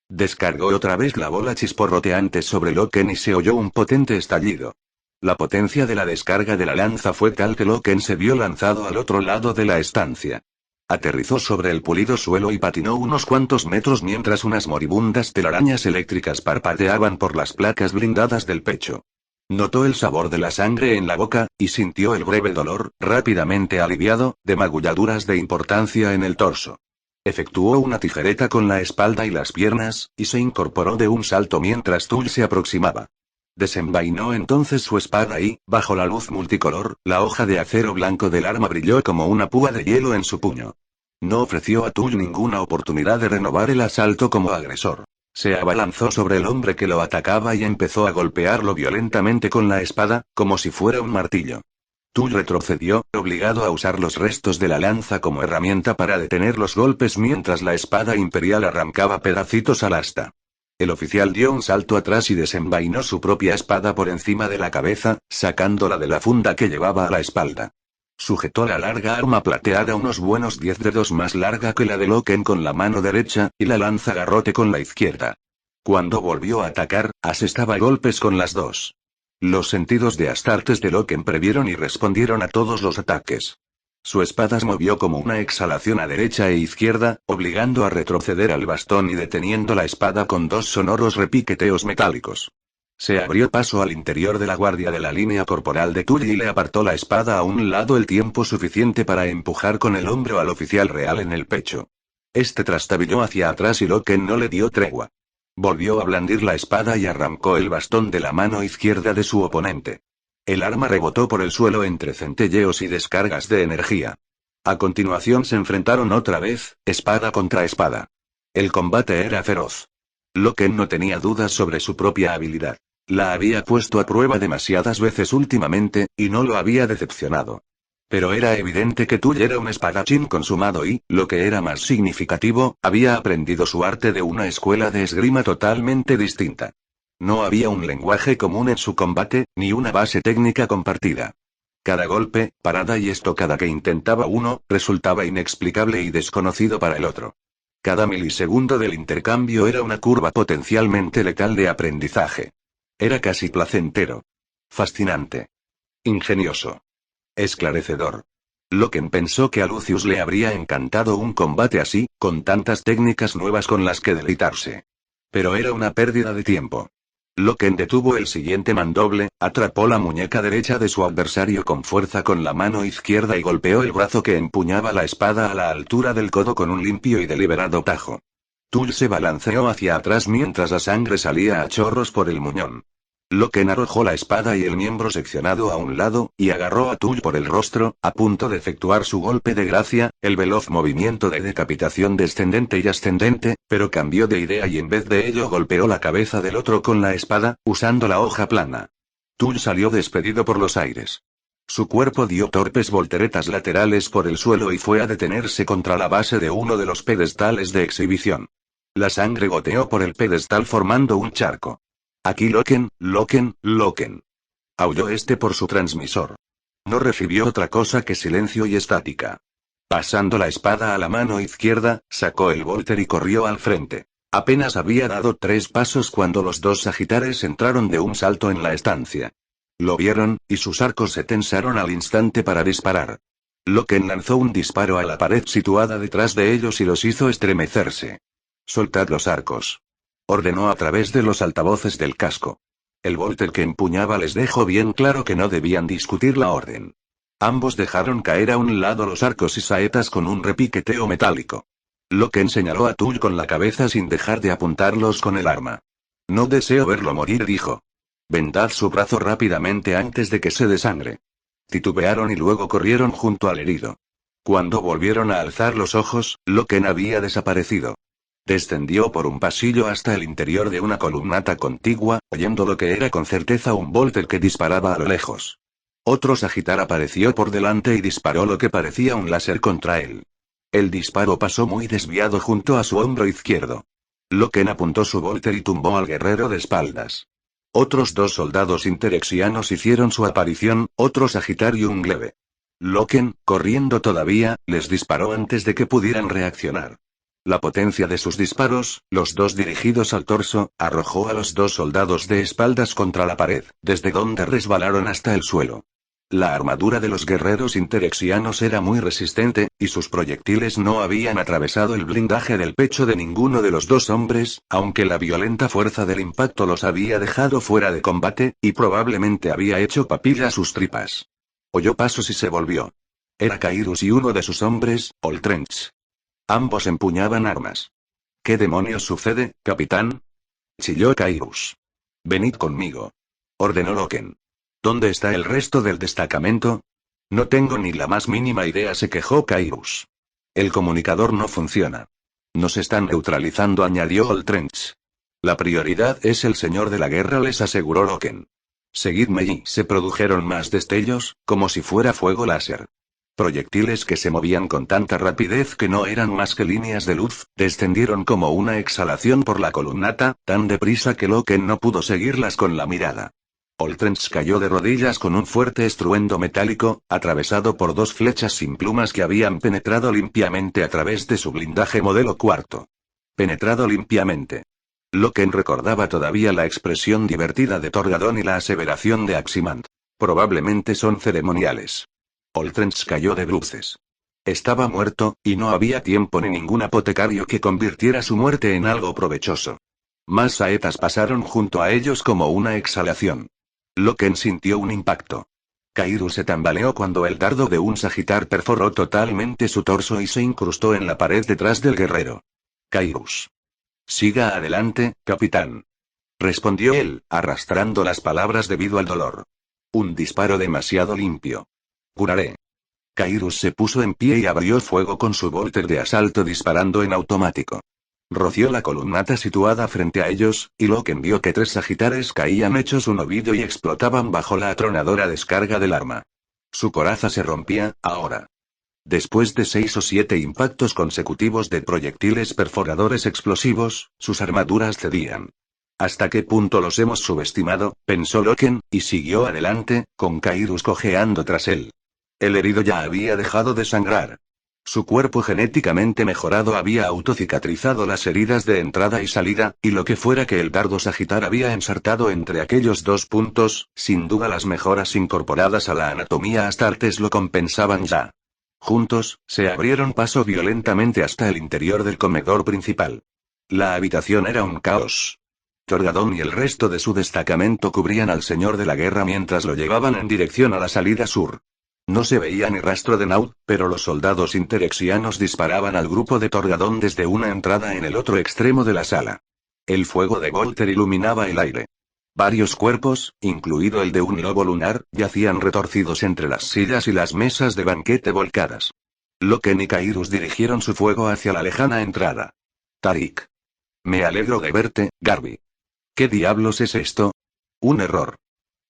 Descargó otra vez la bola chisporroteante sobre Loken y se oyó un potente estallido. La potencia de la descarga de la lanza fue tal que Loken se vio lanzado al otro lado de la estancia. Aterrizó sobre el pulido suelo y patinó unos cuantos metros mientras unas moribundas telarañas eléctricas parpadeaban por las placas blindadas del pecho. Notó el sabor de la sangre en la boca, y sintió el breve dolor, rápidamente aliviado, de magulladuras de importancia en el torso. Efectuó una tijereta con la espalda y las piernas, y se incorporó de un salto mientras Tull se aproximaba. Desenvainó entonces su espada y, bajo la luz multicolor, la hoja de acero blanco del arma brilló como una púa de hielo en su puño. No ofreció a Tull ninguna oportunidad de renovar el asalto como agresor. Se abalanzó sobre el hombre que lo atacaba y empezó a golpearlo violentamente con la espada, como si fuera un martillo. Tull retrocedió, obligado a usar los restos de la lanza como herramienta para detener los golpes mientras la espada imperial arrancaba pedacitos al asta. El oficial dio un salto atrás y desenvainó su propia espada por encima de la cabeza, sacándola de la funda que llevaba a la espalda. Sujetó la larga arma plateada unos buenos 10 dedos más larga que la de Loken con la mano derecha, y la lanza garrote con la izquierda. Cuando volvió a atacar, asestaba golpes con las dos. Los sentidos de Astartes de Loken previeron y respondieron a todos los ataques. Su espada se movió como una exhalación a derecha e izquierda, obligando a retroceder al bastón y deteniendo la espada con dos sonoros repiqueteos metálicos. Se abrió paso al interior de la guardia de la línea corporal de Tull y le apartó la espada a un lado el tiempo suficiente para empujar con el hombro al oficial real en el pecho. Este trastabilló hacia atrás y Loken no le dio tregua. Volvió a blandir la espada y arrancó el bastón de la mano izquierda de su oponente. El arma rebotó por el suelo entre centelleos y descargas de energía. A continuación se enfrentaron otra vez, espada contra espada. El combate era feroz. Loken no tenía dudas sobre su propia habilidad. La había puesto a prueba demasiadas veces últimamente, y no lo había decepcionado. Pero era evidente que Tull era un espadachín consumado y, lo que era más significativo, había aprendido su arte de una escuela de esgrima totalmente distinta. No había un lenguaje común en su combate, ni una base técnica compartida. Cada golpe, parada y estocada que intentaba uno, resultaba inexplicable y desconocido para el otro. Cada milisegundo del intercambio era una curva potencialmente letal de aprendizaje. Era casi placentero. Fascinante. Ingenioso. Esclarecedor. Loken pensó que a Lucius le habría encantado un combate así, con tantas técnicas nuevas con las que deleitarse. Pero era una pérdida de tiempo. Loken detuvo el siguiente mandoble, atrapó la muñeca derecha de su adversario con fuerza con la mano izquierda y golpeó el brazo que empuñaba la espada a la altura del codo con un limpio y deliberado tajo. Tull se balanceó hacia atrás mientras la sangre salía a chorros por el muñón. Loken arrojó la espada y el miembro seccionado a un lado, y agarró a Tull por el rostro, a punto de efectuar su golpe de gracia, el veloz movimiento de decapitación descendente y ascendente, pero cambió de idea y en vez de ello golpeó la cabeza del otro con la espada, usando la hoja plana. Tull salió despedido por los aires. Su cuerpo dio torpes volteretas laterales por el suelo y fue a detenerse contra la base de uno de los pedestales de exhibición. La sangre goteó por el pedestal formando un charco. Aquí Loken, Loken, Loken. Aulló este por su transmisor. No recibió otra cosa que silencio y estática. Pasando la espada a la mano izquierda, sacó el volter y corrió al frente. Apenas había dado 3 pasos cuando los dos sagitares entraron de un salto en la estancia. Lo vieron, y sus arcos se tensaron al instante para disparar. Loken lanzó un disparo a la pared situada detrás de ellos y los hizo estremecerse. «Soltad los arcos», ordenó a través de los altavoces del casco. El volter que empuñaba les dejó bien claro que no debían discutir la orden. Ambos dejaron caer a un lado los arcos y saetas con un repiqueteo metálico. Loken señaló a Tull con la cabeza sin dejar de apuntarlos con el arma. «No deseo verlo morir», dijo. «Vendad su brazo rápidamente antes de que se desangre». Titubearon y luego corrieron junto al herido. Cuando volvieron a alzar los ojos, Loken había desaparecido. Descendió por un pasillo hasta el interior de una columnata contigua, oyendo lo que era con certeza un volter que disparaba a lo lejos. Otro sagitar apareció por delante y disparó lo que parecía un láser contra él. El disparo pasó muy desviado junto a su hombro izquierdo. Loken apuntó su volter y tumbó al guerrero de espaldas. Otros 2 soldados interexianos hicieron su aparición, otro sagitar y un glebe. Loken, corriendo todavía, les disparó antes de que pudieran reaccionar. La potencia de sus disparos, los 2 dirigidos al torso, arrojó a los 2 soldados de espaldas contra la pared, desde donde resbalaron hasta el suelo. La armadura de los guerreros interexianos era muy resistente, y sus proyectiles no habían atravesado el blindaje del pecho de ninguno de los 2 hombres, aunque la violenta fuerza del impacto los había dejado fuera de combate, y probablemente había hecho papilla sus tripas. Oyó pasos y se volvió. Era Kairus y uno de sus hombres, Oltrench. Ambos empuñaban armas. «¿Qué demonios sucede, capitán?», chilló Kairus. «Venid conmigo», ordenó Loken. «¿Dónde está el resto del destacamento?». «No tengo ni la más mínima idea», se quejó Kairus. «El comunicador no funciona». «Nos están neutralizando», añadió Oltrench. «La prioridad es el señor de la guerra», les aseguró Loken. «Seguidme», y se produjeron más destellos, como si fuera fuego láser. Proyectiles que se movían con tanta rapidez que no eran más que líneas de luz, descendieron como una exhalación por la columnata, tan deprisa que Loken no pudo seguirlas con la mirada. Oltrench cayó de rodillas con un fuerte estruendo metálico, atravesado por 2 flechas sin plumas que habían penetrado limpiamente a través de su blindaje modelo cuarto. Penetrado limpiamente. Loken recordaba todavía la expresión divertida de Torgadón y la aseveración de Aximand. Probablemente son ceremoniales. Oltrench cayó de bruces. Estaba muerto, y no había tiempo ni ningún apotecario que convirtiera su muerte en algo provechoso. Más saetas pasaron junto a ellos como una exhalación. Loken sintió un impacto. Kairus se tambaleó cuando el dardo de un sagitar perforó totalmente su torso y se incrustó en la pared detrás del guerrero. Kairus. «Siga adelante, capitán», respondió él, arrastrando las palabras debido al dolor. «Un disparo demasiado limpio. Curaré». Kairus se puso en pie y abrió fuego con su volter de asalto disparando en automático. Roció la columnata situada frente a ellos, y Loken vio que 3 sagitares caían hechos un ovillo y explotaban bajo la atronadora descarga del arma. Su coraza se rompía, ahora. Después de 6 o 7 impactos consecutivos de proyectiles perforadores explosivos, sus armaduras cedían. ¿Hasta qué punto los hemos subestimado?, pensó Loken, y siguió adelante, con Kairus cojeando tras él. El herido ya había dejado de sangrar. Su cuerpo genéticamente mejorado había autocicatrizado las heridas de entrada y salida, y lo que fuera que el dardo sagitar había ensartado entre aquellos 2 puntos, sin duda las mejoras incorporadas a la anatomía Astartes lo compensaban ya. Juntos, se abrieron paso violentamente hasta el interior del comedor principal. La habitación era un caos. Torgadón y el resto de su destacamento cubrían al señor de la guerra mientras lo llevaban en dirección a la salida sur. No se veía ni rastro de Naud, pero los soldados interexianos disparaban al grupo de Torgadón desde una entrada en el otro extremo de la sala. El fuego de volter iluminaba el aire. Varios cuerpos, incluido el de un lobo lunar, yacían retorcidos entre las sillas y las mesas de banquete volcadas. Loken y Kairus dirigieron su fuego hacia la lejana entrada. «Tarik. Me alegro de verte, Garby». «¿Qué diablos es esto?». «Un error»,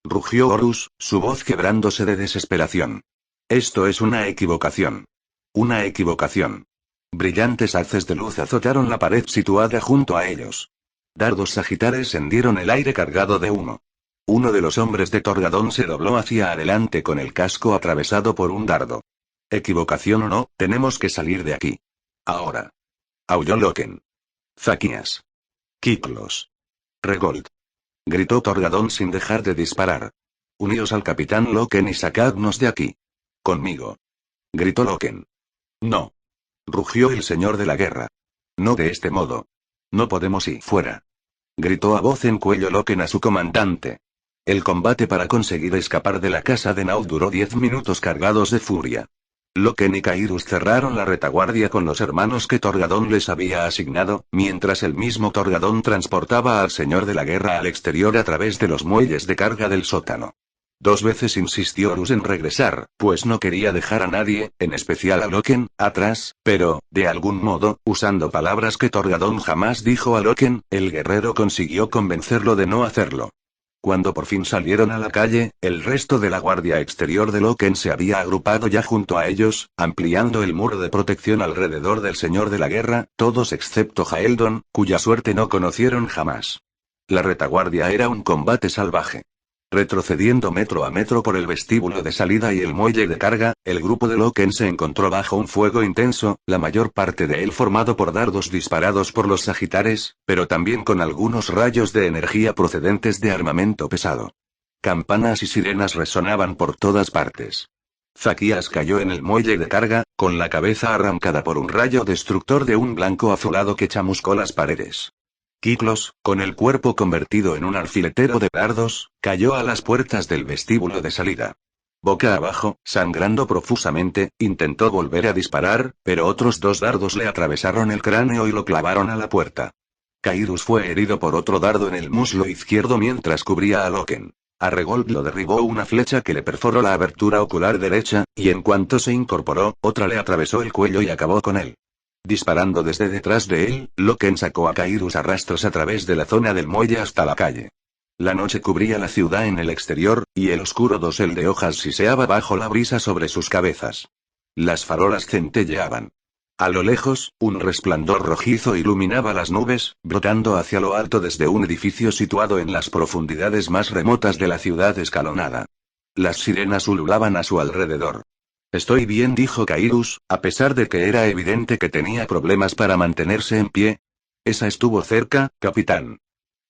rugió Horus, su voz quebrándose de desesperación. «Esto es una equivocación. Una equivocación». Brillantes haces de luz azotaron la pared situada junto a ellos. Dardos sagitares hendieron el aire cargado de humo. Uno de los hombres de Torgadón se dobló hacia adelante con el casco atravesado por un dardo. Equivocación o no, tenemos que salir de aquí. Ahora. Aulló Loken. Zaquías. Kiklos. Regold. Gritó Torgadón sin dejar de disparar. Uníos al capitán Loken y sacadnos de aquí. Conmigo. Gritó Loken. No. Rugió el señor de la guerra. No de este modo. No podemos ir fuera. Gritó a voz en cuello Loken a su comandante. El combate para conseguir escapar de la casa de Naud duró 10 minutos cargados de furia. Loken y Kairus cerraron la retaguardia con los hermanos que Torgadón les había asignado, mientras el mismo Torgadón transportaba al señor de la guerra al exterior a través de los muelles de carga del sótano. 2 veces insistió Horus en regresar, pues no quería dejar a nadie, en especial a Loken, atrás, pero, de algún modo, usando palabras que Torgadón jamás dijo a Loken, el guerrero consiguió convencerlo de no hacerlo. Cuando por fin salieron a la calle, el resto de la guardia exterior de Loken se había agrupado ya junto a ellos, ampliando el muro de protección alrededor del señor de la guerra, todos excepto Jaeldon, cuya suerte no conocieron jamás. La retaguardia era un combate salvaje. Retrocediendo metro a metro por el vestíbulo de salida y el muelle de carga, el grupo de Loken se encontró bajo un fuego intenso, la mayor parte de él formado por dardos disparados por los sagitares, pero también con algunos rayos de energía procedentes de armamento pesado. Campanas y sirenas resonaban por todas partes. Zaquías cayó en el muelle de carga, con la cabeza arrancada por un rayo destructor de un blanco azulado que chamuscó las paredes. Kiklos, con el cuerpo convertido en un alfiletero de dardos, cayó a las puertas del vestíbulo de salida. Boca abajo, sangrando profusamente, intentó volver a disparar, pero otros 2 dardos le atravesaron el cráneo y lo clavaron a la puerta. Kairus fue herido por otro dardo en el muslo izquierdo mientras cubría a Loken. A Regold lo derribó una flecha que le perforó la abertura ocular derecha, y en cuanto se incorporó, otra le atravesó el cuello y acabó con él. Disparando desde detrás de él, Loken sacó a Kairus a rastros a través de la zona del muelle hasta la calle. La noche cubría la ciudad en el exterior, y el oscuro dosel de hojas siseaba bajo la brisa sobre sus cabezas. Las farolas centelleaban. A lo lejos, un resplandor rojizo iluminaba las nubes, brotando hacia lo alto desde un edificio situado en las profundidades más remotas de la ciudad escalonada. Las sirenas ululaban a su alrededor. Estoy bien, dijo Kairus, a pesar de que era evidente que tenía problemas para mantenerse en pie. Esa estuvo cerca, capitán.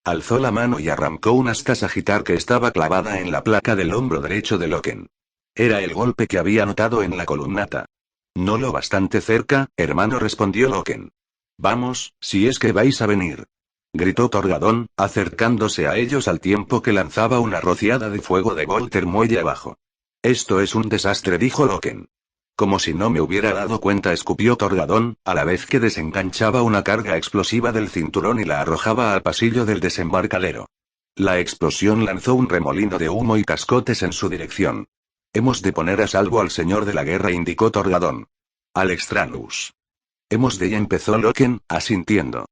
Alzó la mano y arrancó una asta sagitar que estaba clavada en la placa del hombro derecho de Loken. Era el golpe que había notado en la columnata. No lo bastante cerca, hermano, respondió Loken. Vamos, si es que vais a venir. Gritó Torgadón, acercándose a ellos al tiempo que lanzaba una rociada de fuego de Volter muelle abajo. Esto es un desastre, dijo Loken. Como si no me hubiera dado cuenta, escupió Torgadón, a la vez que desenganchaba una carga explosiva del cinturón y la arrojaba al pasillo del desembarcadero. La explosión lanzó un remolino de humo y cascotes en su dirección. Hemos de poner a salvo al señor de la guerra, indicó Torgadón. Alexstralus. Hemos de, empezó Loken, asintiendo.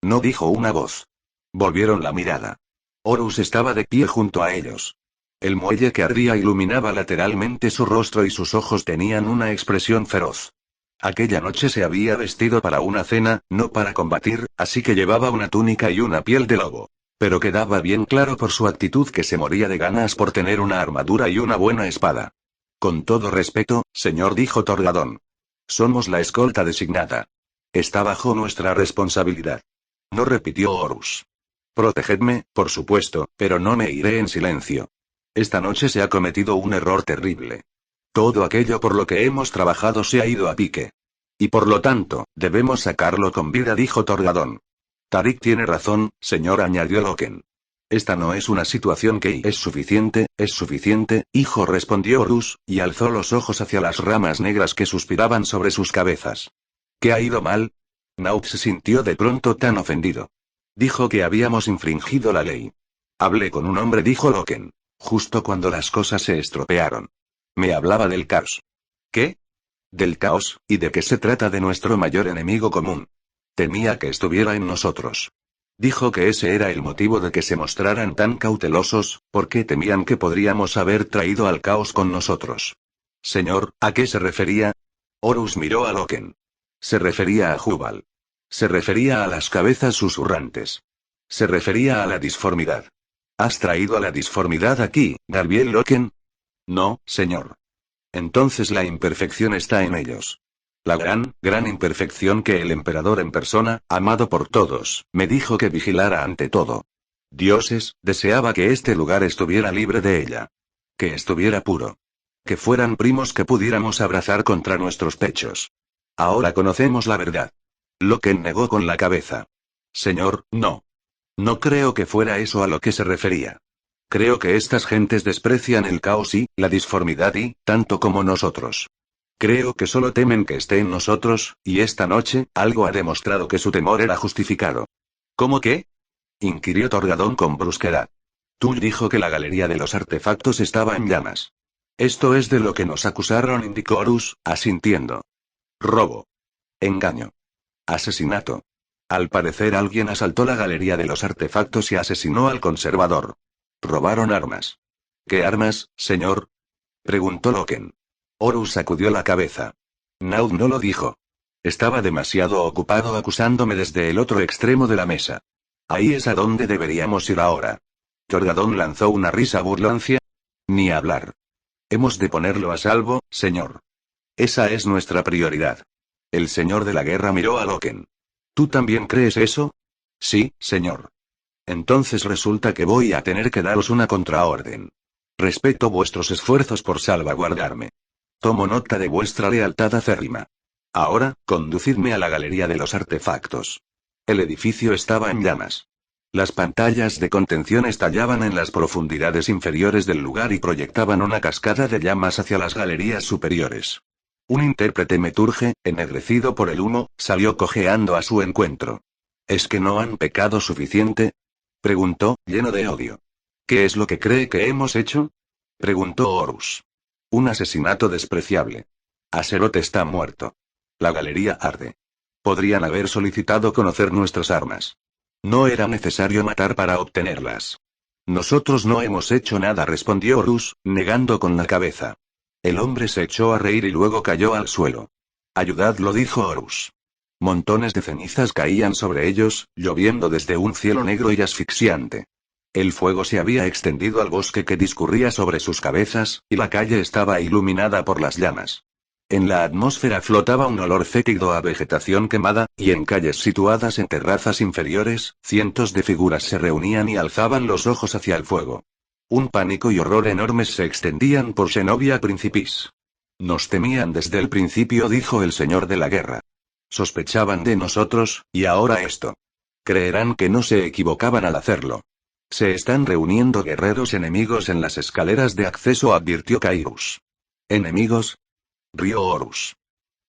No dijo una voz. Volvieron la mirada. Horus estaba de pie junto a ellos. El muelle que ardía iluminaba lateralmente su rostro y sus ojos tenían una expresión feroz. Aquella noche se había vestido para una cena, no para combatir, así que llevaba una túnica y una piel de lobo. Pero quedaba bien claro por su actitud que se moría de ganas por tener una armadura y una buena espada. Con todo respeto, señor, dijo Torgadón. Somos la escolta designada. Está bajo nuestra responsabilidad. No, repitió Horus. Protegedme, por supuesto, pero no me iré en silencio. Esta noche se ha cometido un error terrible. Todo aquello por lo que hemos trabajado se ha ido a pique. Y por lo tanto, debemos sacarlo con vida, dijo Torgadón. Tarik tiene razón, señor, añadió Loken. Esta no es una situación que... Es suficiente, hijo, respondió Horus, y alzó los ojos hacia las ramas negras que suspiraban sobre sus cabezas. ¿Qué ha ido mal? Naut se sintió de pronto tan ofendido. Dijo que habíamos infringido la ley. Hablé con un hombre, dijo Loken. Justo cuando las cosas se estropearon. Me hablaba del caos. ¿Qué? Del caos, y de que se trata de nuestro mayor enemigo común. Temía que estuviera en nosotros. Dijo que ese era el motivo de que se mostraran tan cautelosos, porque temían que podríamos haber traído al caos con nosotros. Señor, ¿a qué se refería? Horus miró a Loken. Se refería a Jubal. Se refería a las cabezas susurrantes. Se refería a la disformidad. ¿Has traído a la disformidad aquí, Darbiel Loken? No, señor. Entonces la imperfección está en ellos. La gran imperfección que el emperador en persona, amado por todos, me dijo que vigilara ante todo. Dioses, deseaba que este lugar estuviera libre de ella. Que estuviera puro. Que fueran primos que pudiéramos abrazar contra nuestros pechos. Ahora conocemos la verdad. Loken negó con la cabeza. Señor, no. No creo que fuera eso a lo que se refería. Creo que estas gentes desprecian el caos y la disformidad y, tanto como nosotros. Creo que solo temen que esté en nosotros, y esta noche, algo ha demostrado que su temor era justificado. ¿Cómo qué? Inquirió Torgadón con brusquedad. Tull dijo que la galería de los artefactos estaba en llamas. Esto es de lo que nos acusaron, indicó Horus, asintiendo. Robo. Engaño. Asesinato. Al parecer alguien asaltó la galería de los artefactos y asesinó al conservador. Robaron armas. ¿Qué armas, señor? Preguntó Loken. Horus sacudió la cabeza. Naud no lo dijo. Estaba demasiado ocupado acusándome desde el otro extremo de la mesa. Ahí es a donde deberíamos ir ahora. Torgadón lanzó una risa burlancia. Ni hablar. Hemos de ponerlo a salvo, señor. Esa es nuestra prioridad. El señor de la guerra miró a Loken. ¿Tú también crees eso? Sí, señor. Entonces resulta que voy a tener que daros una contraorden. Respeto vuestros esfuerzos por salvaguardarme. Tomo nota de vuestra lealtad acérrima. Ahora, conducidme a la galería de los artefactos. El edificio estaba en llamas. Las pantallas de contención estallaban en las profundidades inferiores del lugar y proyectaban una cascada de llamas hacia las galerías superiores. Un intérprete meturge, ennegrecido por el humo, salió cojeando a su encuentro. ¿Es que no han pecado suficiente? Preguntó, lleno de odio. ¿Qué es lo que cree que hemos hecho? Preguntó Horus. Un asesinato despreciable. Azeroth está muerto. La galería arde. Podrían haber solicitado conocer nuestras armas. No era necesario matar para obtenerlas. Nosotros no hemos hecho nada, respondió Horus, negando con la cabeza. El hombre se echó a reír y luego cayó al suelo. Ayudadlo, dijo Horus. Montones de cenizas caían sobre ellos, lloviendo desde un cielo negro y asfixiante. El fuego se había extendido al bosque que discurría sobre sus cabezas, y la calle estaba iluminada por las llamas. En la atmósfera flotaba un olor fétido a vegetación quemada, y en calles situadas en terrazas inferiores, cientos de figuras se reunían y alzaban los ojos hacia el fuego. Un pánico y horror enormes se extendían por Xenovia Principis. Nos temían desde el principio, dijo el señor de la guerra. Sospechaban de nosotros, y ahora esto. Creerán que no se equivocaban al hacerlo. Se están reuniendo guerreros enemigos en las escaleras de acceso, advirtió Kairos. ¿Enemigos? Rió Horus.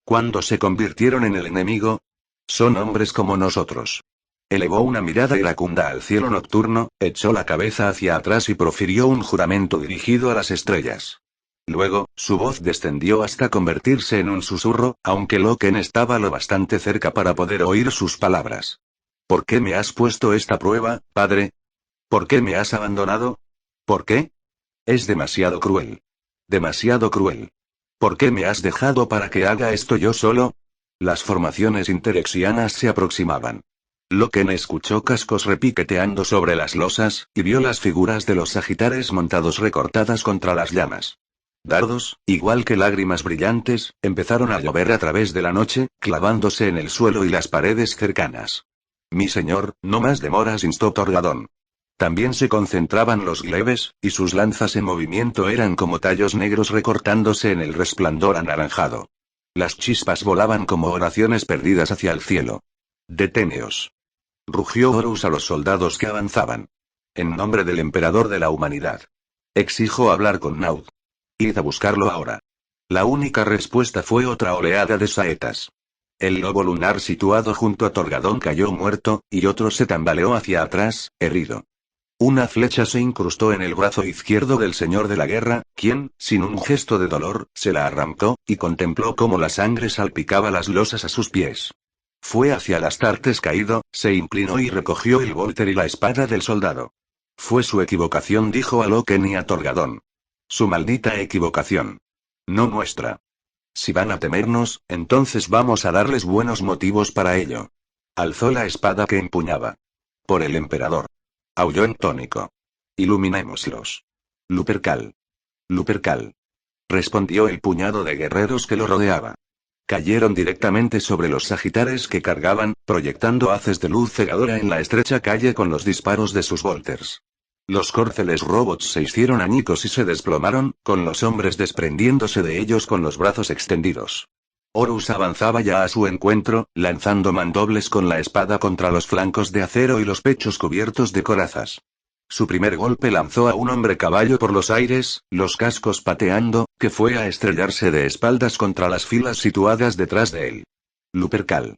¿Cuándo se convirtieron en el enemigo? Son hombres como nosotros. Elevó una mirada iracunda al cielo nocturno, echó la cabeza hacia atrás y profirió un juramento dirigido a las estrellas. Luego, su voz descendió hasta convertirse en un susurro, aunque Loken estaba lo bastante cerca para poder oír sus palabras. ¿Por qué me has puesto esta prueba, padre? ¿Por qué me has abandonado? ¿Por qué? Es demasiado cruel. Demasiado cruel. ¿Por qué me has dejado para que haga esto yo solo? Las formaciones interexianas se aproximaban. Loken escuchó cascos repiqueteando sobre las losas, y vio las figuras de los sagitares montados recortadas contra las llamas. Dardos, igual que lágrimas brillantes, empezaron a llover a través de la noche, clavándose en el suelo y las paredes cercanas. Mi señor, no más demoras, instó Torgadón. También se concentraban los glebes, y sus lanzas en movimiento eran como tallos negros recortándose en el resplandor anaranjado. Las chispas volaban como oraciones perdidas hacia el cielo. Deténeos. Rugió Horus a los soldados que avanzaban. En nombre del emperador de la humanidad. Exijo hablar con Naud. Id a buscarlo ahora. La única respuesta fue otra oleada de saetas. El lobo lunar situado junto a Torgadón cayó muerto, y otro se tambaleó hacia atrás, herido. Una flecha se incrustó en el brazo izquierdo del señor de la guerra, quien, sin un gesto de dolor, se la arrancó, y contempló cómo la sangre salpicaba las losas a sus pies. Fue hacia el Astartes caído, se inclinó y recogió el volter y la espada del soldado. Fue su equivocación, dijo a Loken y a Torgadón. Su maldita equivocación. No nuestra. Si van a temernos, entonces vamos a darles buenos motivos para ello. Alzó la espada que empuñaba. Por el emperador. Aulló en tónico. Iluminémoslos. Lupercal. Lupercal. Respondió el puñado de guerreros que lo rodeaba. Cayeron directamente sobre los sagitares que cargaban, proyectando haces de luz cegadora en la estrecha calle con los disparos de sus volters. Los córceles robots se hicieron añicos y se desplomaron, con los hombres desprendiéndose de ellos con los brazos extendidos. Horus avanzaba ya a su encuentro, lanzando mandobles con la espada contra los flancos de acero y los pechos cubiertos de corazas. Su primer golpe lanzó a un hombre caballo por los aires, los cascos pateando, que fue a estrellarse de espaldas contra las filas situadas detrás de él. Lupercal.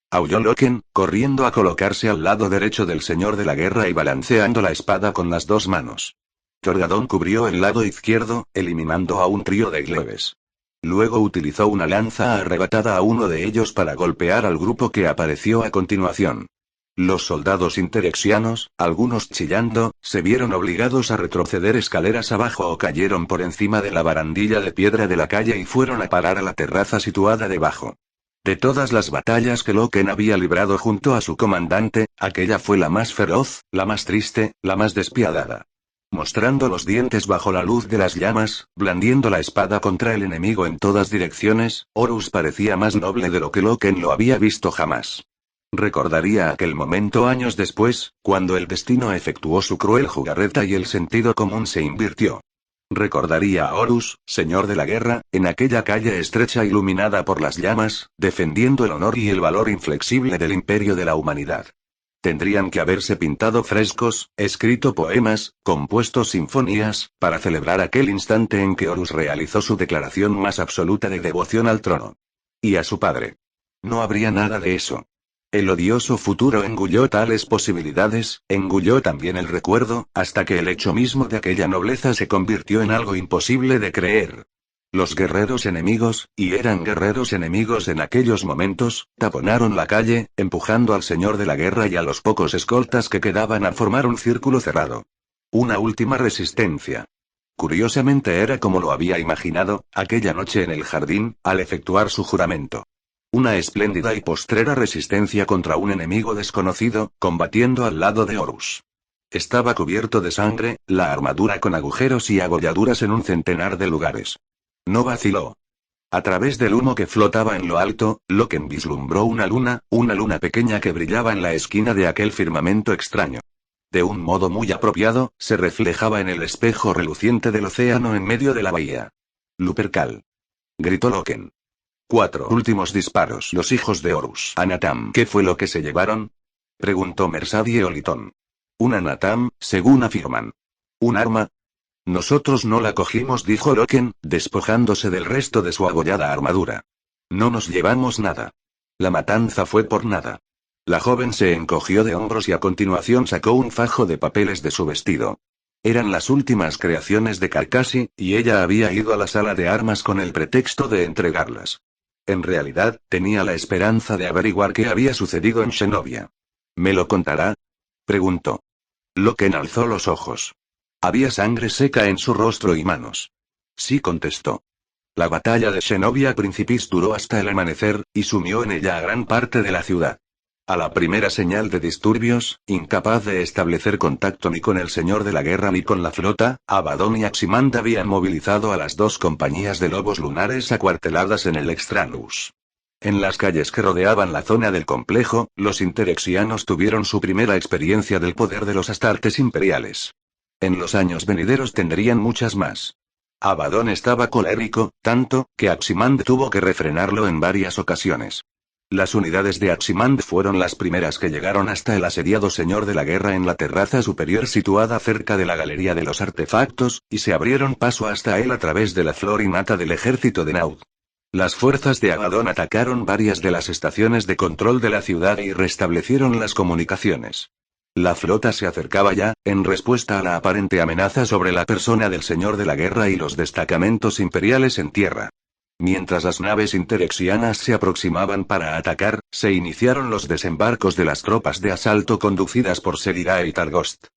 Aulló Loken, corriendo a colocarse al lado derecho del señor de la guerra y balanceando la espada con las dos manos. Torgadón cubrió el lado izquierdo, eliminando a un trío de glebes. Luego utilizó una lanza arrebatada a uno de ellos para golpear al grupo que apareció a continuación. Los soldados interexianos, algunos chillando, se vieron obligados a retroceder escaleras abajo o cayeron por encima de la barandilla de piedra de la calle y fueron a parar a la terraza situada debajo. De todas las batallas que Loken había librado junto a su comandante, aquella fue la más feroz, la más triste, la más despiadada. Mostrando los dientes bajo la luz de las llamas, blandiendo la espada contra el enemigo en todas direcciones, Horus parecía más noble de lo que Loken lo había visto jamás. Recordaría aquel momento años después, cuando el destino efectuó su cruel jugarreta y el sentido común se invirtió. Recordaría a Horus, señor de la guerra, en aquella calle estrecha iluminada por las llamas, defendiendo el honor y el valor inflexible del imperio de la humanidad. Tendrían que haberse pintado frescos, escrito poemas, compuesto sinfonías, para celebrar aquel instante en que Horus realizó su declaración más absoluta de devoción al trono. Y a su padre. No habría nada de eso. El odioso futuro engulló tales posibilidades, engulló también el recuerdo, hasta que el hecho mismo de aquella nobleza se convirtió en algo imposible de creer. Los guerreros enemigos, y eran guerreros enemigos en aquellos momentos, taponaron la calle, empujando al señor de la guerra y a los pocos escoltas que quedaban a formar un círculo cerrado. Una última resistencia. Curiosamente era como lo había imaginado, aquella noche en el jardín, al efectuar su juramento. Una espléndida y postrera resistencia contra un enemigo desconocido, combatiendo al lado de Horus. Estaba cubierto de sangre, la armadura con agujeros y abolladuras en un centenar de lugares. No vaciló. A través del humo que flotaba en lo alto, Loken vislumbró una luna pequeña que brillaba en la esquina de aquel firmamento extraño. De un modo muy apropiado, se reflejaba en el espejo reluciente del océano en medio de la bahía. Lupercal. Gritó Loken. 4 últimos disparos. Los hijos de Horus. Anatam. ¿Qué fue lo que se llevaron? Preguntó Mersadie Oliton. Un Anatam, según afirman. ¿Un arma? Nosotros no la cogimos, dijo Loken, despojándose del resto de su abollada armadura. No nos llevamos nada. La matanza fue por nada. La joven se encogió de hombros y a continuación sacó un fajo de papeles de su vestido. Eran las últimas creaciones de Carcassi, y ella había ido a la sala de armas con el pretexto de entregarlas. En realidad, tenía la esperanza de averiguar qué había sucedido en Shenovia. ¿Me lo contará? Preguntó. Loken alzó los ojos. Había sangre seca en su rostro y manos. Sí, contestó. La batalla de Shenovia Principis duró hasta el amanecer, y sumió en ella a gran parte de la ciudad. A la primera señal de disturbios, incapaz de establecer contacto ni con el señor de la guerra ni con la flota, Abaddon y Aximand habían movilizado a las dos compañías de lobos lunares acuarteladas en el Extranus. En las calles que rodeaban la zona del complejo, los interexianos tuvieron su primera experiencia del poder de los astartes imperiales. En los años venideros tendrían muchas más. Abaddon estaba colérico, tanto, que Aximand tuvo que refrenarlo en varias ocasiones. Las unidades de Aximand fueron las primeras que llegaron hasta el asediado señor de la guerra en la terraza superior situada cerca de la galería de los artefactos, y se abrieron paso hasta él a través de la flor innata del ejército de Naud. Las fuerzas de Abaddon atacaron varias de las estaciones de control de la ciudad y restablecieron las comunicaciones. La flota se acercaba ya, en respuesta a la aparente amenaza sobre la persona del señor de la guerra y los destacamentos imperiales en tierra. Mientras las naves interexianas se aproximaban para atacar, se iniciaron los desembarcos de las tropas de asalto conducidas por Serira y Targost.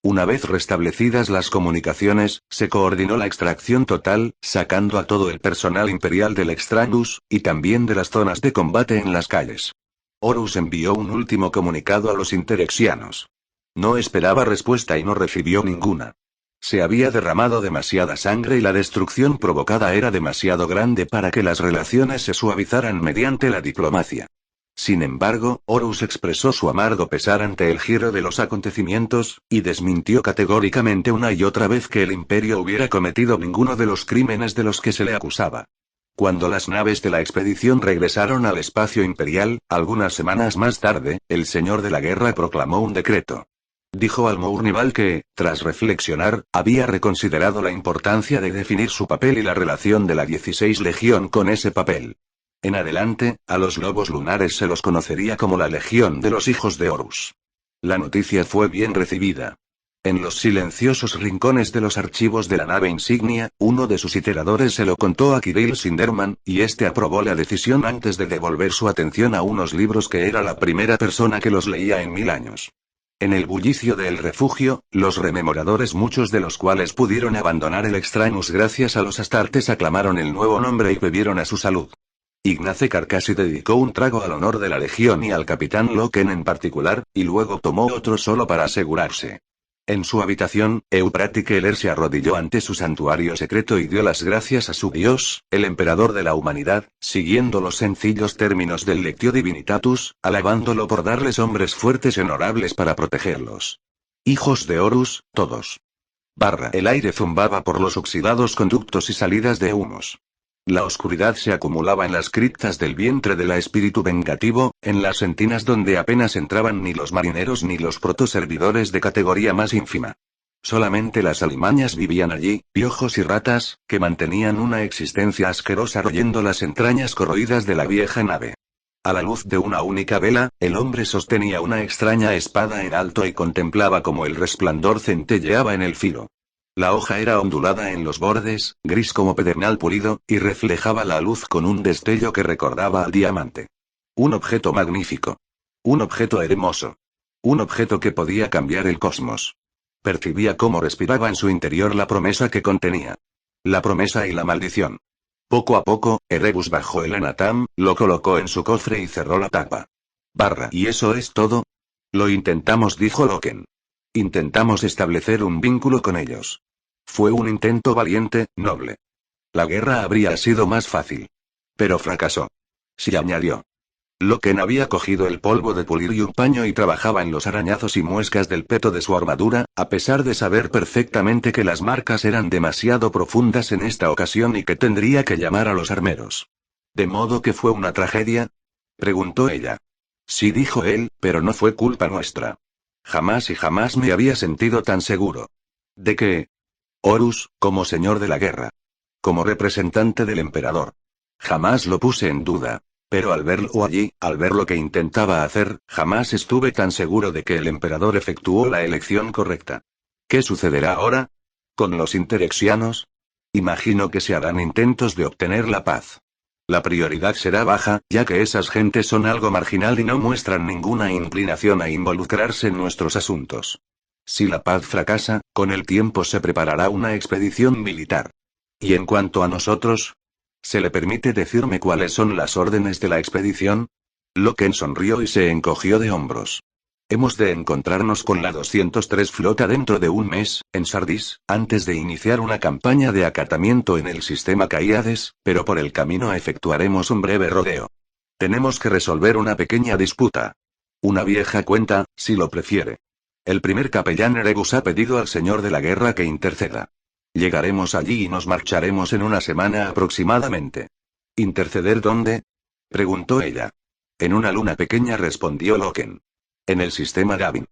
Una vez restablecidas las comunicaciones, se coordinó la extracción total, sacando a todo el personal imperial del Extranus, y también de las zonas de combate en las calles. Horus envió un último comunicado a los interexianos. No esperaba respuesta y no recibió ninguna. Se había derramado demasiada sangre y la destrucción provocada era demasiado grande para que las relaciones se suavizaran mediante la diplomacia. Sin embargo, Horus expresó su amargo pesar ante el giro de los acontecimientos, y desmintió categóricamente una y otra vez que el Imperio hubiera cometido ninguno de los crímenes de los que se le acusaba. Cuando las naves de la expedición regresaron al espacio imperial, algunas semanas más tarde, el Señor de la Guerra proclamó un decreto. Dijo al Mournival que, tras reflexionar, había reconsiderado la importancia de definir su papel y la relación de la 16 Legión con ese papel. En adelante, a los lobos lunares se los conocería como la Legión de los Hijos de Horus. La noticia fue bien recibida. En los silenciosos rincones de los archivos de la nave insignia, uno de sus iteradores se lo contó a Kirill Sinderman, y este aprobó la decisión antes de devolver su atención a unos libros que era la primera persona que los leía en 1000 años. En el bullicio del refugio, los rememoradores, muchos de los cuales pudieron abandonar el Extraños gracias a los Astartes, aclamaron el nuevo nombre y bebieron a su salud. Ignace Carcassi dedicó un trago al honor de la Legión y al capitán Loken en particular, y luego tomó otro solo para asegurarse. En su habitación, Euprati Keller se arrodilló ante su santuario secreto y dio las gracias a su Dios, el emperador de la humanidad, siguiendo los sencillos términos del Lectio Divinitatus, alabándolo por darles hombres fuertes y honorables para protegerlos. Hijos de Horus, todos. El aire zumbaba por los oxidados conductos y salidas de humos. La oscuridad se acumulaba en las criptas del vientre del espíritu vengativo, en las entinas donde apenas entraban ni los marineros ni los protoservidores de categoría más ínfima. Solamente las alimañas vivían allí, piojos y ratas, que mantenían una existencia asquerosa royendo las entrañas corroídas de la vieja nave. A la luz de una única vela, el hombre sostenía una extraña espada en alto y contemplaba cómo el resplandor centelleaba en el filo. La hoja era ondulada en los bordes, gris como pedernal pulido, y reflejaba la luz con un destello que recordaba al diamante. Un objeto magnífico. Un objeto hermoso. Un objeto que podía cambiar el cosmos. Percibía cómo respiraba en su interior la promesa que contenía. La promesa y la maldición. Poco a poco, Erebus bajó el Anatam, lo colocó en su cofre y cerró la tapa. ¿Y eso es todo? Lo intentamos, dijo Loken. Intentamos establecer un vínculo con ellos. Fue un intento valiente, noble. La guerra habría sido más fácil. Pero fracasó. Sí, añadió. Loken había cogido el polvo de pulir y un paño y trabajaba en los arañazos y muescas del peto de su armadura, a pesar de saber perfectamente que las marcas eran demasiado profundas en esta ocasión y que tendría que llamar a los armeros. ¿De modo que fue una tragedia? Preguntó ella. Sí, dijo él, pero no fue culpa nuestra. Jamás y jamás me había sentido tan seguro. ¿De qué? Horus, como señor de la guerra. Como representante del emperador. Jamás lo puse en duda. Pero al verlo allí, al ver lo que intentaba hacer, jamás estuve tan seguro de que el emperador efectuó la elección correcta. ¿Qué sucederá ahora? ¿Con los interexianos? Imagino que se harán intentos de obtener la paz. La prioridad será baja, ya que esas gentes son algo marginal y no muestran ninguna inclinación a involucrarse en nuestros asuntos. Si la paz fracasa, con el tiempo se preparará una expedición militar. ¿Y en cuanto a nosotros? ¿Se le permite decirme cuáles son las órdenes de la expedición? Loken sonrió y se encogió de hombros. Hemos de encontrarnos con la 203 flota dentro de un mes, en Sardis, antes de iniciar una campaña de acatamiento en el sistema Caíades, pero por el camino efectuaremos un breve rodeo. Tenemos que resolver una pequeña disputa. Una vieja cuenta, si lo prefiere. El primer capellán Erebus ha pedido al señor de la guerra que interceda. Llegaremos allí y nos marcharemos en una semana aproximadamente. ¿Interceder dónde? Preguntó ella. En una luna pequeña, respondió Loken. En el sistema Gavin.